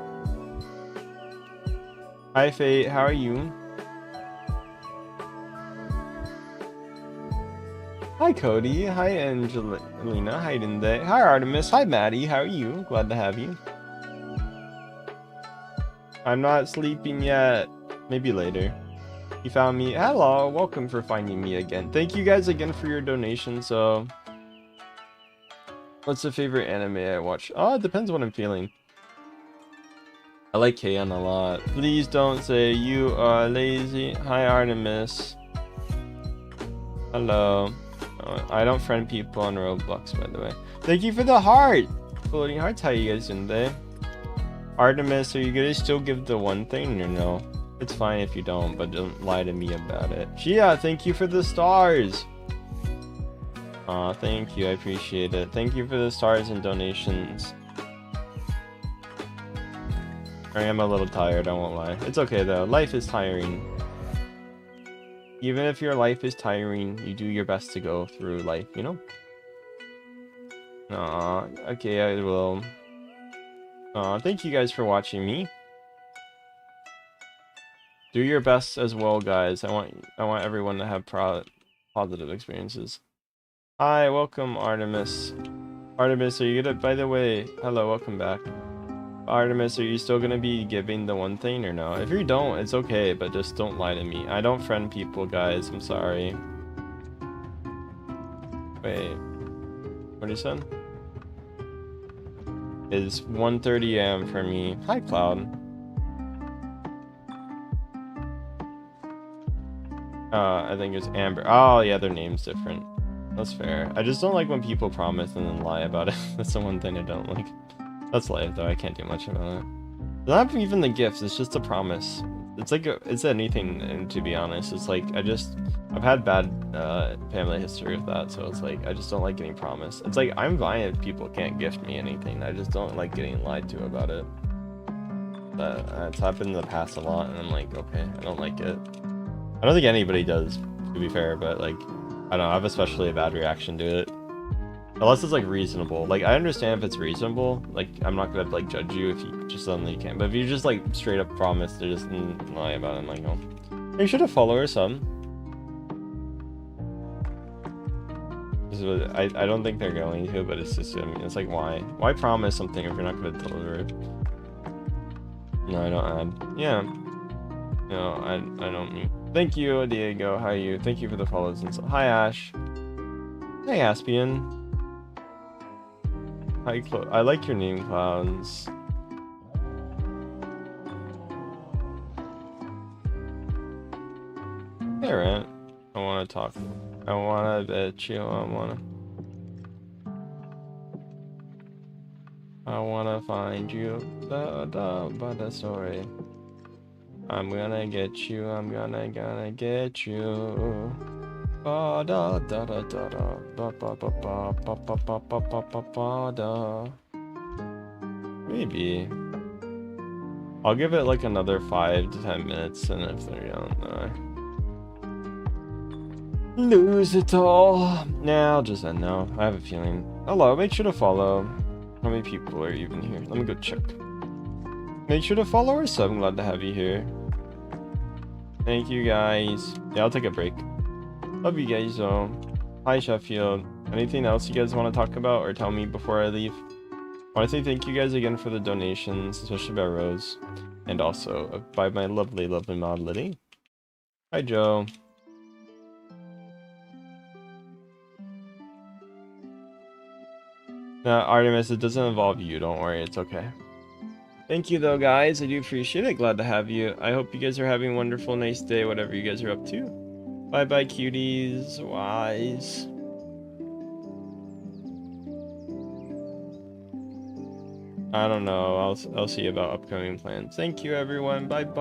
Hi Fate, how are you? Hi Cody, hi Angelina, how you doing there? Hi Artemis, hi Maddie, how are you? Glad to have you. I'm not sleeping yet. Maybe later. You found me. Hello, welcome for finding me again. Thank you guys again for your donation. So, what's the favorite anime I watch? Oh, it depends what I'm feeling. I like K-On! A lot. Please don't say you are lazy. Hi Artemis. Hello. I don't friend people on Roblox, by the way. Thank you for the heart. Floating hearts. How you guys doing today? Artemis, are you gonna still give the one thing or no? It's fine if you don't, but don't lie to me about it. Shia, thank you for the stars. Aw, thank you, I appreciate it. Thank you for the stars and donations. I am a little tired, I won't lie. It's okay though, life is tiring. Even if your life is tiring, you do your best to go through life, you know? Aw, okay, I will. Aw, thank you guys for watching me. Do your best as well, guys. I want everyone to have positive experiences. Hi, welcome Artemis. Artemis, are you gonna, by the way, hello, welcome back. Artemis, are you still gonna be giving the one thing or no? If you don't, it's okay, but just don't lie to me. I don't friend people, guys. I'm sorry. Wait, what you said? It's 1:30 a.m. for me. Hi, Cloud. I think it's Amber. Oh, yeah, their name's different. That's fair. I just don't like when people promise and then lie about it. That's the one thing I don't like. That's life, though. I can't do much about it. It's not even the gifts. It's just a promise. It's like it's anything, and to be honest, it's like I've had bad family history with that, so it's like I just don't like getting promised. It's like I'm fine if people can't gift me anything. I just don't like getting lied to about it. But it's happened in the past a lot, and I'm like, okay, I don't like it. I don't think anybody does, to be fair, but like, I don't know, I have especially a bad reaction to it. Unless it's like reasonable. Like, I understand if it's reasonable, like, I'm not gonna like judge you if you just suddenly can't. But if you just like straight up promise to just lie about it, I'm like, oh. You should have followed her some. I don't think they're going to, but it's just, I mean, it's like, why? Why promise something if you're not gonna deliver it? No, I don't add. Yeah. No, I don't mean. Thank you, Diego. How are you? Thank you for the follows and so. Hi, Ash. Hi, Aspian. Hi, I like your name, Clouds. Hey, Rant. I want to talk. I want to bet you. I want to find you. The story. I'm gonna get you. I'm gonna get you. Ba da da da da da ba ba ba ba ba ba ba ba ba ba ba da. Maybe. I'll give it like another 5 to 10 minutes, and if they're young, lose it all. Nah, I'll just end now. I have a feeling. Hello, make sure to follow. How many people are even here? Let me go check. Make sure to follow or sub. I'm glad to have you here. Thank you guys. Yeah, I'll take a break. Love you guys though. Hi Sheffield. Anything else you guys want to talk about or tell me before I leave? I want to say thank you guys again for the donations, especially by Rose. And also by my lovely, lovely mod Liddy. Hi Joe. Artemis, it doesn't involve you, don't worry, it's okay. Thank you though, guys. I do appreciate it. Glad to have you. I hope you guys are having a wonderful, nice day, whatever you guys are up to. Bye-bye, cuties. Wise. I don't know. I'll see about upcoming plans. Thank you, everyone. Bye bye.